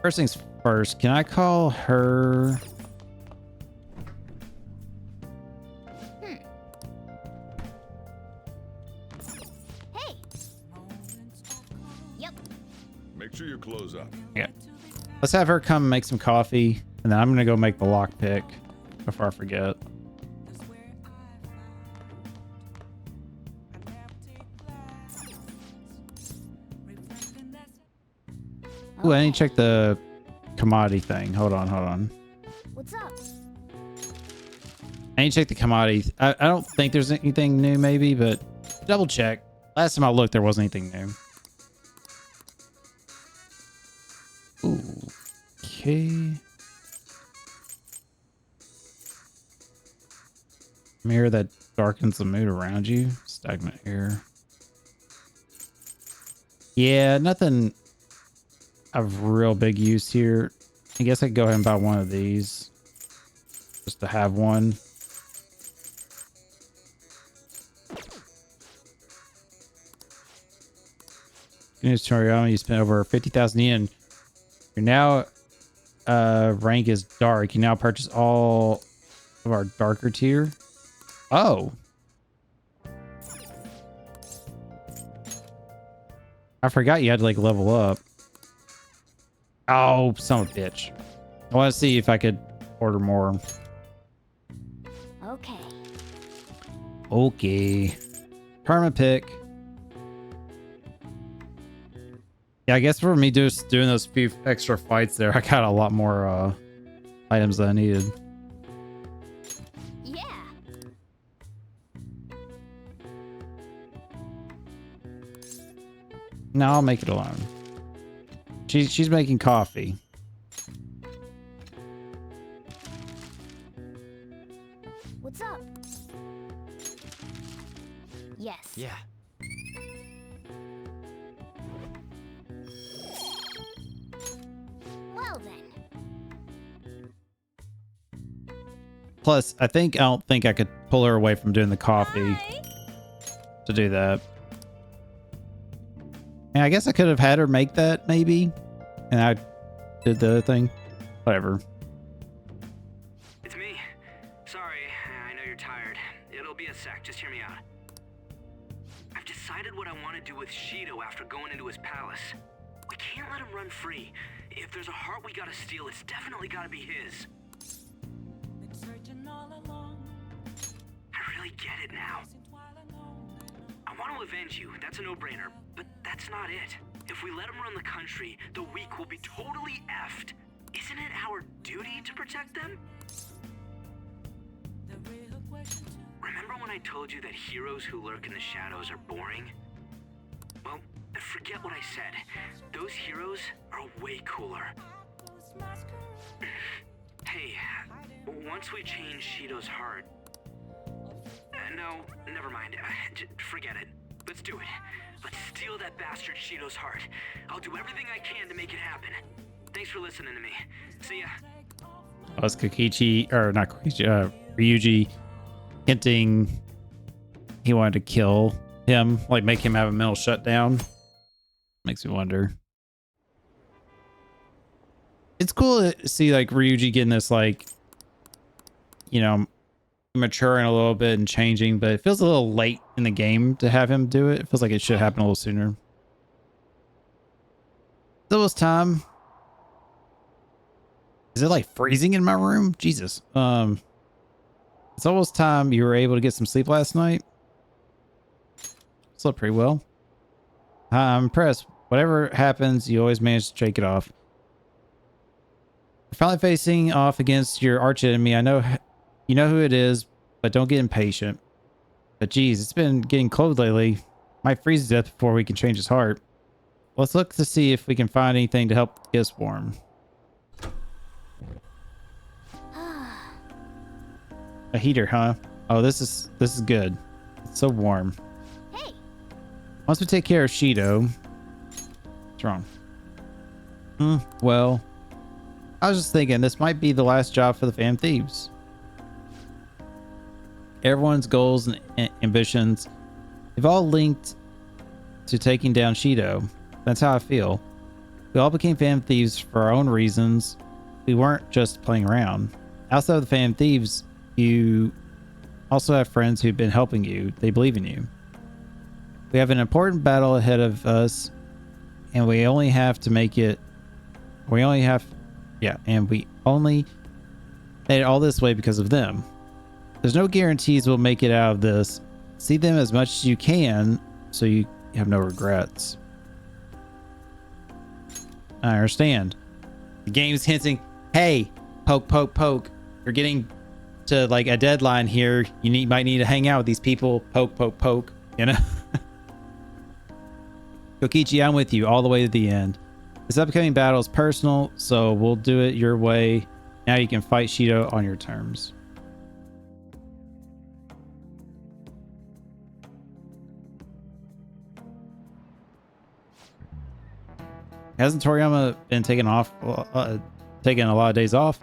First things first, can I call her? Hey. Yep. Make sure you close up. Yeah. Let's have her come make some coffee, and then I'm gonna go make the lockpick before I forget. Ooh, I need to check the commodity thing. Hold on. What's up? I need to check the commodity. I don't think there's anything new, maybe, but double check. Last time I looked, there wasn't anything new. Ooh, okay. Mirror that darkens the mood around you. Stagnant air. Yeah, nothing of real big use here. I guess I could go ahead and buy one of these just to have one. News Toriyama, you spent over 50,000 yen. You're now rank is dark. You now purchase all of our darker tier. Oh. I forgot you had to like level up. Oh, son of a bitch. I want to see if I could order more. Okay. Okay. Perma pick. Yeah, I guess for me just doing those few extra fights there, I got a lot more items that I needed. Yeah. No, I'll make it alone. She's making coffee. What's up? Yes. Yeah. Well then. Plus, I don't think I could pull her away from doing the coffee to do that. And I guess I could have had her make that maybe, and I did the other thing. Whatever. It's me. Sorry, I know you're tired. It'll be a sec, just hear me out. I've decided what I want to do with Shido after going into his palace. We can't let him run free. If there's a heart we gotta steal, it's definitely gotta be his. I really get it now. I want to avenge you, that's a no-brainer, but that's not it. If we let him run the country, the weak will be totally effed. Isn't it our duty to protect them? Remember when I told you that heroes who lurk in the shadows are boring? Well, forget what I said. Those heroes are way cooler. Hey, once we change Shido's heart... no, never mind. Forget it. Let's do it. Let's steal that bastard Shido's heart. I'll do everything I can to make it happen. Thanks for listening to me. See ya. Was Kokichi, or not Kokichi, Ryuji hinting he wanted to kill him, like make him have a mental shutdown? Makes me wonder. It's cool to see like Ryuji getting this, like, you know, maturing a little bit and changing, but it feels a little late in the game to have him do it. It feels like it should happen a little sooner. It's almost time. Is it like freezing in my room? Jesus. It's almost time. You were able to get some sleep last night. Slept pretty well. I'm impressed. Whatever happens, you always manage to shake it off. You're finally facing off against your arch enemy. I know you know who it is, but don't get impatient. But geez, it's been getting cold lately. Might freeze to death before we can change his heart. Let's look to see if we can find anything to help get us warm. A heater, huh? Oh, this is good. It's so warm. Hey. Once we take care of Shido. What's wrong? Well, I was just thinking this might be the last job for the Phantom Thieves. Everyone's goals and ambitions, they've all linked to taking down Shido. That's how I feel. We all became Phantom Thieves for our own reasons. We weren't just playing around. Outside of the Phantom Thieves, you also have friends who've been helping you. They believe in you. We have an important battle ahead of us, and we only have to make it. And we only made it all this way because of them. There's no guarantees we'll make it out of this. See them as much as you can so you have no regrets. I understand. The game's hinting, hey, poke, poke, poke. You're getting to like a deadline here. You might need to hang out with these people. Poke, poke, poke. You know? Kokichi, I'm with you all the way to the end. This upcoming battle is personal, so we'll do it your way. Now you can fight Shido on your terms. Hasn't Toriyama been taking a lot of days off?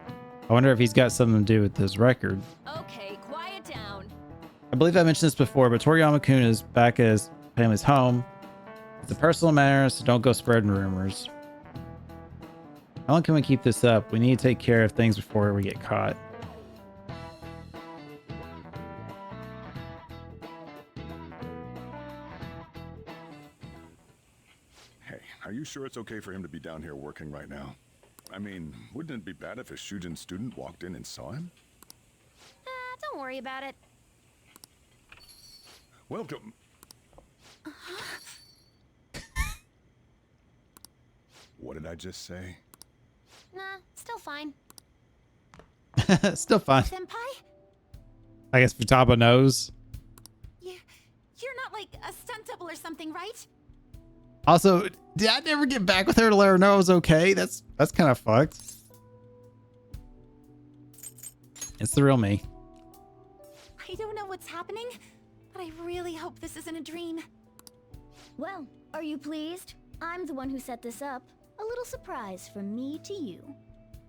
I wonder if he's got something to do with his record. Okay, quiet down. I believe I mentioned this before, but Toriyama-kun is back at his family's home. It's a personal matter, so don't go spreading rumors. How long can we keep this up? We need to take care of things before we get caught. Hey, are you sure it's okay for him to be down here working right now? I mean, wouldn't it be bad if a Shujin student walked in and saw him? Don't worry about it. Welcome. What did I just say? Nah, still fine. Still fine. Senpai? I guess Futaba knows. You're not like a stunt double or something, right? Also, did I never get back with her to let her know I was okay? That's kind of fucked. It's the real me. I don't know what's happening, but I really hope this isn't a dream. Well, are you pleased? I'm the one who set this up. A little surprise from me to you.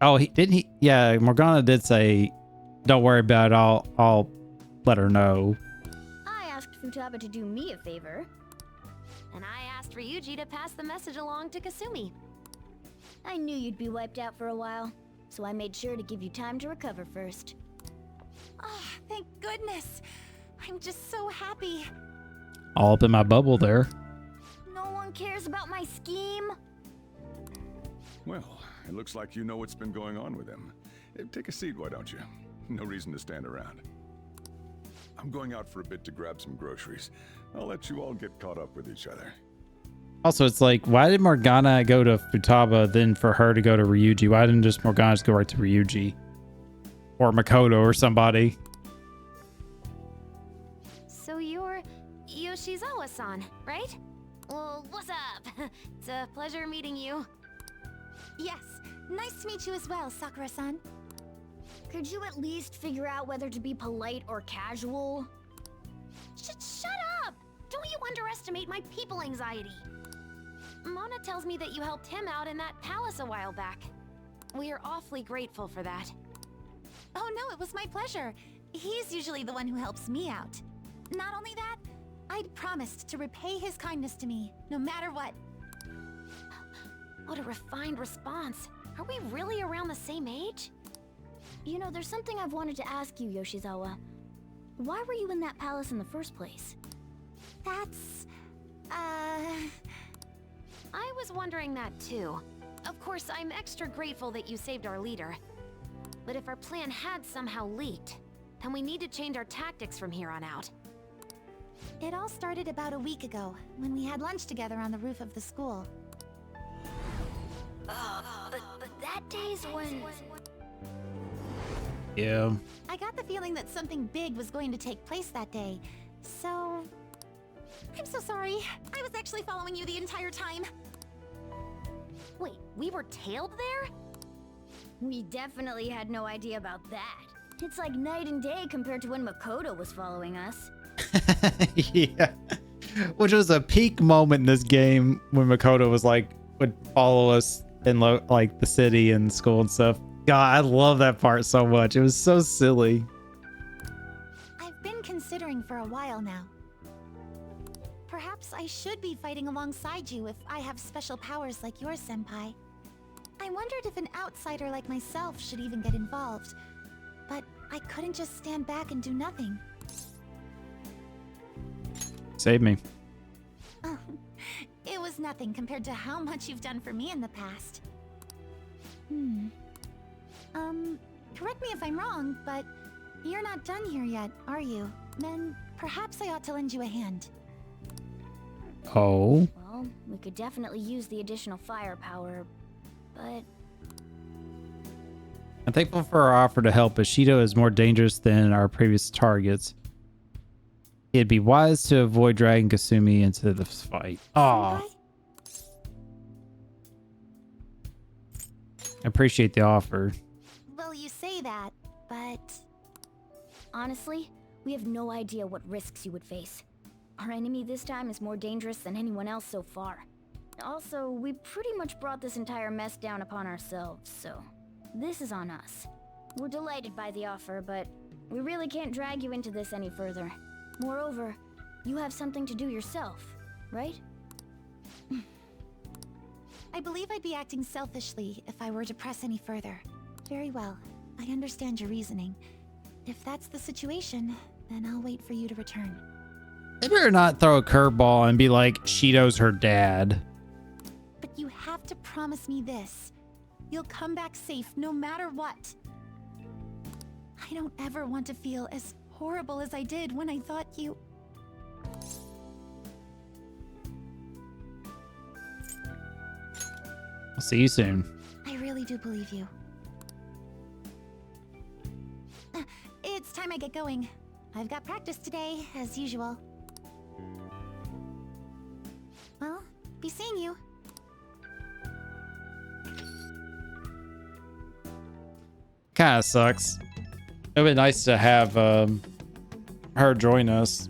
Oh, didn't he? Yeah, Morgana did say, "Don't worry about it. I'll let her know." I asked Futaba to do me a favor. And I asked Ryuji to pass the message along to Kasumi. I knew you'd be wiped out for a while, so I made sure to give you time to recover first. Oh, thank goodness. I'm just so happy. All up in my bubble there. No one cares about my scheme. Well, it looks like you know what's been going on with him. Take a seat, why don't you? No reason to stand around. I'm going out for a bit to grab some groceries. I'll let you all get caught up with each other. Also, it's like, why did Morgana go to Futaba, then for her to go to Ryuji? Why didn't just Morgana just go right to Ryuji? Or Makoto or somebody? So you're Yoshizawa-san, right? Well, what's up? It's a pleasure meeting you. Yes, nice to meet you as well, Sakura-san. Could you at least figure out whether to be polite or casual? Shut up! Don't you underestimate my people anxiety. Mona tells me that you helped him out in that palace a while back. We are awfully grateful for that. Oh no, it was my pleasure. He's usually the one who helps me out. Not only that, I'd promised to repay his kindness to me, no matter what. What a refined response. Are we really around the same age? You know, there's something I've wanted to ask you, Yoshizawa. Why were you in that palace in the first place? That's... I was wondering that too. Of course, I'm extra grateful that you saved our leader. But if our plan had somehow leaked, then we need to change our tactics from here on out. It all started about a week ago, when we had lunch together on the roof of the school. But that day's when... Yeah. I got the feeling that something big was going to take place that day, so... I'm so sorry. I was actually following you the entire time. Wait, we were tailed there? We definitely had no idea about that. It's like night and day compared to when Makoto was following us. Yeah. Which was a peak moment in this game when Makoto was like, would follow us in like the city and school and stuff. God, I love that part so much. It was so silly. I've been considering for a while now. Perhaps I should be fighting alongside you if I have special powers like yours, Senpai. I wondered if an outsider like myself should even get involved, but I couldn't just stand back and do nothing. Save me. Oh, it was nothing compared to how much you've done for me in the past. Correct me if I'm wrong, but you're not done here yet, are you? Then perhaps I ought to lend you a hand. Oh. Well, we could definitely use the additional firepower, but... I'm thankful for our offer to help, but Shido is more dangerous than our previous targets. It'd be wise to avoid dragging Kasumi into the fight. Aw. I appreciate the offer. Well, you say that, but... Honestly, we have no idea what risks you would face. Our enemy this time is more dangerous than anyone else so far. Also, we pretty much brought this entire mess down upon ourselves, so... This is on us. We're delighted by the offer, but we really can't drag you into this any further. Moreover, you have something to do yourself, right? I believe I'd be acting selfishly if I were to press any further. Very well. I understand your reasoning. If that's the situation, then I'll wait for you to return. They better not throw a curveball and be like, Shido's her dad. But you have to promise me this. You'll come back safe no matter what. I don't ever want to feel as horrible as I did when I thought you... see you soon. I really do believe you. It's time I get going. I've got practice today, as usual. Well, be seeing you. Kind of sucks. It would be nice to have her join us.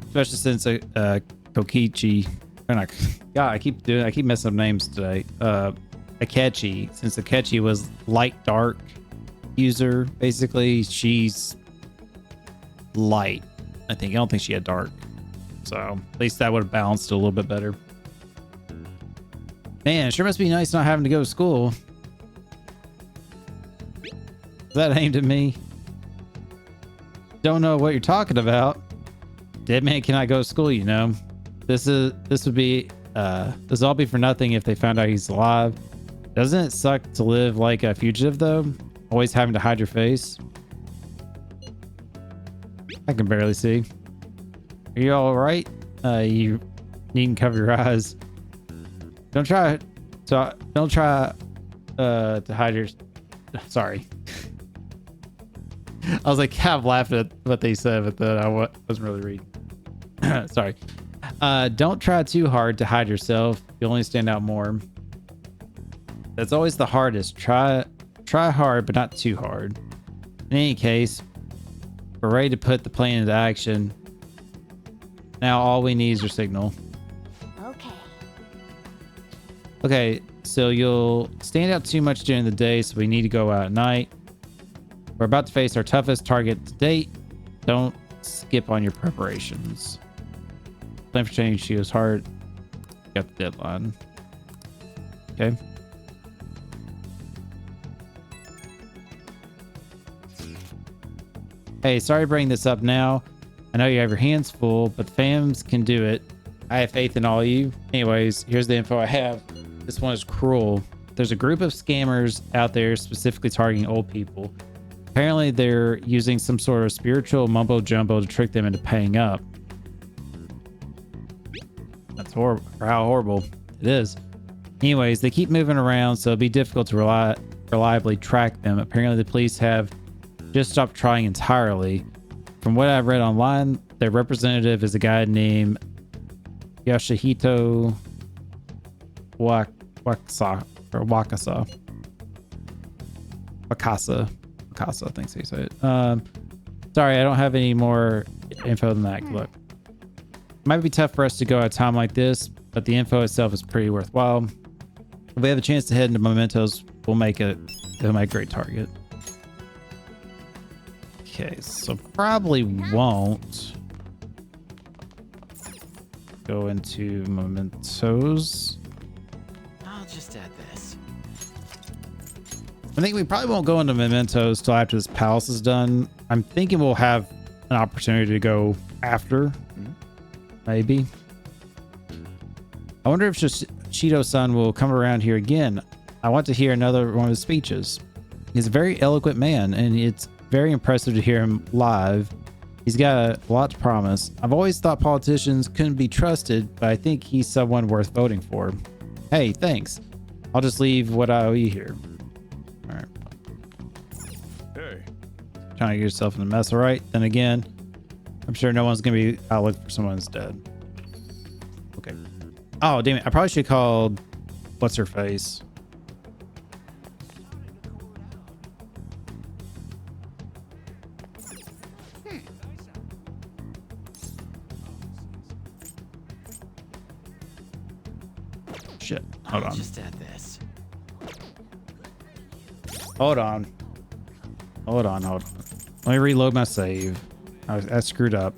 Especially since Kokichi, God, I keep messing up names today. Akechi, since Akechi was light dark user, basically she's light. I don't think she had dark, so at least that would have balanced it a little bit better. Man, it sure must be nice not having to go to school. Is that aimed at me? Don't know what you're talking about. Dead man cannot go to school, you know. This would all be for nothing if they found out he's alive. Doesn't it suck to live like a fugitive though? Always having to hide your face. I can barely see. Are you all right? You needn't cover your eyes. Don't try to hide your. Sorry. I was like half laughing at what they said, but then I wasn't really reading. Sorry. Don't try too hard to hide yourself. You'll only stand out more. That's always the hardest. Try hard, but not too hard. In any case, we're ready to put the plan into action. Now all we need is your signal. Okay, so you'll stand out too much during the day, so we need to go out at night. We're about to face our toughest target to date. Don't skip on your preparations. Plan for change. She was hard. Got the deadline. Okay. Hey, sorry to bring this up now. I know you have your hands full, but the fams can do it. I have faith in all of you. Anyways, here's the info I have. This one is cruel. There's a group of scammers out there specifically targeting old people. Apparently, they're using some sort of spiritual mumbo jumbo to trick them into paying up. That's horrible. For how horrible it is. Anyways, they keep moving around, so it'll be difficult to reliably track them. Apparently, the police have just stopped trying entirely. From what I've read online, their representative is a guy named Yoshihito Wakasa. Wakasa, I think so you say it. Sorry, I don't have any more info than that. Look, it might be tough for us to go at a time like this, but the info itself is pretty worthwhile. If we have a chance to head into Mementos, it'll make a great target. Okay, so probably won't go into Mementos. I'll just add this. I think we probably won't go into Mementos till after this palace is done. I'm thinking we'll have an opportunity to go after. Maybe. I wonder if Shido-san will come around here again. I want to hear another one of his speeches. He's a very eloquent man, and it's very impressive to hear him live. He's got a lot to promise. I've always thought politicians couldn't be trusted, but I think he's someone worth voting for. Hey, thanks. I'll just leave what I owe you here. All right. Hey. Trying to get yourself in a mess, all right? Then again, I'm sure no one's going to be out looking for someone who's dead. Okay. Oh, damn it. I probably should have called... What's her face? Shit. Hold on. Just add this. Hold on. Let me reload my save. I screwed up.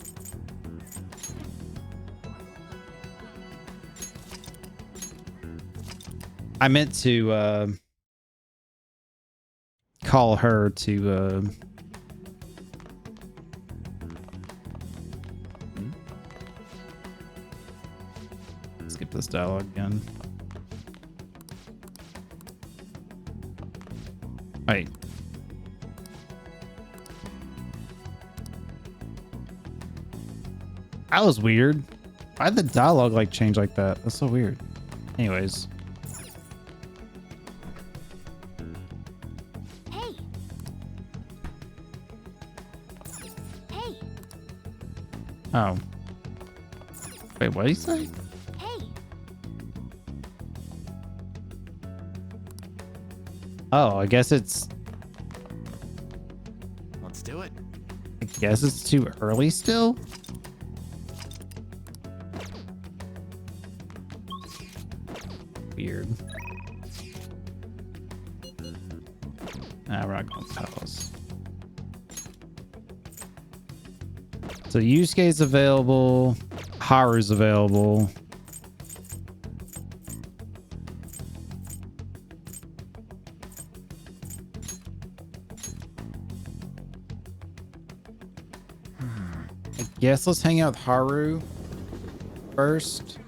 I meant to call her to skip this dialogue again. Wait. That was weird. Why'd the dialogue like change like that? That's so weird. Anyways. Hey. Hey. Oh. Wait, what did he say? Hey. Oh, I guess it's. Let's do it. I guess it's too early still. Weird. Nah, we're not going to palace. So Yusuke's available. Haru's available. I guess let's hang out with Haru first.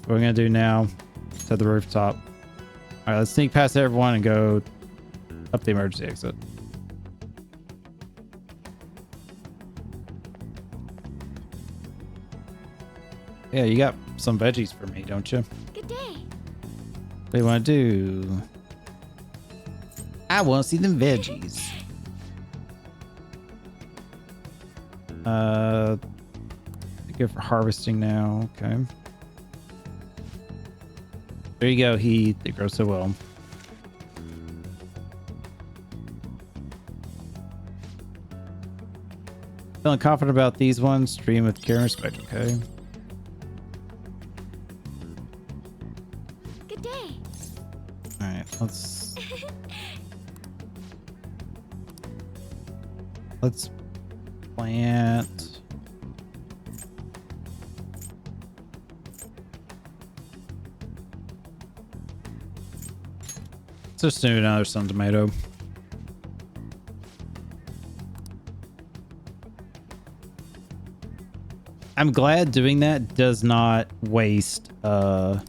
What we're gonna do now to the rooftop. All right, let's sneak past everyone and go up the emergency exit. Yeah, you got some veggies for me, don't you? Good day. What do you want to do? I want to see them veggies. Good for harvesting now. Okay. There you go. They grow so well. Feeling confident about these ones. Stream with care and respect. Okay. Good day. All right. Let's plant. Let's just do another sun tomato. I'm glad doing that does not waste my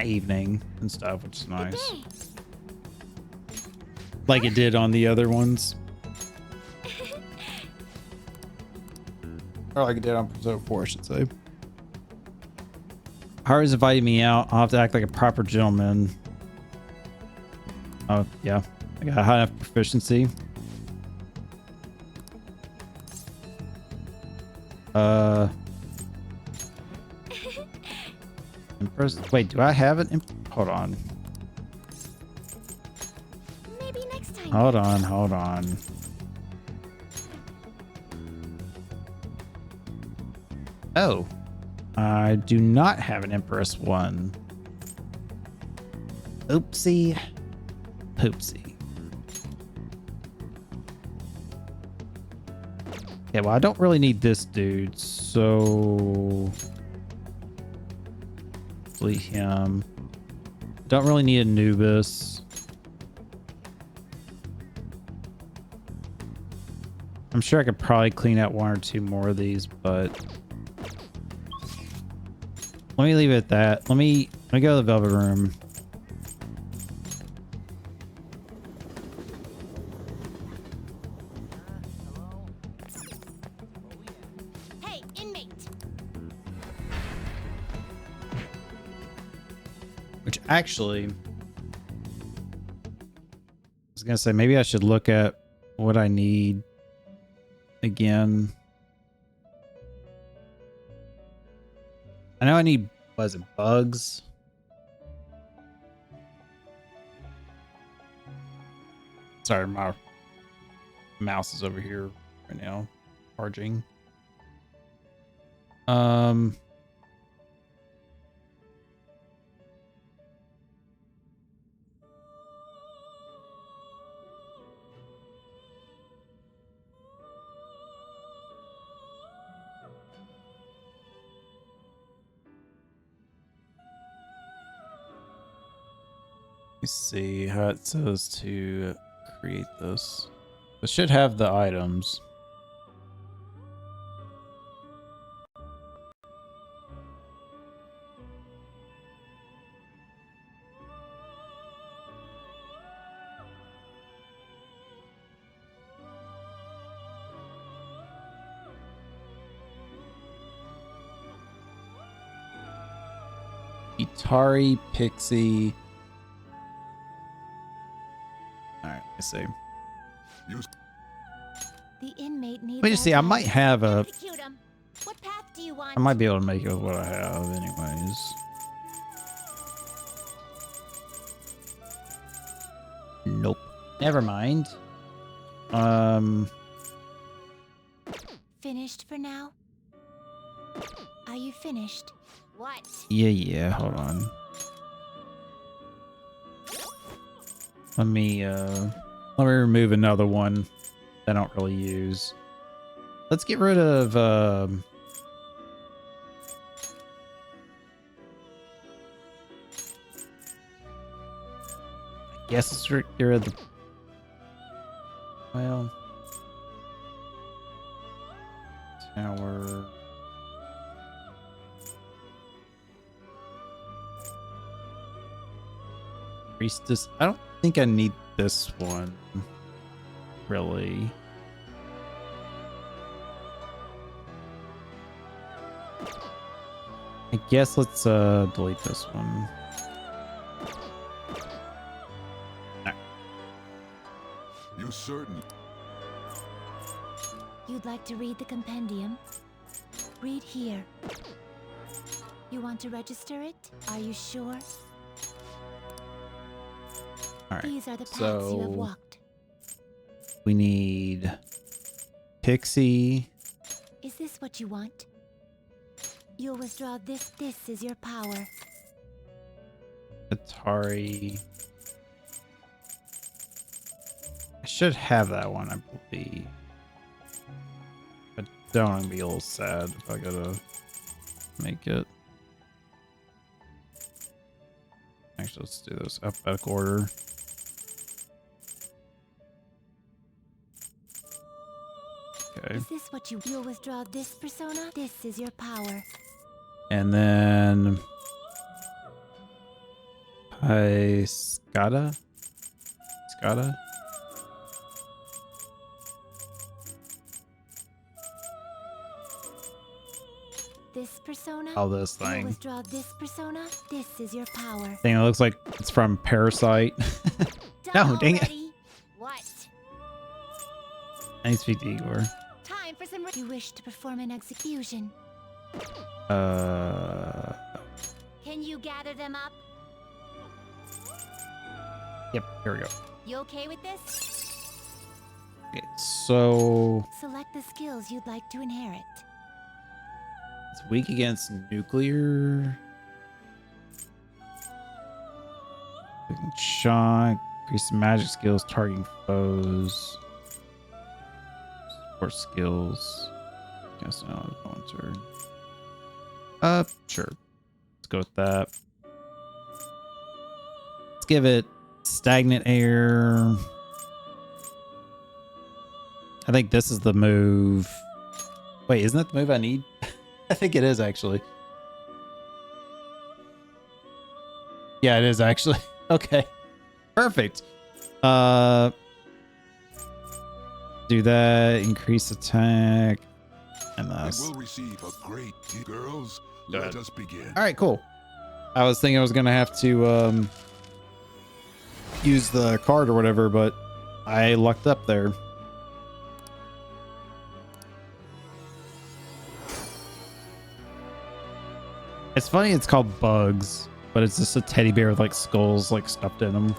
evening and stuff, which is nice. Like it did on the other ones. Or like it did on episode 4, I should say. Haru's inviting me out. I'll have to act like a proper gentleman. Oh, yeah. I got high enough proficiency. Wait, do I have it? Hold on. Maybe next time. Hold on. Oh. I do not have an Empress 1. Oopsie. Poopsie. Yeah, well, I don't really need this dude, so delete him. Don't really need Anubis. I'm sure I could probably clean out 1 or 2 more of these, but let me leave it at that. Let me go to the Velvet Room. Hey, inmate. Which actually, I was gonna say maybe I should look at what I need again. I know I need, what is it, bugs? Sorry, my mouse is over here right now, charging. Let's see how it says to create this. It should have the items. Itari, Pixie. All right, let's see. The inmate needs. Let me just see. I might have a. Execute him. What path do you want? I might be able to make it with what I have, anyways. Nope. Never mind. Finished for now? Are you finished? What? Yeah. Hold on. Let me remove another one that I don't really use. Let's get rid of I guess let's get rid of the tower. Priestess. I don't think I need this one. Really. I guess let's delete this one. You certain? You'd like to read the compendium? Read here. You want to register it? Are you sure? All right. These are the paths you have So walked. we need Pixie. Is this what you want? You'll withdraw this. This is your power. Atari. I should have that one, I believe. I don't want to be a little sad if I gotta make it. Actually, let's do this alphabetical order. Okay. Is this what you'll withdraw this persona? This is your power. And then Piscata. This persona? Oh, this You'll thing. withdraw this persona. This is your power. Thing that looks like it's from Parasite. No, dang it. What? I need to speak to Igor. Time for some. You wish to perform an execution. Can you gather them up? Yep, here we go. You okay with this? Okay, so Select the skills you'd like to inherit. it's weak against nuclear. Shock. Increase magic skills, targeting foes. Support skills. Guess no, turn. Sure. Let's go with that. Let's give it stagnant air. I think this is the move. Wait, isn't that the move I need? I think it is actually. Yeah, it is actually. Okay. Perfect. Do that. Increase attack. And that's. We'll receive a great deal. Girls, let us begin. All right, cool. I was thinking I was gonna have to use the card or whatever, but I lucked up there. It's funny it's called Bugs, but it's just a teddy bear with like skulls like stuffed in them.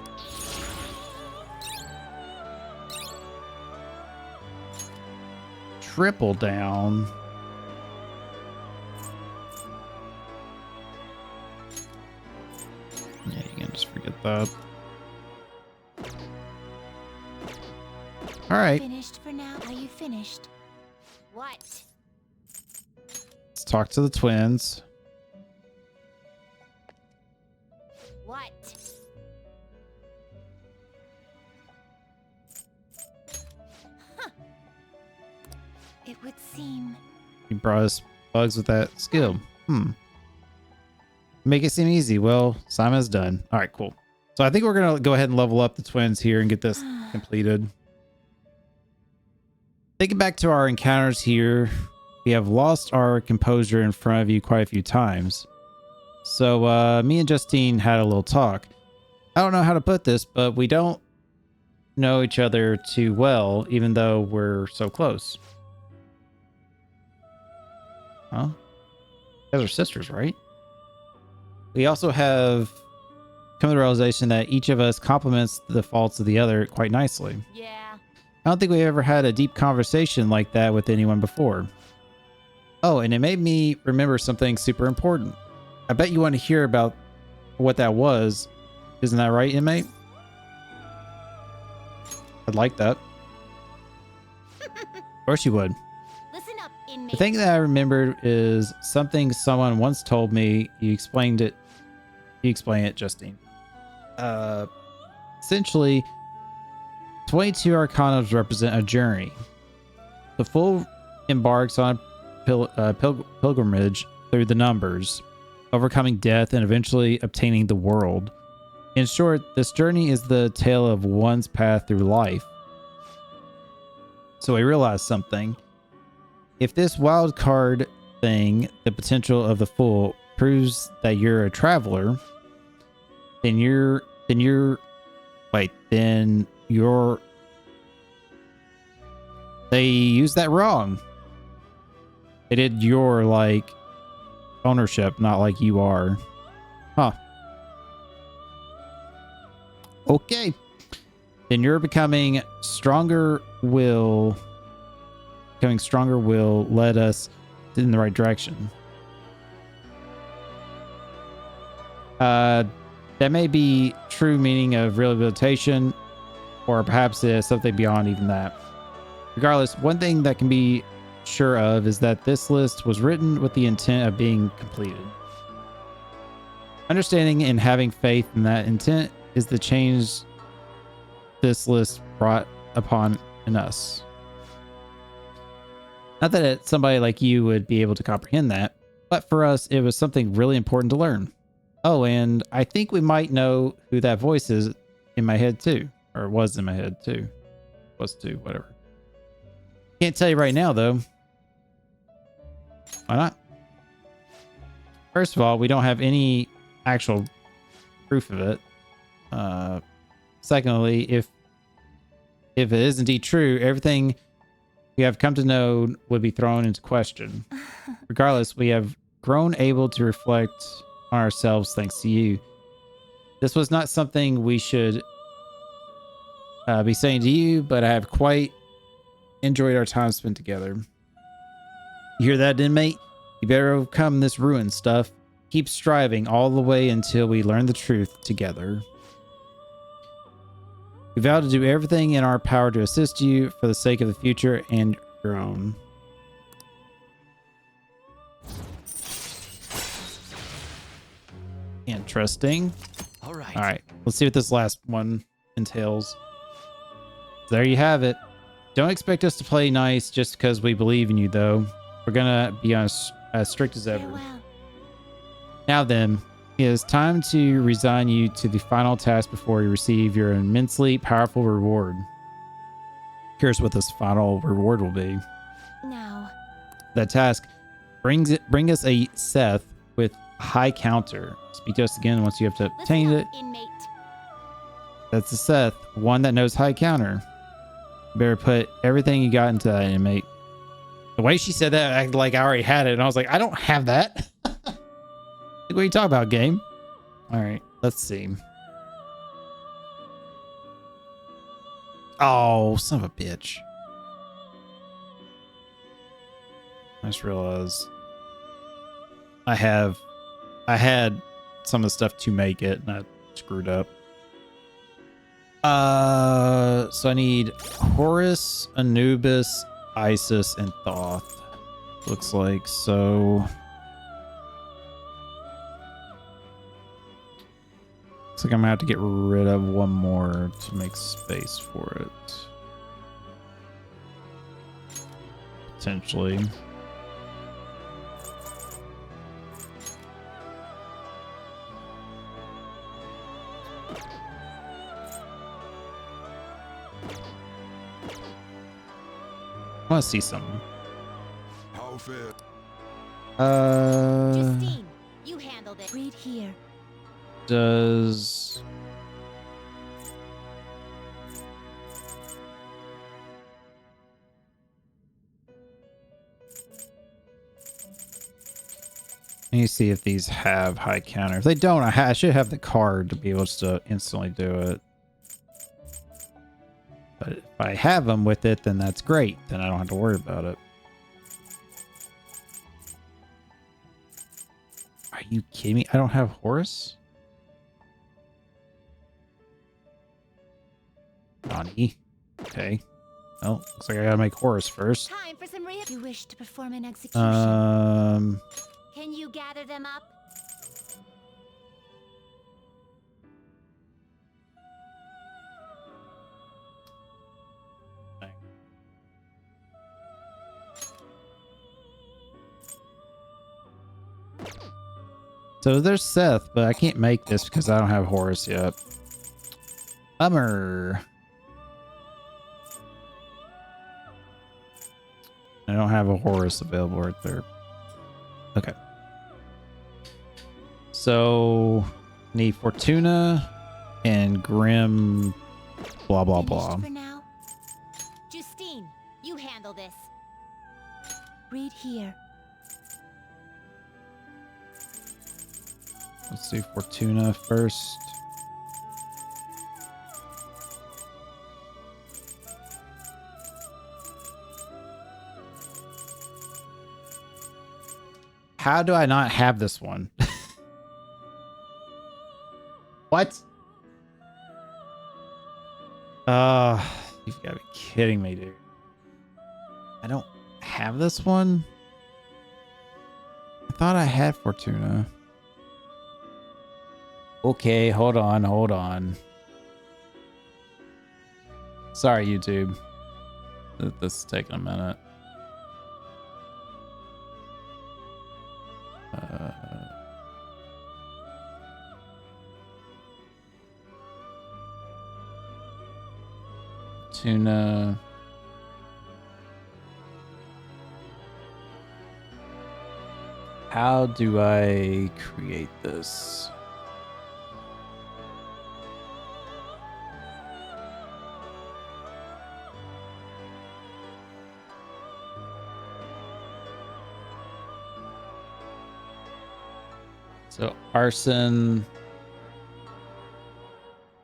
Triple down. Yeah, you can just forget that. All right, Finished for now? Are you finished? What? let's talk to the twins. What? It would seem. He brought us Bugs with that skill. Make it seem easy. Well, Simon's done. All right, cool. So I think we're going to go ahead and level up the twins here and get this completed. Thinking back to our encounters here, we have lost our composure in front of you quite a few times. So me and Justine had a little talk. I don't know how to put this, but we don't know each other too well, even though we're so close. Huh? You guys are sisters, right? We also have come to the realization that each of us complements the faults of the other quite nicely. Yeah. I don't think we ever had a deep conversation like that with anyone before. Oh, and it made me remember something super important. I bet you want to hear about what that was. Isn't that right, inmate? I'd like that. Of course you would. Listen up, inmate. The thing that I remembered is something someone once told me. You explained it. You explain it, Justine. Essentially, 22 arcanas represent a journey. The fool embarks on a pilgrimage through the numbers, overcoming death and eventually obtaining the world. In short, this journey is the tale of one's path through life. So I realized something. If this wild card thing, the potential of the fool, proves that you're a traveler, then you're they used that wrong. They did your like ownership, not like you are. Huh. Okay. Then you're becoming stronger will lead us in the right direction. That may be true meaning of rehabilitation, or perhaps it is something beyond even that. Regardless, one thing that can be sure of is that this list was written with the intent of being completed. Understanding and having faith in that intent is the change this list brought upon in us. Not that somebody like you would be able to comprehend that, but for us, it was something really important to learn. Oh, and I think we might know who that voice is in my head too. Or was in my head too. Was too, whatever. Can't tell you right now though. Why not? First of all, we don't have any actual proof of it. Secondly, if it is indeed true, everything we have come to know would be thrown into question. Regardless, we have grown able to reflect on ourselves thanks to you. This was not something we should be saying to you, but I have quite enjoyed our time spent together. You hear that, inmate? You better overcome this ruin stuff. Keep striving all the way until we learn the truth together. We vow to do everything in our power to assist you for the sake of the future and your own. Interesting. All right. Let's see what this last one entails. There you have it. Don't expect us to play nice just because we believe in you, though. We're gonna be as strict as ever. Now then, it is time to resign you to the final task before you receive your immensely powerful reward. Here's what this final reward will be. Now. That task bring us a Seth with high counter. Speak to us again once you have to obtain it. Inmate. That's the Seth, one that knows high counter. You better put everything you got into that, inmate. The way she said that, I acted like I already had it, and I was like, I don't have that. What are you talking about, game? All right, let's see. Oh, son of a bitch. I just realized I had some of the stuff to make it, and I screwed up. So I need Horus, Anubis, Isis, and Thoth. Looks like so. Looks like I'm gonna have to get rid of one more to make space for it. Potentially. I want to see something. How fair? Justine, you handle handle this. Read here. Does... Let me see if these have high counter. If they don't, I should have the card to be able to instantly do it. But if I have them with it, then that's great. Then I don't have to worry about it. Are you kidding me? I don't have Horus? Nani? Okay. Well, looks like I gotta make Horus first. Time for some real. You wish to perform an execution. Can you gather them up? So there's Seth, but I can't make this because I don't have Horus yet. Bummer. I don't have a Horus available right there. Okay. So need Fortuna and Grim blah blah blah. For now. Justine, you handle this. Read here. Let's do Fortuna first. How do I not have this one? What? You've got to be kidding me, dude. I don't have this one? I thought I had Fortuna. Okay, hold on. Sorry, YouTube. This is taking a minute. Tuna. How do I create this? So arson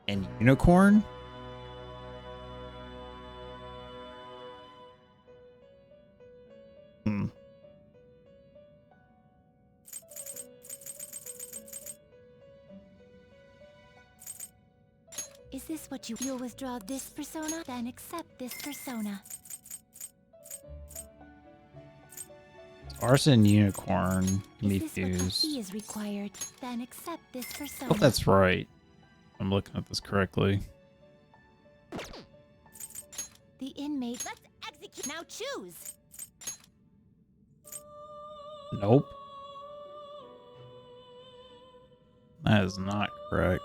and unicorn. Is this what you'll withdraw this persona? Then accept this persona. Arson and unicorn can be Is this what the fused. fee is required? Then accept this I persona. hope that's right. I'm looking at this correctly. The inmate. Let's execute. Now choose. Nope. That is not correct.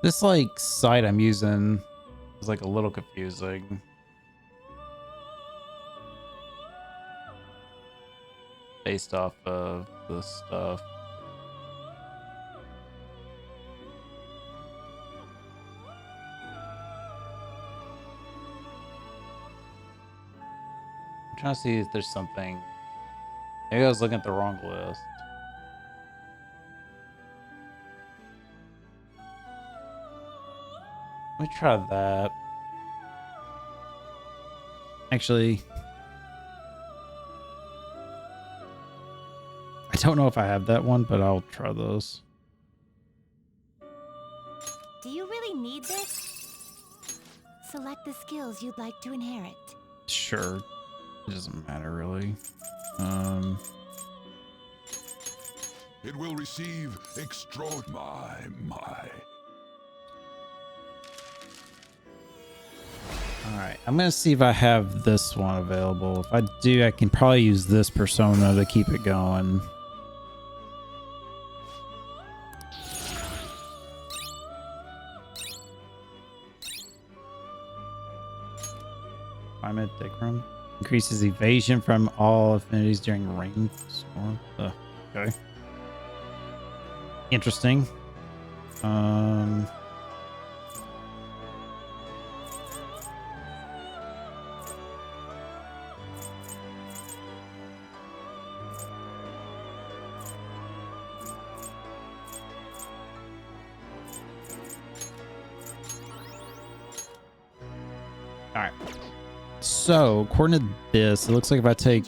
This like site I'm using is like a little confusing. Based off of this stuff. I'm trying to see if there's something. Maybe I was looking at the wrong list. Let me try that. Actually, I don't know if I have that one, but I'll try those. Do you really need this? Select the skills you'd like to inherit. Sure. It doesn't matter really. It will receive extraordinary. Alright, I'm gonna see if I have this one available. If I do, I can probably use this persona to keep it going. Climate Dicrum. Increases evasion from all affinities during rainstorm. Okay. Interesting. All right. So, according to this, it looks like if I take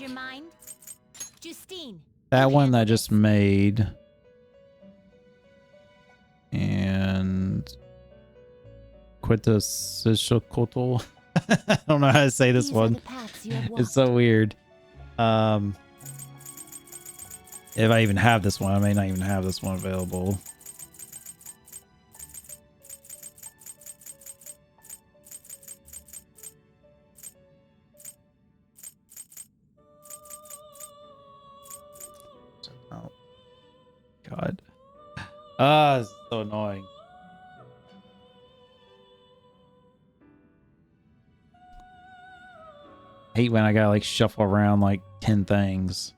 that one that I just made and Quintessential. I don't know how to say this one. It's so weird. If I even have this one, I may not even have this one available. Oh, God. It's so annoying. I hate when I gotta like shuffle around like 10 things.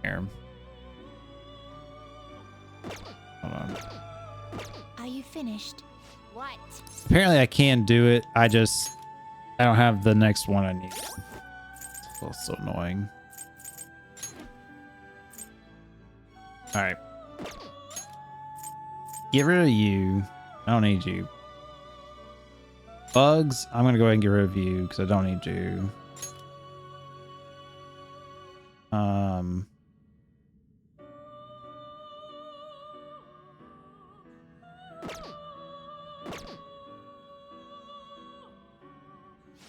Here. Hold on. Are you finished? What? Apparently I can do it. I don't have the next one I need. It's so annoying. All right. Get rid of you. I don't need you. Bugs, I'm going to go ahead and get rid of you because I don't need you.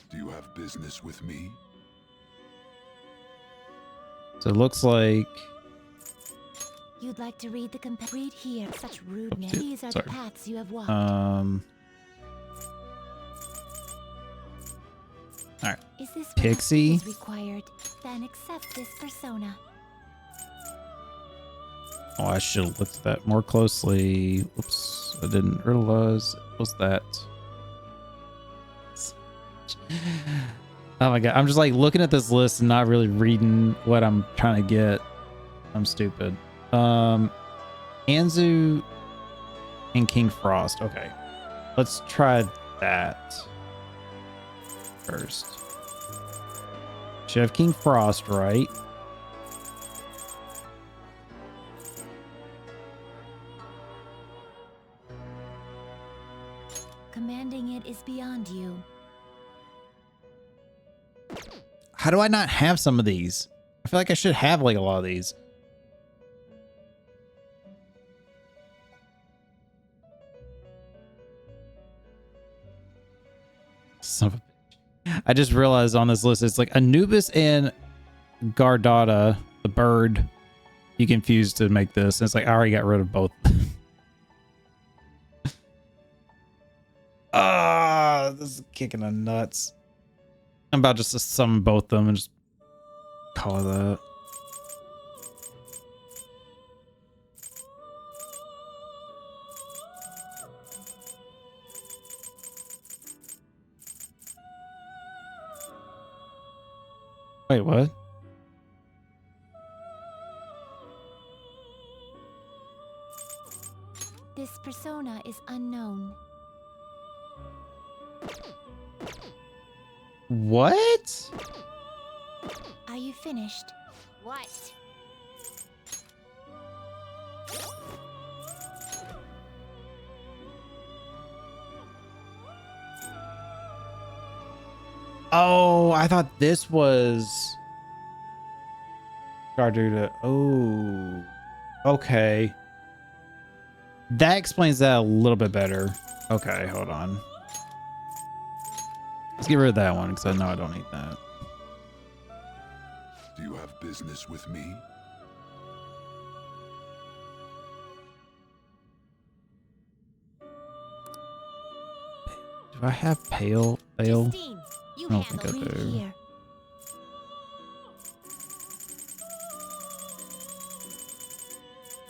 Do you have business with me? So it looks like You'd like to read the read here. Such rudeness. These are sorry. the paths you have walked. All right. Is this what Pixie? is required? Then accept this persona. Oh, I should have looked at that more closely. Whoops, I didn't realize it was that. Oh my God, I'm just like looking at this list and not really reading what I'm trying to get. I'm stupid. Anzu and King Frost. Okay, let's try that first. Should have King Frost, right? Commanding it is beyond you. How do I not have some of these? I feel like I should have like a lot of these. Son of a... I just realized on this list, it's like Anubis and Gardata, the bird, you confused to make this. And it's like, I already got rid of both. This is kicking the nuts. I'm about just to summon both of them and just call it that. Wait, what? This persona is unknown. What? Are you finished? What? Oh, I thought this was Garduda. Oh, okay. That explains that a little bit better. Okay, hold on. Let's get rid of that one because I know I don't need that. Do you have business with me? I have pale? Pale? Justine, you I don't think I handle me do. here.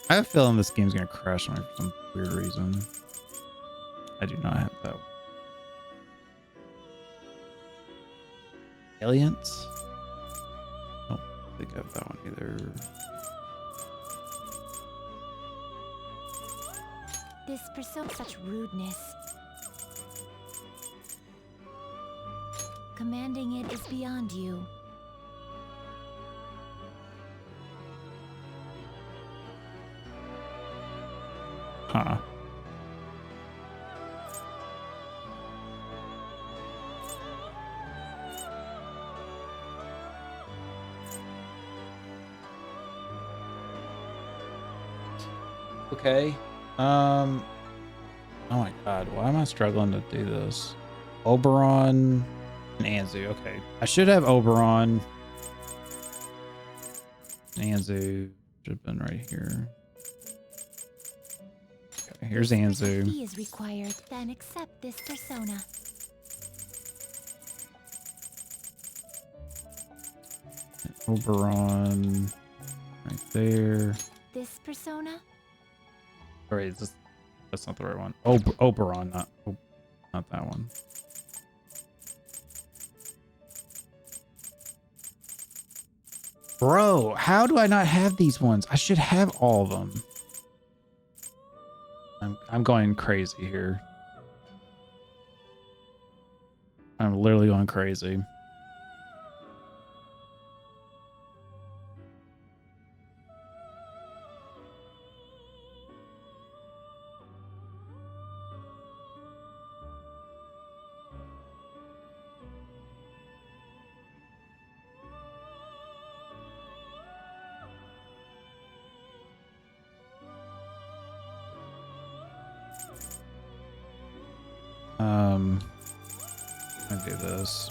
I have a feeling this game's gonna crash on me for some weird reason. I do not have that. Aliens? I don't think I have that one either. This persona, such rudeness. Commanding it is beyond you. Huh. Okay. Oh my god, why am I struggling to do this? Oberon and Anzu. Okay. I should have Oberon. Anzu should have been right here. Okay, here's Anzu. Fee is required, then accept this persona. Oberon right there. This persona? Or wait, that's not the right one. Oberon, not that one. Bro, how do I not have these ones? I should have all of them. I'm going crazy here. I'm literally going crazy. I do this.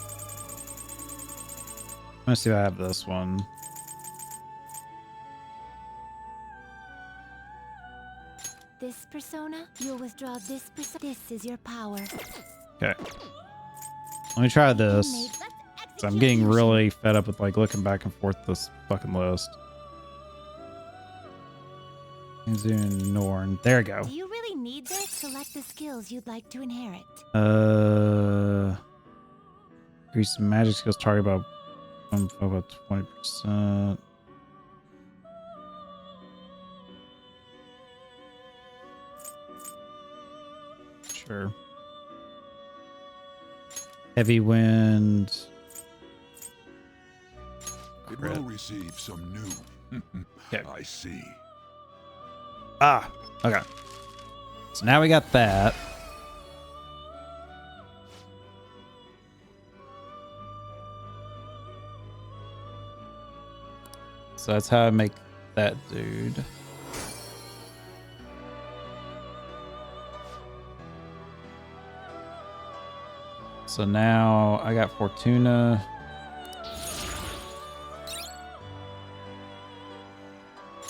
I'm gonna see if I have this one. This persona? You'll withdraw this persona. This is your power. Okay. Let me try this. So I'm getting really fed up with like looking back and forth this fucking list. Zoom Norn. There we go. Do you really need this? Select the skills you'd like to inherit. Increase the magic skills target about 20%. Sure. Heavy wind. It will receive some new. Okay. I see. Ah, okay. So now we got that. So that's how I make that dude. So now I got Fortuna.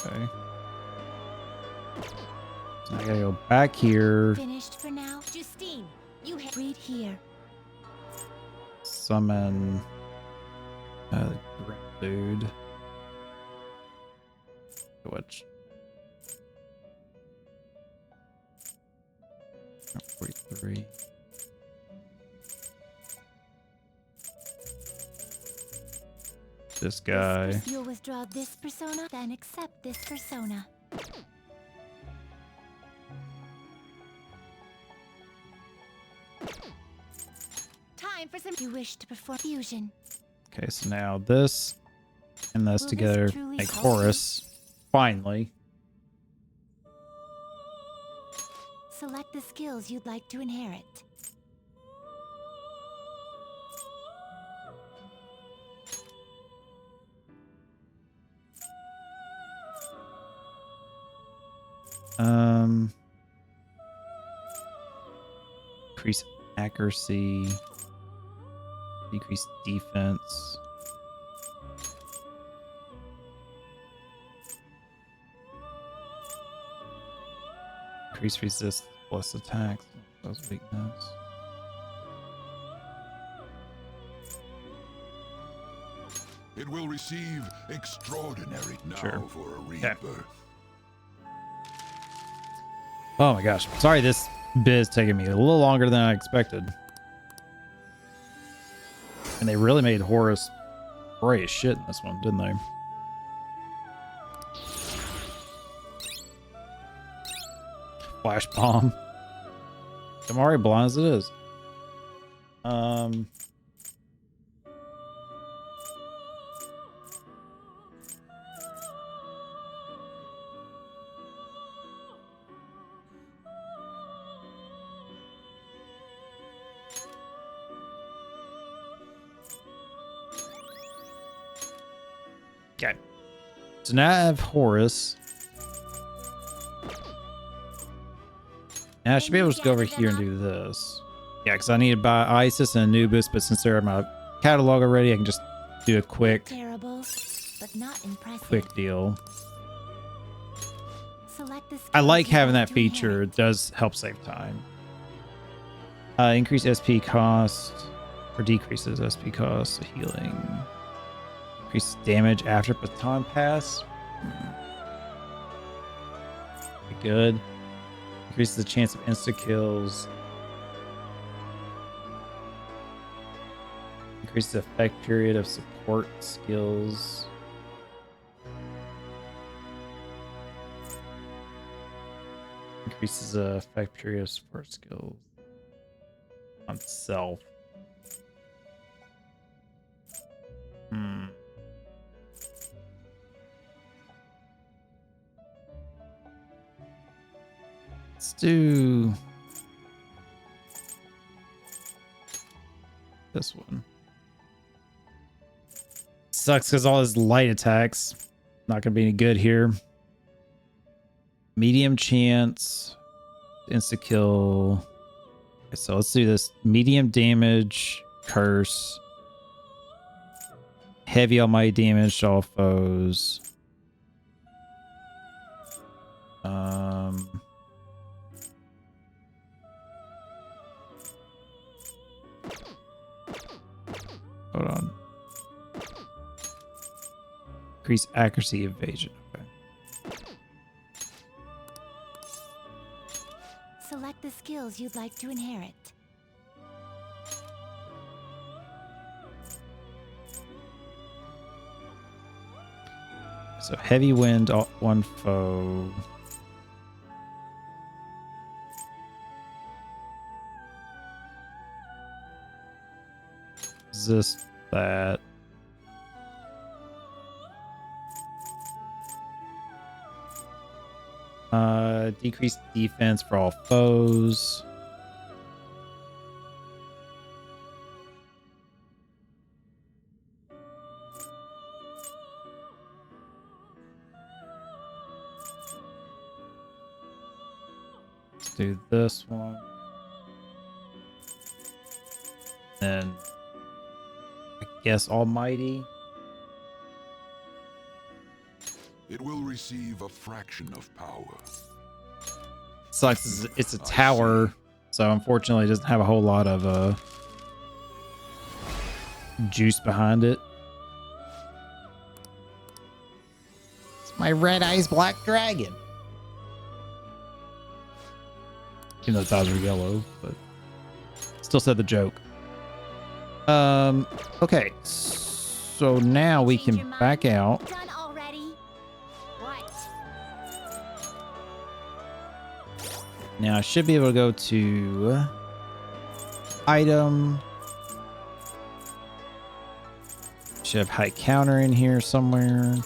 Okay. So I gotta go back here. Finished for now. Justine, you read here. Summon the green dude. Which 43. This guy. You'll withdraw this persona, then accept this persona. Time for some. You wish to perform fusion. Okay, so now this and this Will together this truly make help Horus. Finally. Select the skills you'd like to inherit. Increase accuracy. Decrease defense. Increase resist plus attacks. That's weakness. It will receive extraordinary now Sure. for a Okay. rebirth. Oh my gosh. Sorry, this bit is taking me a little longer than I expected. And they really made Horus gray as shit in this one, didn't they? Flash bomb. I'm already blind as it is. Okay. So now I have Horus. Now I should be able to just go over here and do this. Yeah, because I need to buy Isis and Anubis, but since they're in my catalog already, I can just do a quick Terrible, but not impressive. quick deal. Select the I like skills you having want that to inherit. feature. It does help save time. Increase SP cost or decreases SP cost, healing. Increase damage after baton pass. Pretty good. Increases the chance of insta kills. Increases the effect period of support skills. Increases the effect period of support skills on self. Let's do this one. Sucks because all his light attacks not gonna be any good here. Medium chance, insta kill. Okay, so let's do this. Medium damage, curse. Heavy almighty damage to all foes. Hold on. Increase accuracy evasion. Okay. Select the skills you'd like to inherit. So heavy wind, one foe. Resist that. Decrease defense for all foes. Let's do this one. Then I guess Almighty. It will receive a fraction of power. Sucks. It's a tower, so unfortunately it doesn't have a whole lot of juice behind it. It's my red eyes black dragon. Even though its eyes are yellow, but still said the joke. Okay, so now we can back out. Done already? What? Now I should be able to go to item. Should have high counter in here somewhere.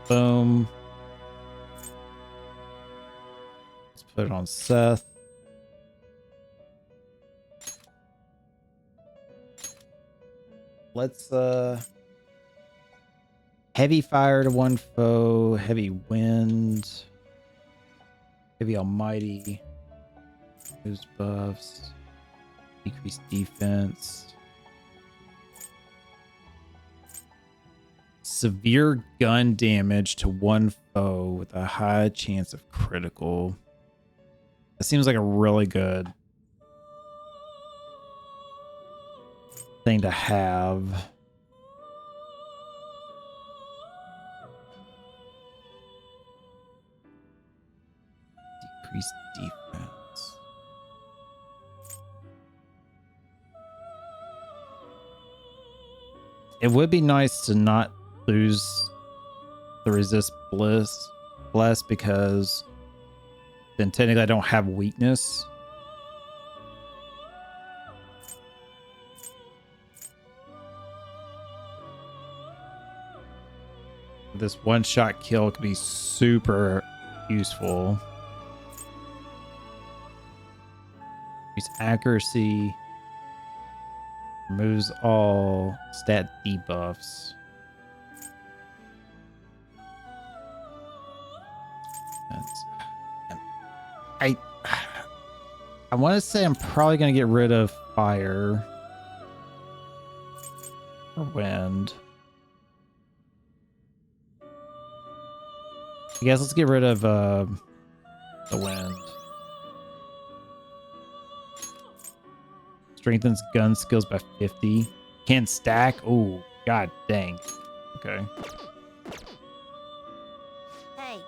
Boom. Let's put it on Seth. Let's heavy fire to one foe, heavy wind, heavy almighty, boost buffs, decrease defense, severe gun damage to one foe with a high chance of critical. That seems like a really good thing to have. Increased defense. It would be nice to not lose the resist bless because then technically I don't have weakness. This one-shot kill could be super useful. Use accuracy. Removes all stat debuffs. I want to say I'm probably going to get rid of fire or wind. I guess let's get rid of the wind. Strengthens gun skills by 50. Can't stack. Oh, god dang. Okay. Hey.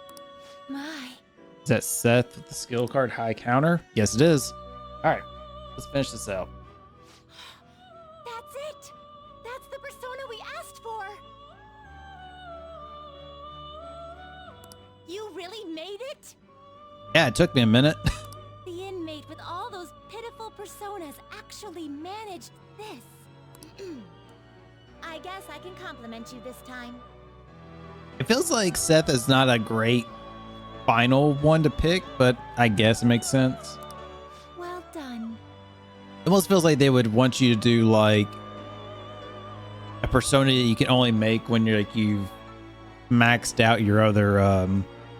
My. Is that Seth with the skill card high counter? Yes, it is. All right, let's finish this out. That's it. That's the persona we asked for. You really made it? Yeah, it took me a minute. The inmate with all those pitiful personas actually managed this. I guess I can compliment you this time. It feels like Seth is not a great final one to pick, but I guess it makes sense. Well done. It almost feels like they would want you to do like a persona that you can only make when you're like you've maxed out your other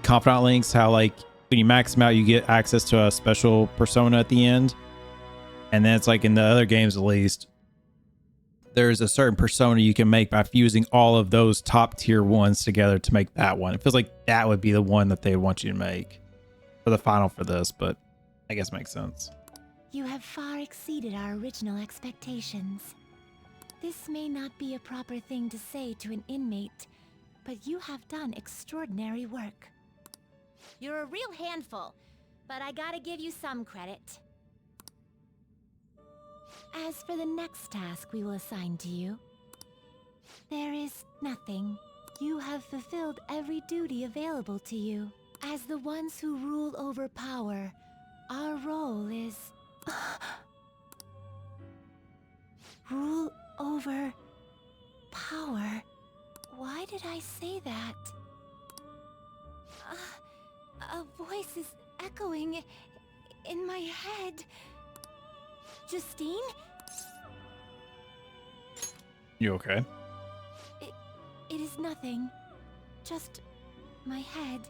confidant links. How like when you max them out, you get access to a special persona at the end. And then it's like in the other games, at least, there's a certain persona you can make by fusing all of those top tier ones together to make that one. It feels like that would be the one that they would want you to make for the final for this, but I guess it makes sense. You have far exceeded our original expectations. This may not be a proper thing to say to an inmate, but you have done extraordinary work. You're a real handful, but I gotta give you some credit. As for the next task we will assign to you, there is nothing. You have fulfilled every duty available to you. As the ones who rule over power, our role is... rule over power. Why did I say that? A voice is echoing in my head. Justine? You okay? It is nothing. Just my head.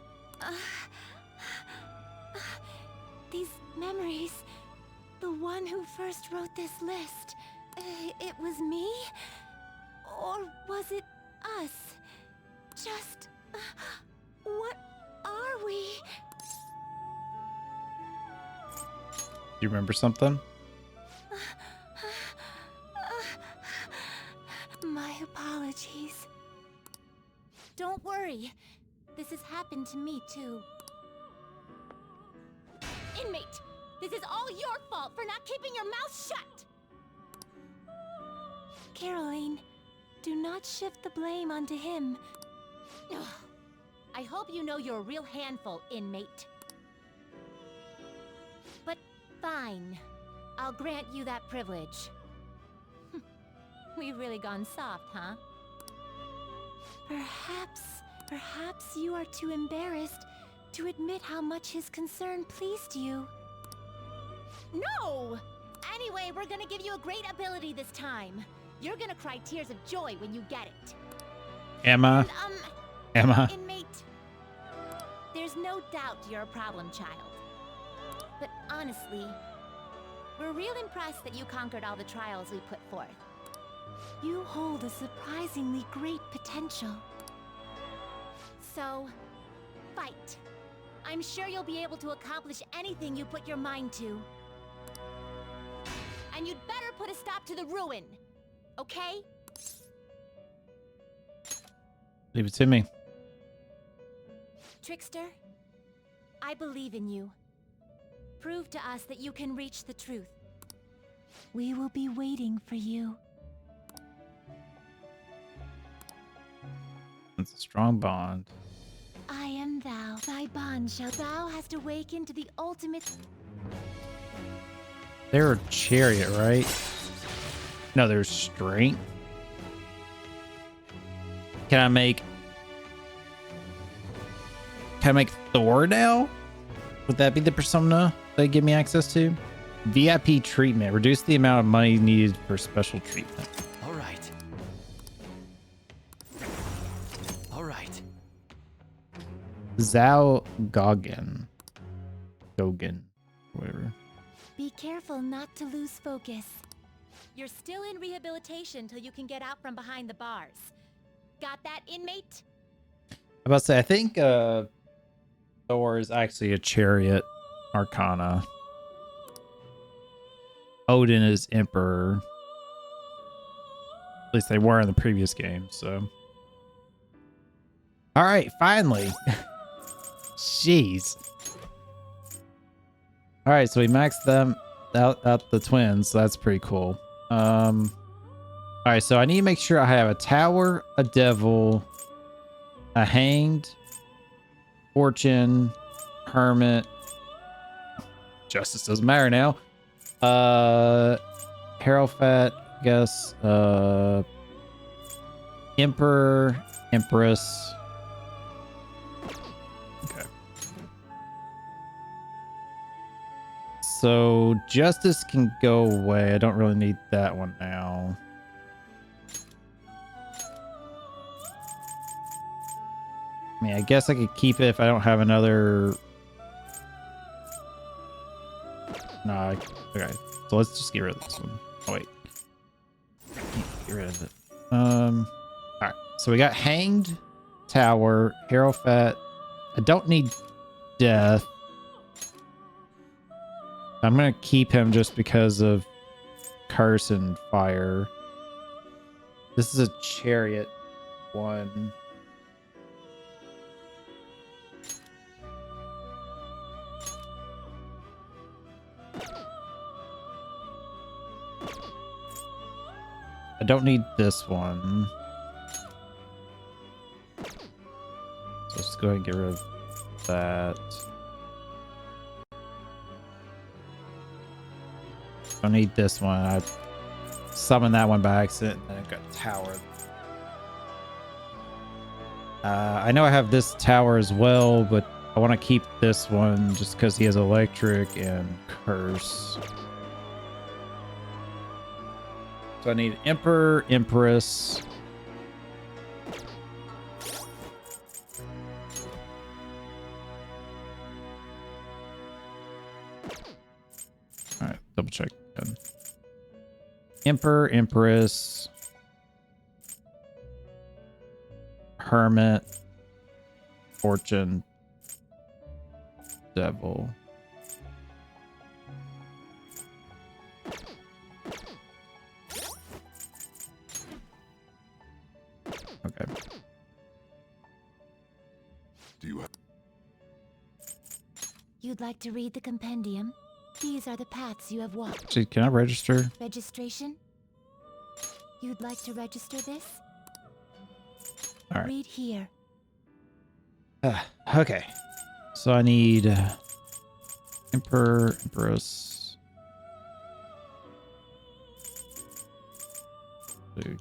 These memories. The one who first wrote this list. It was me? Or was it us? Just... what are we? You remember something? My apologies. Don't worry. This has happened to me too. Inmate, this is all your fault for not keeping your mouth shut! Caroline, do not shift the blame onto him. Ugh. I hope you know you're a real handful, inmate. But fine. I'll grant you that privilege. We've really gone soft, huh? Perhaps you are too embarrassed to admit how much his concern pleased you. No! Anyway, we're gonna give you a great ability this time. You're gonna cry tears of joy when you get it. Emma. Emma. Inmate, there's no doubt you're a problem child. But honestly, we're real impressed that you conquered all the trials we put forth. You hold a surprisingly great potential. So, fight. I'm sure you'll be able to accomplish anything you put your mind to. And you'd better put a stop to the ruin, okay? Leave it to me. Trickster, I believe in you. prove to us that you can reach the truth. We will be waiting for you. It's a strong bond. I am thou. Thy bond shall. Thou hast awakened to the ultimate. They're a chariot, right? No, there's strength. Can I make Thor now? Would that be the persona they give me access to? VIP treatment. Reduce the amount of money needed for special treatment. All right. All right. Zhao Gogan. Whatever. Be careful not to lose focus. You're still in rehabilitation till you can get out from behind the bars. Got that, inmate? I'm about to say, I think Thor is actually a chariot arcana. Odin is emperor. At least they were in the previous game, so. All right, finally. Jeez. All right, so we maxed them out the twins, so that's pretty cool. All right, so I need to make sure I have a tower, a devil, a hanged, fortune, hermit. Justice doesn't matter now. Hierophant, I guess. Emperor, empress. Okay. So justice can go away. I don't really need that one now. I mean, I guess I could keep it if I don't have another. No, okay. So let's just get rid of this one. Oh wait, get rid of it. All right. So we got hanged, tower, hierophant. I don't need death. I'm gonna keep him just because of curse and fire. This is a chariot one. I don't need this one. So let's go ahead and get rid of that. Don't need this one. I summoned that one by accident and then I got tower. I know I have this tower as well, but I want to keep this one just because he has electric and curse. So I need Emperor, Empress. All right, double check. Emperor, Empress. Hermit. Fortune. Devil. Okay. Do you have... You'd like to read the compendium? These are the paths you have walked. Actually, can I register? Registration? You'd like to register this? All right. Read here. Okay. So I need Emperor, Empress. Dude.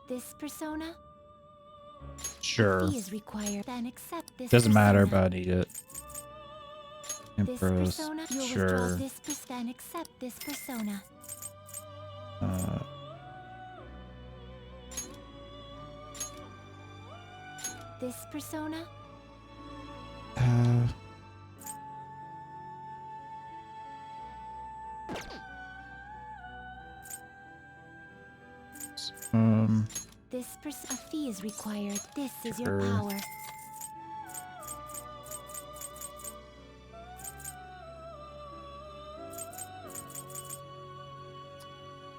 This persona? Sure. Fee is required. Then accept this Doesn't matter, persona. but I need it. This Empress. persona, you'll Sure. withdraw this then accept this persona. This persona? This a fee is required. This is your Sure. power.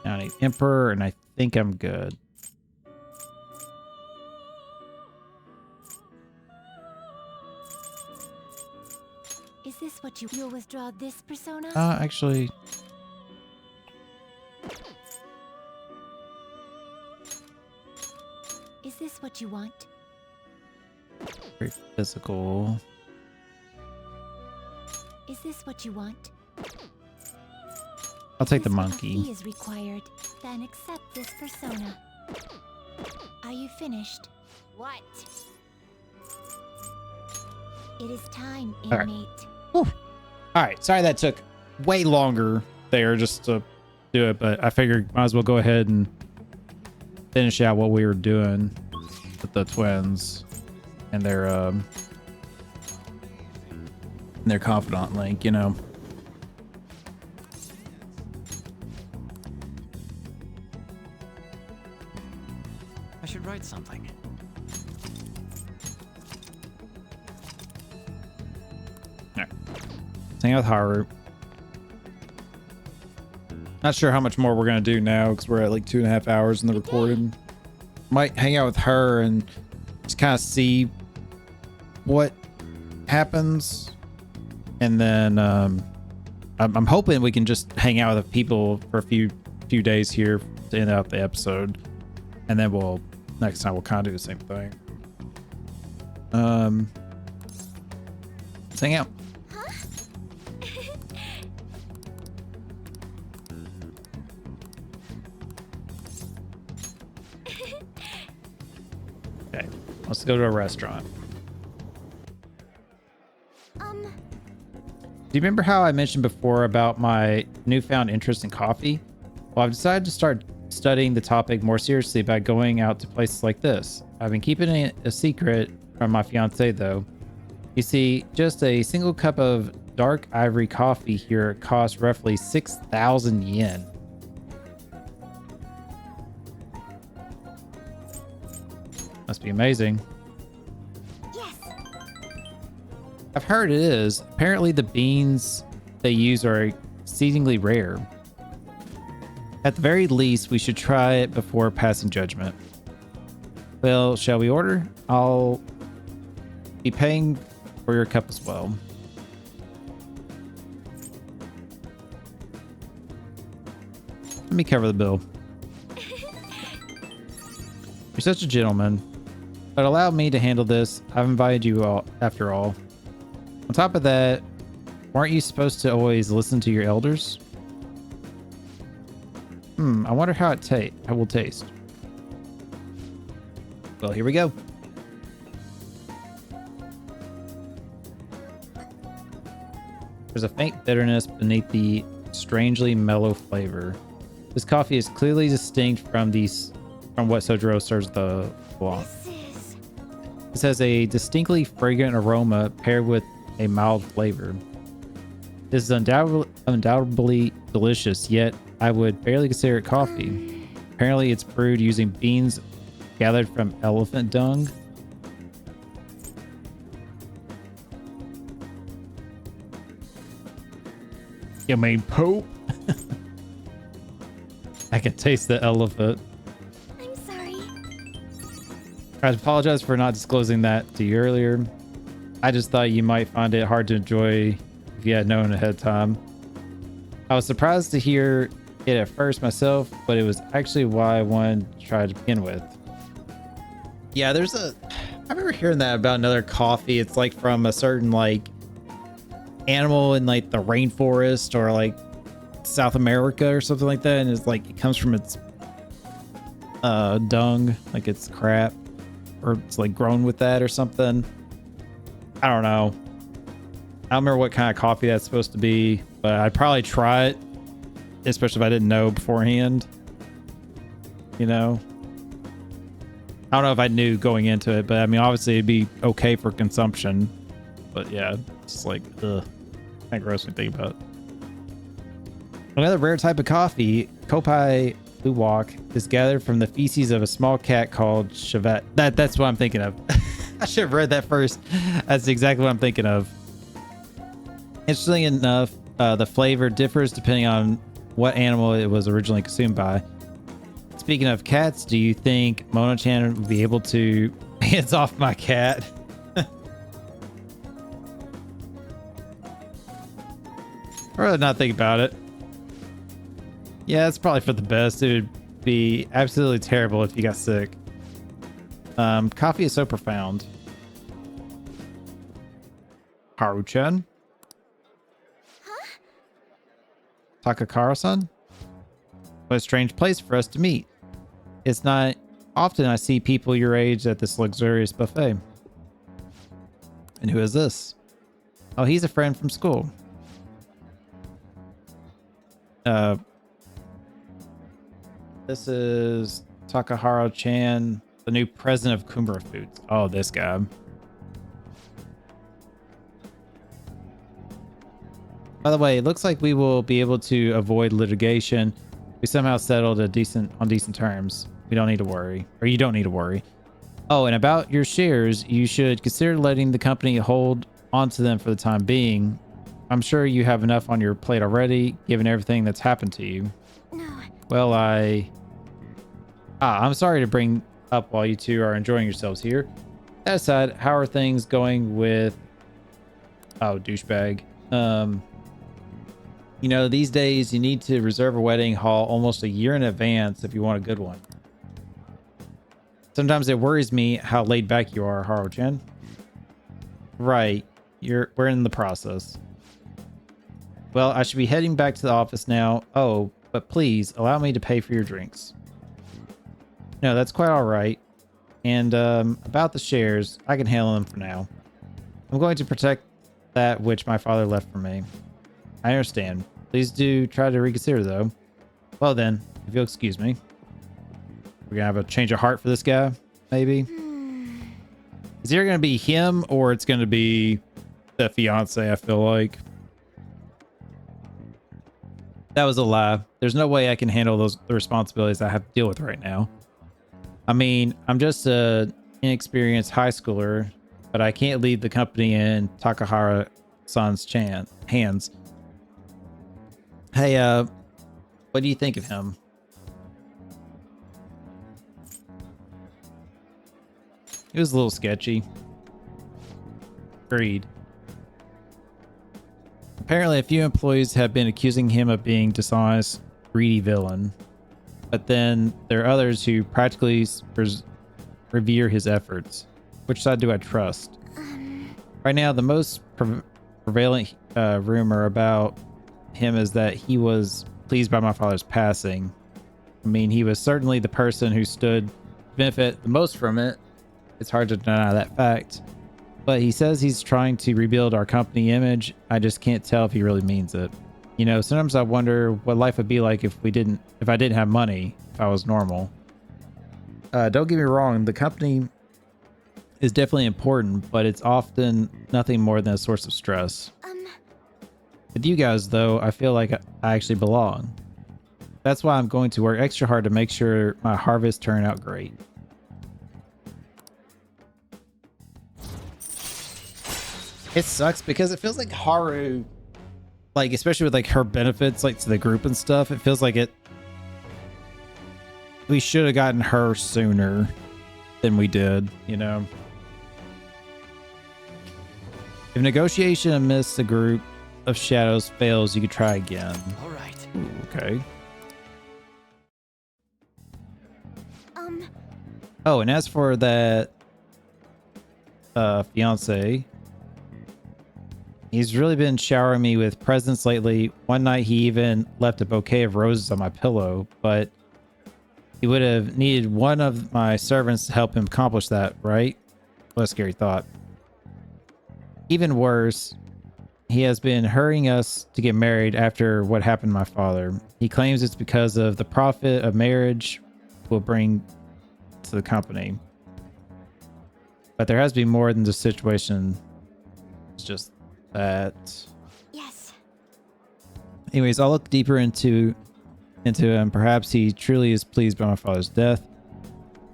Now I need Emperor, and I think I'm good. Is this what you'll withdraw this persona? Actually. Is this what you want? Very physical. Is this what you want? I'll take the This monkey. fee is required. Then accept this persona. Are you finished? What? It is time, All right. inmate. All right. Sorry that took way longer there just to do it, but I figured might as well go ahead and finish out what we were doing with the twins and their confidant link, you know. I should write something. Alright. Hang out with Haru. Not sure how much more we're gonna do now because we're at like 2.5 hours in the recording. Might hang out with her and just kind of see what happens, and then I'm hoping we can just hang out with the people for a few days here to end out the episode, and then next time we'll kind of do the same thing. Let's hang out. Okay, let's go to a restaurant. Do you remember how I mentioned before about my newfound interest in coffee? Well, I've decided to start studying the topic more seriously by going out to places like this. I've been keeping it a secret from my fiance though. You see, just a single cup of dark ivory coffee here costs roughly 6,000 yen. Must be amazing. I've heard it is. Apparently the beans they use are exceedingly rare. At the very least, we should try it before passing judgment. Well, shall we order? I'll be paying for your cup as well. Let me cover the bill. You're such a gentleman. But allow me to handle this. I've invited you all after all. On top of that, weren't you supposed to always listen to your elders? I wonder how it will taste. Well, here we go. There's a faint bitterness beneath the strangely mellow flavor. This coffee is clearly distinct from what Sojiro serves the blanc. This has a distinctly fragrant aroma paired with a mild flavor. This is undoubtedly delicious, yet I would barely consider it coffee. Apparently it's brewed using beans gathered from elephant dung. You mean poop? I can taste the elephant. I'm sorry. I apologize for not disclosing that to you earlier. I just thought you might find it hard to enjoy if you had known ahead of time. I was surprised to hear it at first myself, but it was actually why I wanted to try to begin with. Yeah, I remember hearing that about another coffee. It's like from a certain like animal in like the rainforest or like South America or something like that, and it's like it comes from its dung, like it's crap, or it's like grown with that or something. I don't know. I don't remember what kind of coffee that's supposed to be, but I'd probably try it, especially if I didn't know beforehand. You know? I don't know if I knew going into it, but I mean, obviously it'd be okay for consumption. But yeah, it's like, ugh. Kind of gross when you think about it. Another rare type of coffee, Kopai Luwak, is gathered from the feces of a small cat called Chevet. That's what I'm thinking of. I should have read that first. That's exactly what I'm thinking of. Interestingly enough, the flavor differs depending on what animal it was originally consumed by. Speaking of cats, do you think Mona-chan would be able to hands off my cat? I'd rather not think about it. Yeah, it's probably for the best. It would be absolutely terrible if you got sick. Coffee is so profound. Haru-chan? Huh? Takakara-san? What a strange place for us to meet. It's not often I see people your age at this luxurious buffet. And who is this? Oh, he's a friend from school. This is Takahara-chan, the new president of Kumara Foods. Oh, this guy. By the way, it looks like we will be able to avoid litigation. We somehow settled on decent terms. We don't need to worry, or you don't need to worry. Oh, and about your shares, you should consider letting the company hold onto them for the time being. I'm sure you have enough on your plate already, given everything that's happened to you. No. Well, I'm sorry to bring up while you two are enjoying yourselves here. That aside, how are things going with... Oh, douchebag. You know, these days you need to reserve a wedding hall almost a year in advance if you want a good one. Sometimes it worries me how laid back you are, Haru-chan. Right. We're in the process. Well, I should be heading back to the office now. Oh, but please allow me to pay for your drinks. No, that's quite all right. And about the shares, I can handle them for now. I'm going to protect that which my father left for me. I understand. Please do try to reconsider, though. Well then, if you'll excuse me. We're gonna have a change of heart for this guy, maybe. Is it gonna be him or it's gonna be the fiance? I feel like that was a lie. There's no way I can handle the responsibilities I have to deal with right now. I mean, I'm just a inexperienced high schooler, but I can't leave the company in Takahara-san's hands. Hey, what do you think of him? It was a little sketchy. Agreed. Apparently, a few employees have been accusing him of being dishonest, greedy villain. But then there are others who practically revere his efforts. Which side do I trust? Right now, the most prevalent rumor about him is that he was pleased by my father's passing. I mean, he was certainly the person who stood to benefit the most from it. It's hard to deny that fact. But he says he's trying to rebuild our company image. I just can't tell if he really means it. You know, sometimes I wonder what life would be like if I didn't have money, if I was normal. Don't get me wrong, the company is definitely important, but it's often nothing more than a source of stress. With you guys, though, I feel like I actually belong. That's why I'm going to work extra hard to make sure my harvest turn out great. It sucks because it feels like Haru, like, especially with like her benefits, like to the group and stuff, it feels like we should have gotten her sooner than we did, you know? If negotiation amidst a group of shadows fails, you could try again. All right. Ooh, okay. Oh, and as for that fiance, he's really been showering me with presents lately. One night he even left a bouquet of roses on my pillow, but he would have needed one of my servants to help him accomplish that, right? What a scary thought. Even worse, he has been hurrying us to get married after what happened to my father. He claims it's because of the profit of marriage will bring to the company. But there has to be more than the situation. It's just that. Yes. Anyways, I'll look deeper into him. Perhaps he truly is pleased by my father's death.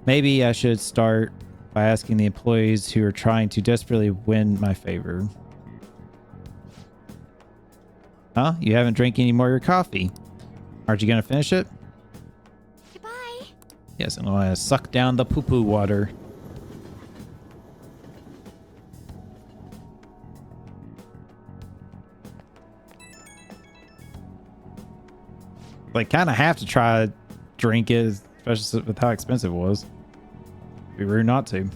Maybe I should start by asking the employees who are trying to desperately win my favor. Huh? You haven't drank any more of your coffee. Aren't you gonna finish it? Goodbye. Yes, and I want to suck down the poo-poo water. Like, kind of have to try to drink it, especially with how expensive it was. It'd be rude not to.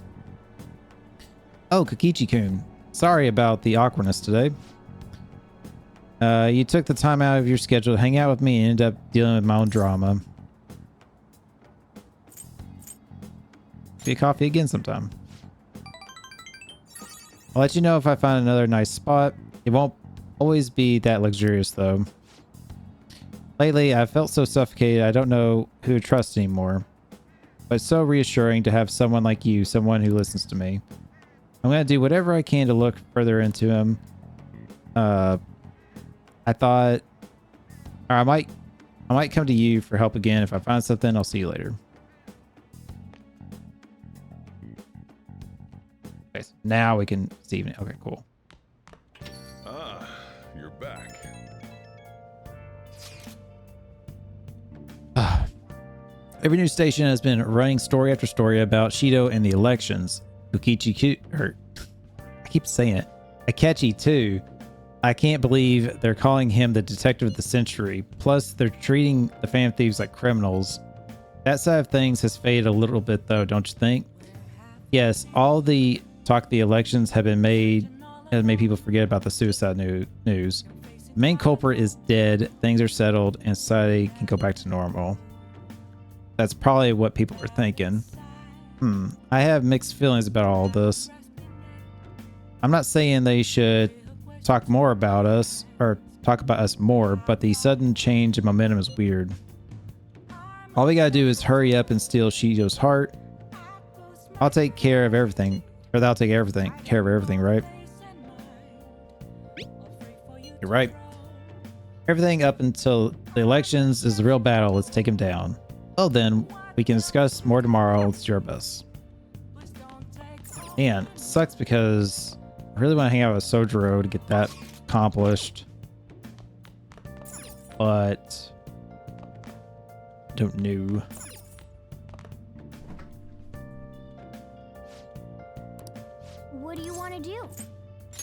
Oh, Kokichi-kun. Sorry about the awkwardness today. You took the time out of your schedule to hang out with me and ended up dealing with my own drama. Be a coffee again sometime. I'll let you know if I find another nice spot. It won't always be that luxurious, though. Lately, I've felt so suffocated I don't know who to trust anymore. But it's so reassuring to have someone like you, someone who listens to me. I'm going to do whatever I can to look further into him. I thought... Or I might come to you for help again. If I find something, I'll see you later. Okay, so now we can see evening. Okay, cool. Ah, you're back. Every news station has been running story after story about Shido and the elections. Kokichi, or I keep saying it. Akechi too. I can't believe they're calling him the detective of the century. Plus, they're treating the Phantom Thieves like criminals. That side of things has faded a little bit, though, don't you think? Yes, all the talk of the elections has made people forget about the suicide news. The main culprit is dead. Things are settled, and society can go back to normal. That's probably what people are thinking. I have mixed feelings about all this. I'm not saying they should talk more about us or talk about us more, but the sudden change in momentum is weird. All we gotta do is hurry up and steal Shido's heart. I'll take care of everything, or they'll take care of everything, right? You're right. Everything up until the elections is the real battle. Let's take him down. Well then, we can discuss more tomorrow. Let's do our best. Man, sucks because I really want to hang out with Sojiro to get that accomplished. But don't know. What do you want to do?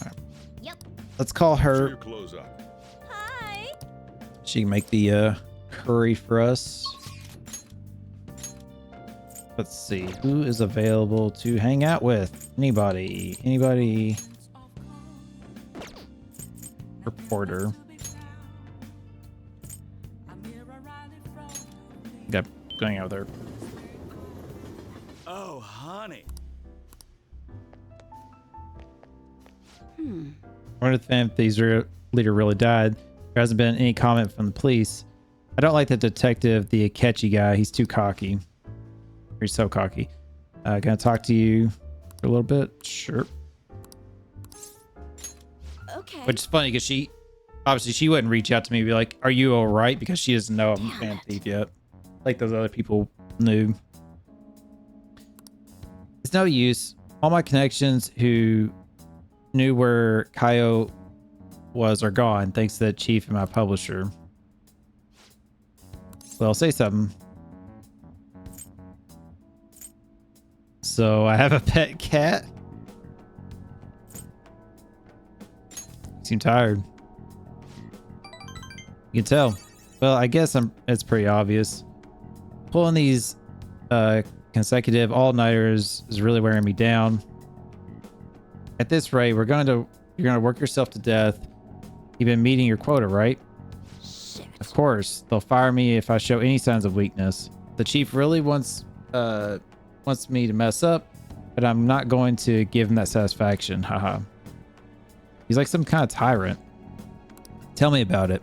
Right. Yep. Let's call her. Your clothes up. Hi. She can make the curry for us. Let's see who is available to hang out with. Anybody? Reporter. Yep, going out there. Oh, honey. Wonder if the leader really died. There hasn't been any comment from the police. I don't like the detective, the Akechi guy. He's too cocky. He's so cocky. Gonna talk to you for a little bit? Sure. Okay. Which is funny because she wouldn't reach out to me and be like, are you all right? Because she doesn't know I'm a Phantom Thief yet. Like those other people knew. It's no use. All my connections who knew where Kaio was are gone thanks to the chief and my publisher. Well, say something. So I have a pet cat. You seem tired. You can tell. Well, I guess it's pretty obvious. Pulling these consecutive all-nighters is really wearing me down. At this rate, you're going to work yourself to death. You've been meeting your quota, right? Shit. Of course, they'll fire me if I show any signs of weakness. The chief really wants me to mess up, but I'm not going to give him that satisfaction. Haha. He's like some kind of tyrant. Tell me about it.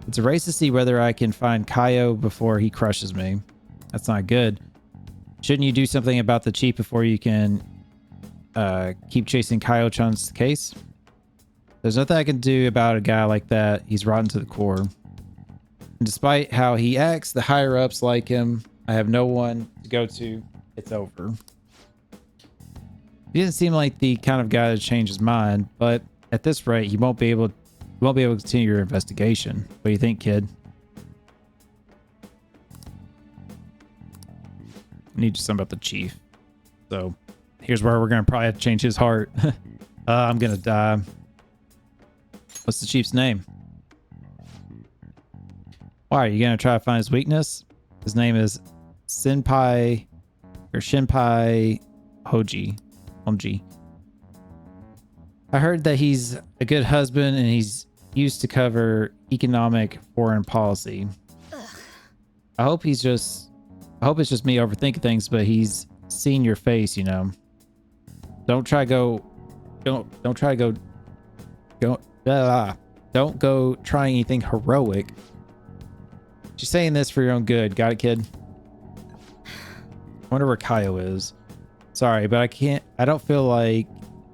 It's a race to see whether I can find Kaio before he crushes me. That's not good. Shouldn't you do something about the chief before you can keep chasing Kaio-chan's case? There's nothing I can do about a guy like that. He's rotten to the core. And despite how he acts, the higher-ups like him. I have no one to go to. It's over. He doesn't seem like the kind of guy to change his mind, but at this rate, you won't be able to continue your investigation. What do you think, kid? I need something about the chief. So here's where we're gonna probably have to change his heart. I'm gonna die. What's the chief's name? Why are you gonna try to find his weakness? His name is Shinpai Honji. I heard that he's a good husband and he's used to cover economic foreign policy. I hope it's just me overthinking things, but he's seen your face, you know. Don't go trying anything heroic. She's saying this for your own good. Got it, kid? I wonder where Kaio is. Sorry, but I don't feel like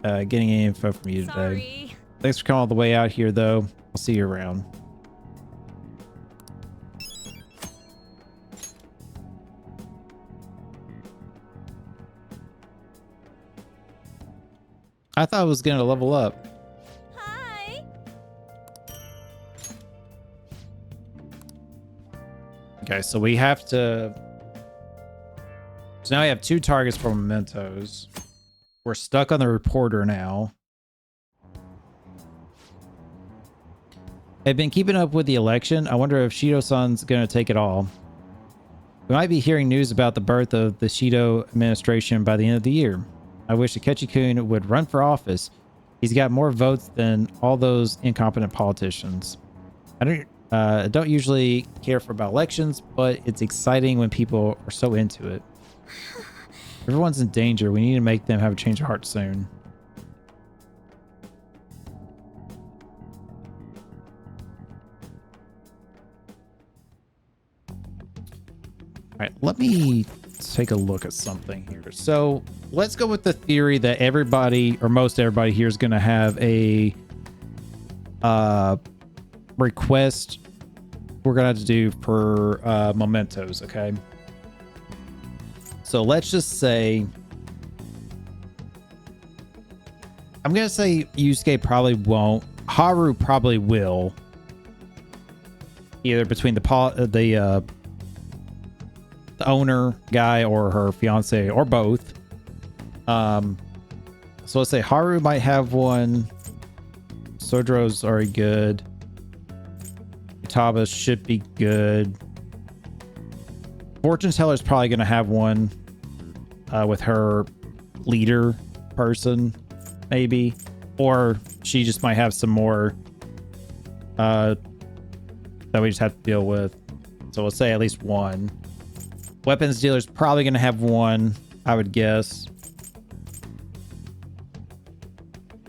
getting any info from you today. Thanks for coming all the way out here, though. I'll see you around. I thought I was going to level up. Hi. Okay, so we have to... So now we have 2 targets for mementos. We're stuck on the reporter now. I've been keeping up with the election. I wonder if Shido-san's going to take it all. We might be hearing news about the birth of the Shido administration by the end of the year. I wish Akechi-kun would run for office. He's got more votes than all those incompetent politicians. I don't usually care about elections, but it's exciting when people are so into it. Everyone's in danger. We need to make them have a change of heart soon. All right, let me take a look at something here. So let's go with the theory that everybody, or most everybody here, is going to have a request we're going to have to do for mementos, okay? So let's just say, I'm going to say Yusuke probably won't. Haru probably will. Either between the owner guy or her fiance or both. So let's say Haru might have one. Sojoro's already good. Futaba should be good. Fortune Teller's probably going to have one with her leader person, maybe. Or she just might have some more that we just have to deal with. So let's say at least one. Weapons dealer's probably going to have one, I would guess.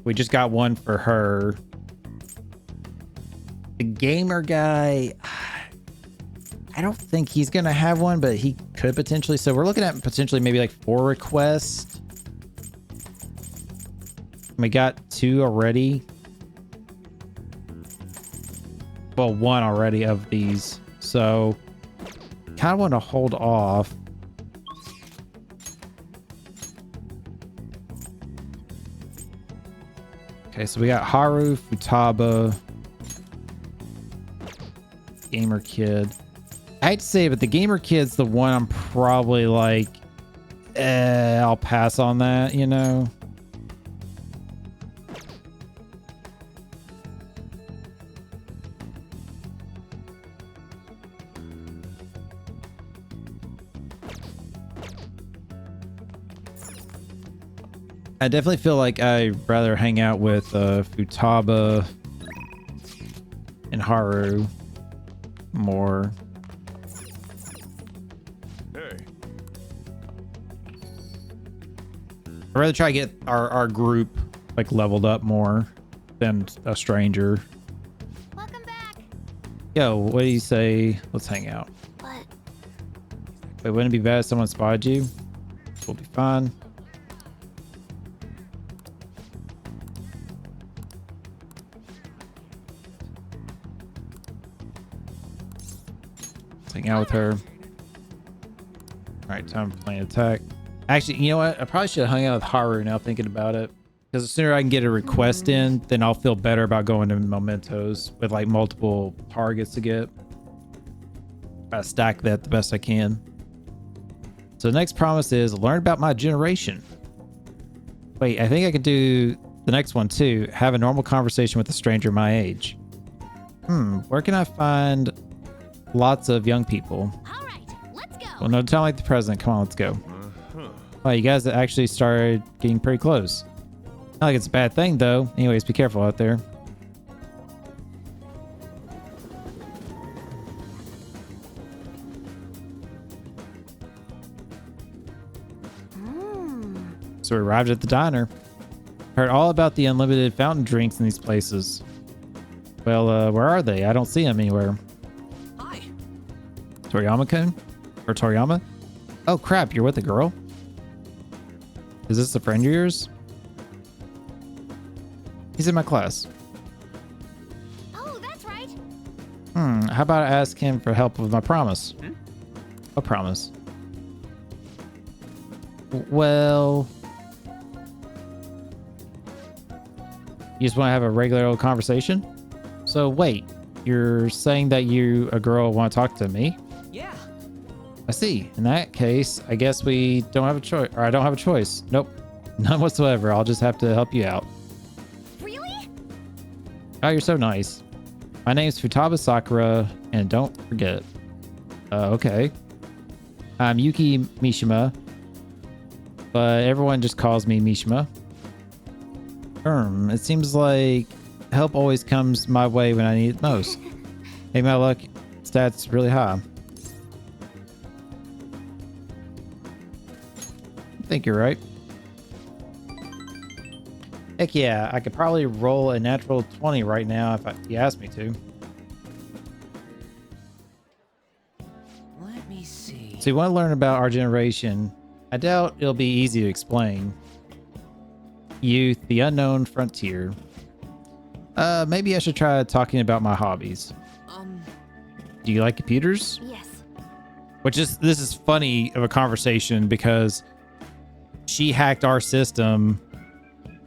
We just got one for her. The gamer guy, I don't think he's going to have one, but he could potentially. So we're looking at potentially maybe like 4 requests. We got 2 already. Well, 1 already of these. So kind of want to hold off. Okay, so we got Haru, Futaba, Gamer Kid. I hate to say it, but the Gamer Kid's the one I'm probably like, I'll pass on that, you know? I definitely feel like I'd rather hang out with Futaba and Haru more. Hey. I'd rather try to get our group like leveled up more than a stranger. Welcome back. Yo, what do you say? Let's hang out. What? Wait, wouldn't it be bad if someone spotted you? We'll be fine. Hang out with her. All right, time for playing attack. Actually, you know what? I probably should have hung out with Haru now thinking about it. Because the sooner I can get a request in, then I'll feel better about going to mementos with like multiple targets to get. Gotta stack that the best I can. So the next promise is learn about my generation. Wait, I think I could do the next one too. Have a normal conversation with a stranger my age. Where can I find lots of young people. All right, let's go. Well, no, tell like the president. Come on, let's go. Oh, you guys actually started getting pretty close. Not like it's a bad thing, though. Anyways, be careful out there. So we arrived at the diner. Heard all about the unlimited fountain drinks in these places. Well, where are they? I don't see them anywhere. Hi. Toriyama-kun? Or Toriyama? Oh crap, you're with a girl? Is this a friend of yours? He's in my class. Oh, that's right. How about I ask him for help with my promise? What promise? Well... You just want to have a regular old conversation? So wait, you're saying that you, a girl, want to talk to me? Yeah. I see. In that case, I guess we don't have a choice, or I don't have a choice. Nope. None whatsoever. I'll just have to help you out. Really? Oh, you're so nice. My name's Futaba Sakura, and don't forget. Okay. I'm Yuki Mishima, but everyone just calls me Mishima. It seems like help always comes my way when I need it most. Maybe my luck stats really high. I think you're right. Heck yeah, I could probably roll a natural 20 right now if you asked me to. Let me see. So you want to learn about our generation. I doubt it'll be easy to explain. Youth, the unknown frontier. Maybe I should try talking about my hobbies. Do you like computers? Yes. This is funny of a conversation because she hacked our system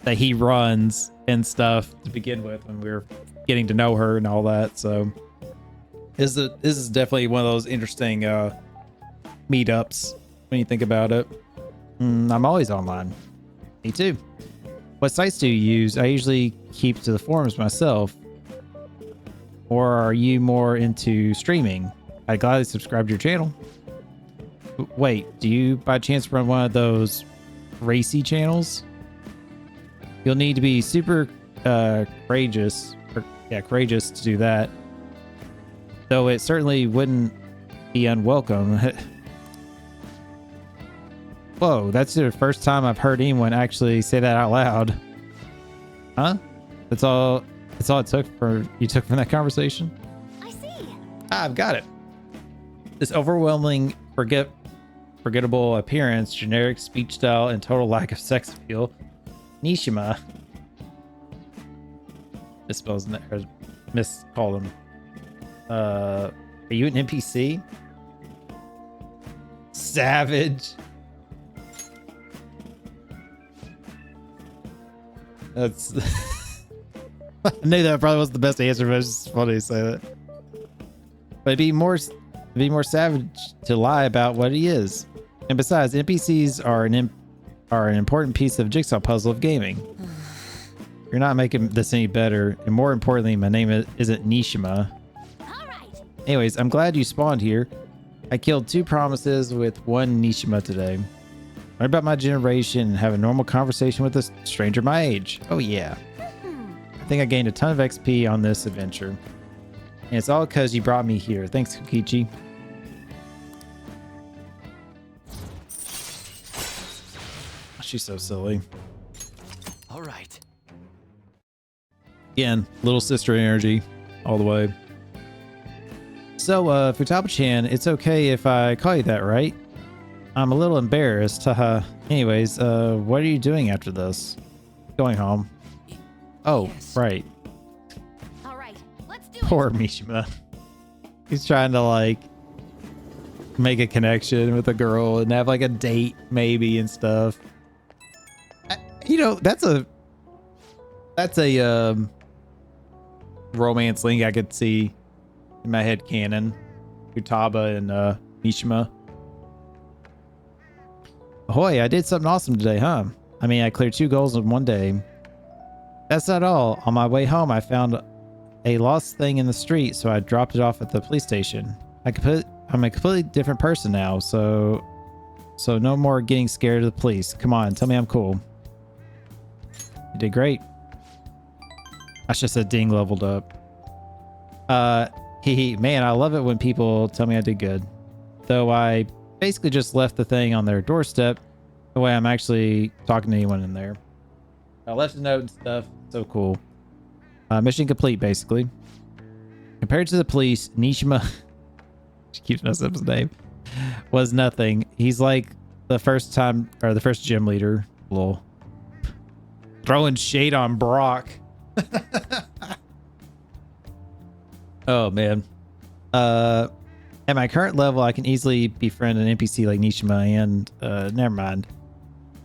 that he runs and stuff to begin with when we were getting to know her and all that. So this is definitely one of those interesting meetups when you think about it. I'm always online. Me too. What sites do you use? I usually keep to the forums myself. Or are you more into streaming? I'd gladly subscribe to your channel. Wait, do you by chance run one of those racy channels? You'll need to be super courageous to do that. Though it certainly wouldn't be unwelcome. Whoa, that's the first time I've heard anyone actually say that out loud. Huh? That's all it took from that conversation? I see. I've got it. This overwhelming forgettable appearance, generic speech style, and total lack of sex appeal. Nishima. Miscalled him. Are you an NPC? Savage. That's I knew that probably wasn't the best answer, but it's just funny to say that. But it'd be more savage to lie about what he is. And besides, NPCs are an important piece of jigsaw puzzle of gaming. You're not making this any better, and more importantly, my name isn't Nishima. Anyways, I'm glad you spawned here. I killed 2 promises with 1 Nishima today. Learn about my generation and have a normal conversation with a stranger my age. Oh yeah. I think I gained a ton of XP on this adventure. And it's all because you brought me here. Thanks, Kokichi. She's so silly. All right. Again, little sister energy all the way. So, Futaba-chan, it's okay if I call you that, right? I'm a little embarrassed, haha. Anyways, what are you doing after this? Going home. Oh, right. All right, let's do Poor Mishima. He's trying to, like, make a connection with a girl and have, like, a date, maybe, and stuff. You know, that's a romance link I could see in my head canon. Futaba and Mishima. Ahoy, I did something awesome today, huh? I mean, I cleared 2 goals in one day. That's not all. On my way home, I found a lost thing in the street, so I dropped it off at the police station. I'm a completely different person now, so no more getting scared of the police. Come on, tell me I'm cool. You did great. I should have said Ding leveled up. Man, I love it when people tell me I did good. Though I basically just left the thing on their doorstep, the way I'm actually talking to anyone in there. I left a note and stuff. So cool. Mission complete, basically. Compared to the police, Nishima, she keeps messing up his name, was nothing. He's like the first gym leader. Lol. Throwing shade on Brock. Oh man. At my current level, I can easily befriend an NPC like Nishima and never mind.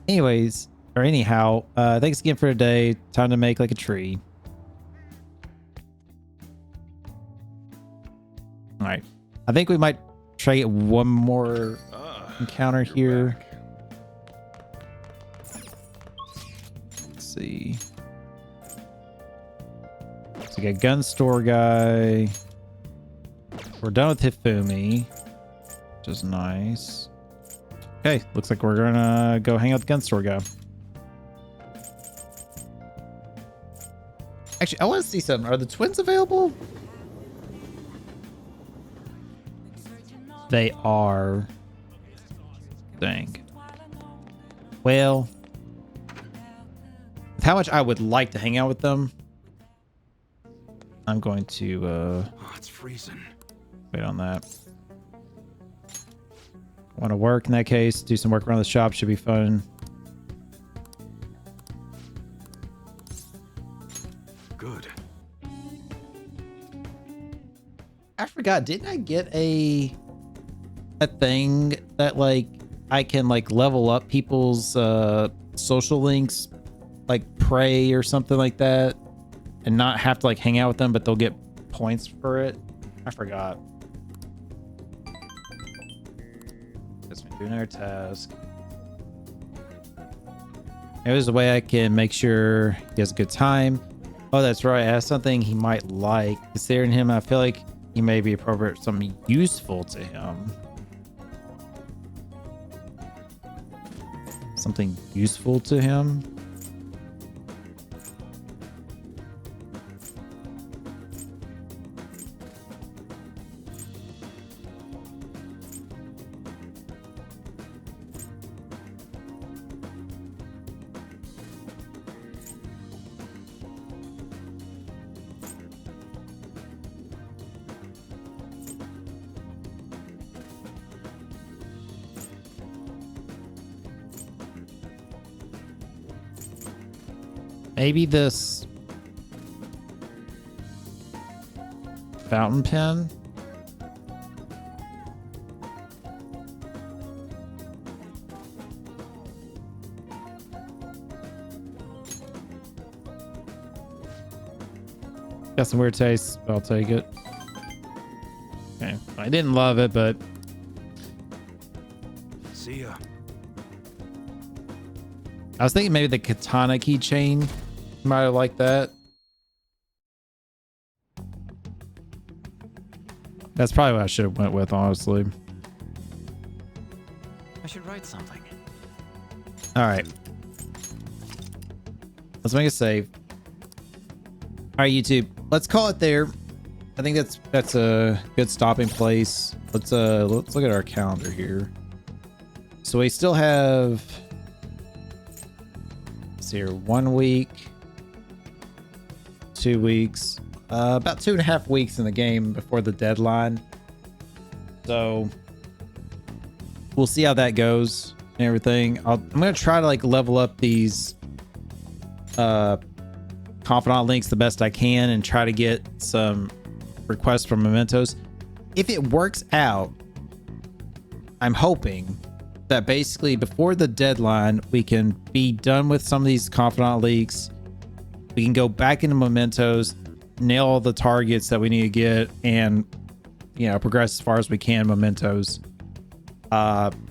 Anyhow, thanks again for today. Time to make like a tree. All right. I think we might try get one more encounter here. Let's see. So we got gun store guy. We're done with Hifumi, which is nice. Okay, looks like we're gonna go hang out with the gun store guy. Actually, I want to see something. Are the twins available? They are. Dang. Well, with how much I would like to hang out with them, I'm going to oh, it's freezing. Wait on that. Want to work in that case? Do some work around the shop. Should be fun. Good. I forgot. Didn't I get a thing that like I can like level up people's social links, like Prey or something like that, and not have to like hang out with them, but they'll get points for it? I forgot. Guess we're doing our task. There's a way I can make sure he has a good time. Oh, that's right. I have something he might like. Considering him, I feel like he may be appropriate for something useful to him. Something useful to him? Maybe this fountain pen? Got some weird taste, but I'll take it. Okay. I didn't love it, but See ya. I was thinking maybe the katana keychain might have liked that. That's probably what I should have went with, honestly. I should write something. All right. Let's make a save. All right, YouTube. Let's call it there. I think that's a good stopping place. Let's look at our calendar here. So we still have, let's see here, 1 week, 2 weeks, about 2.5 weeks in the game before the deadline. So we'll see how that goes and everything. I'm gonna try to like level up these confidant links the best I can and try to get some requests from mementos. If it works out, I'm hoping that basically before the deadline we can be done with some of these confidant leaks. We can go back into mementos, nail all the targets that we need to get, and progress as far as we can mementos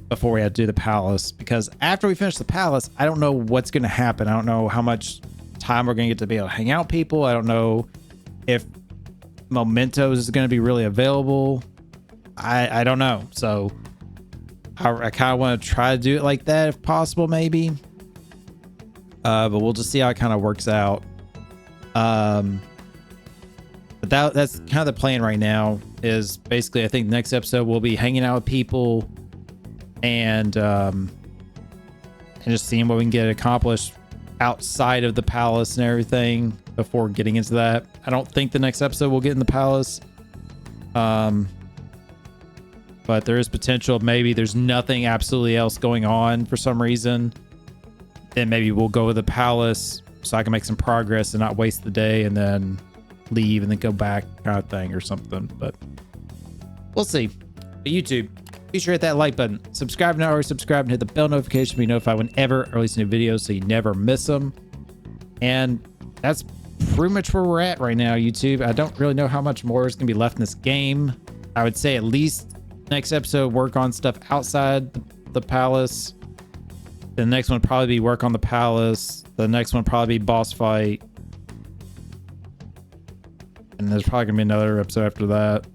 before we have to do the palace. Because after we finish the palace, I don't know what's going to happen. I don't know how much time we're going to get to be able to hang out people. I don't know if mementos is going to be really available. I don't know. So I kind of want to try to do it like that if possible, maybe. But we'll just see how it kind of works out. But that's kind of the plan right now. Is basically, I think the next episode we'll be hanging out with people and just seeing what we can get accomplished outside of the palace and everything before getting into that. I don't think the next episode will get in the palace. But there is potential. Maybe there's nothing absolutely else going on for some reason. Then maybe we'll go to the palace so I can make some progress and not waste the day and then leave and then go back kind of thing or something. But we'll see. But YouTube, be sure to hit that like button. Subscribe now or subscribe and hit the bell notification to be notified whenever I release new videos so you never miss them. And that's pretty much where we're at right now, YouTube. I don't really know how much more is going to be left in this game. I would say at least next episode work on stuff outside the palace. The next one would probably be work on the palace. The next one would probably be boss fight. And there's probably going to be another episode after that.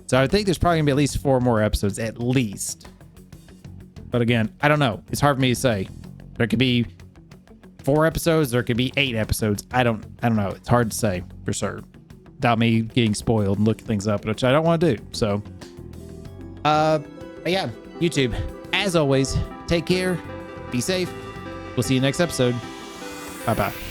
So I think there's probably going to be at least 4 more episodes, at least. But again, I don't know. It's hard for me to say. There could be 4 episodes. There could be 8 episodes. I don't know. It's hard to say for sure without me getting spoiled and looking things up, which I don't want to do. So, but yeah, YouTube, as always, take care. Be safe. We'll see you next episode. Bye-bye.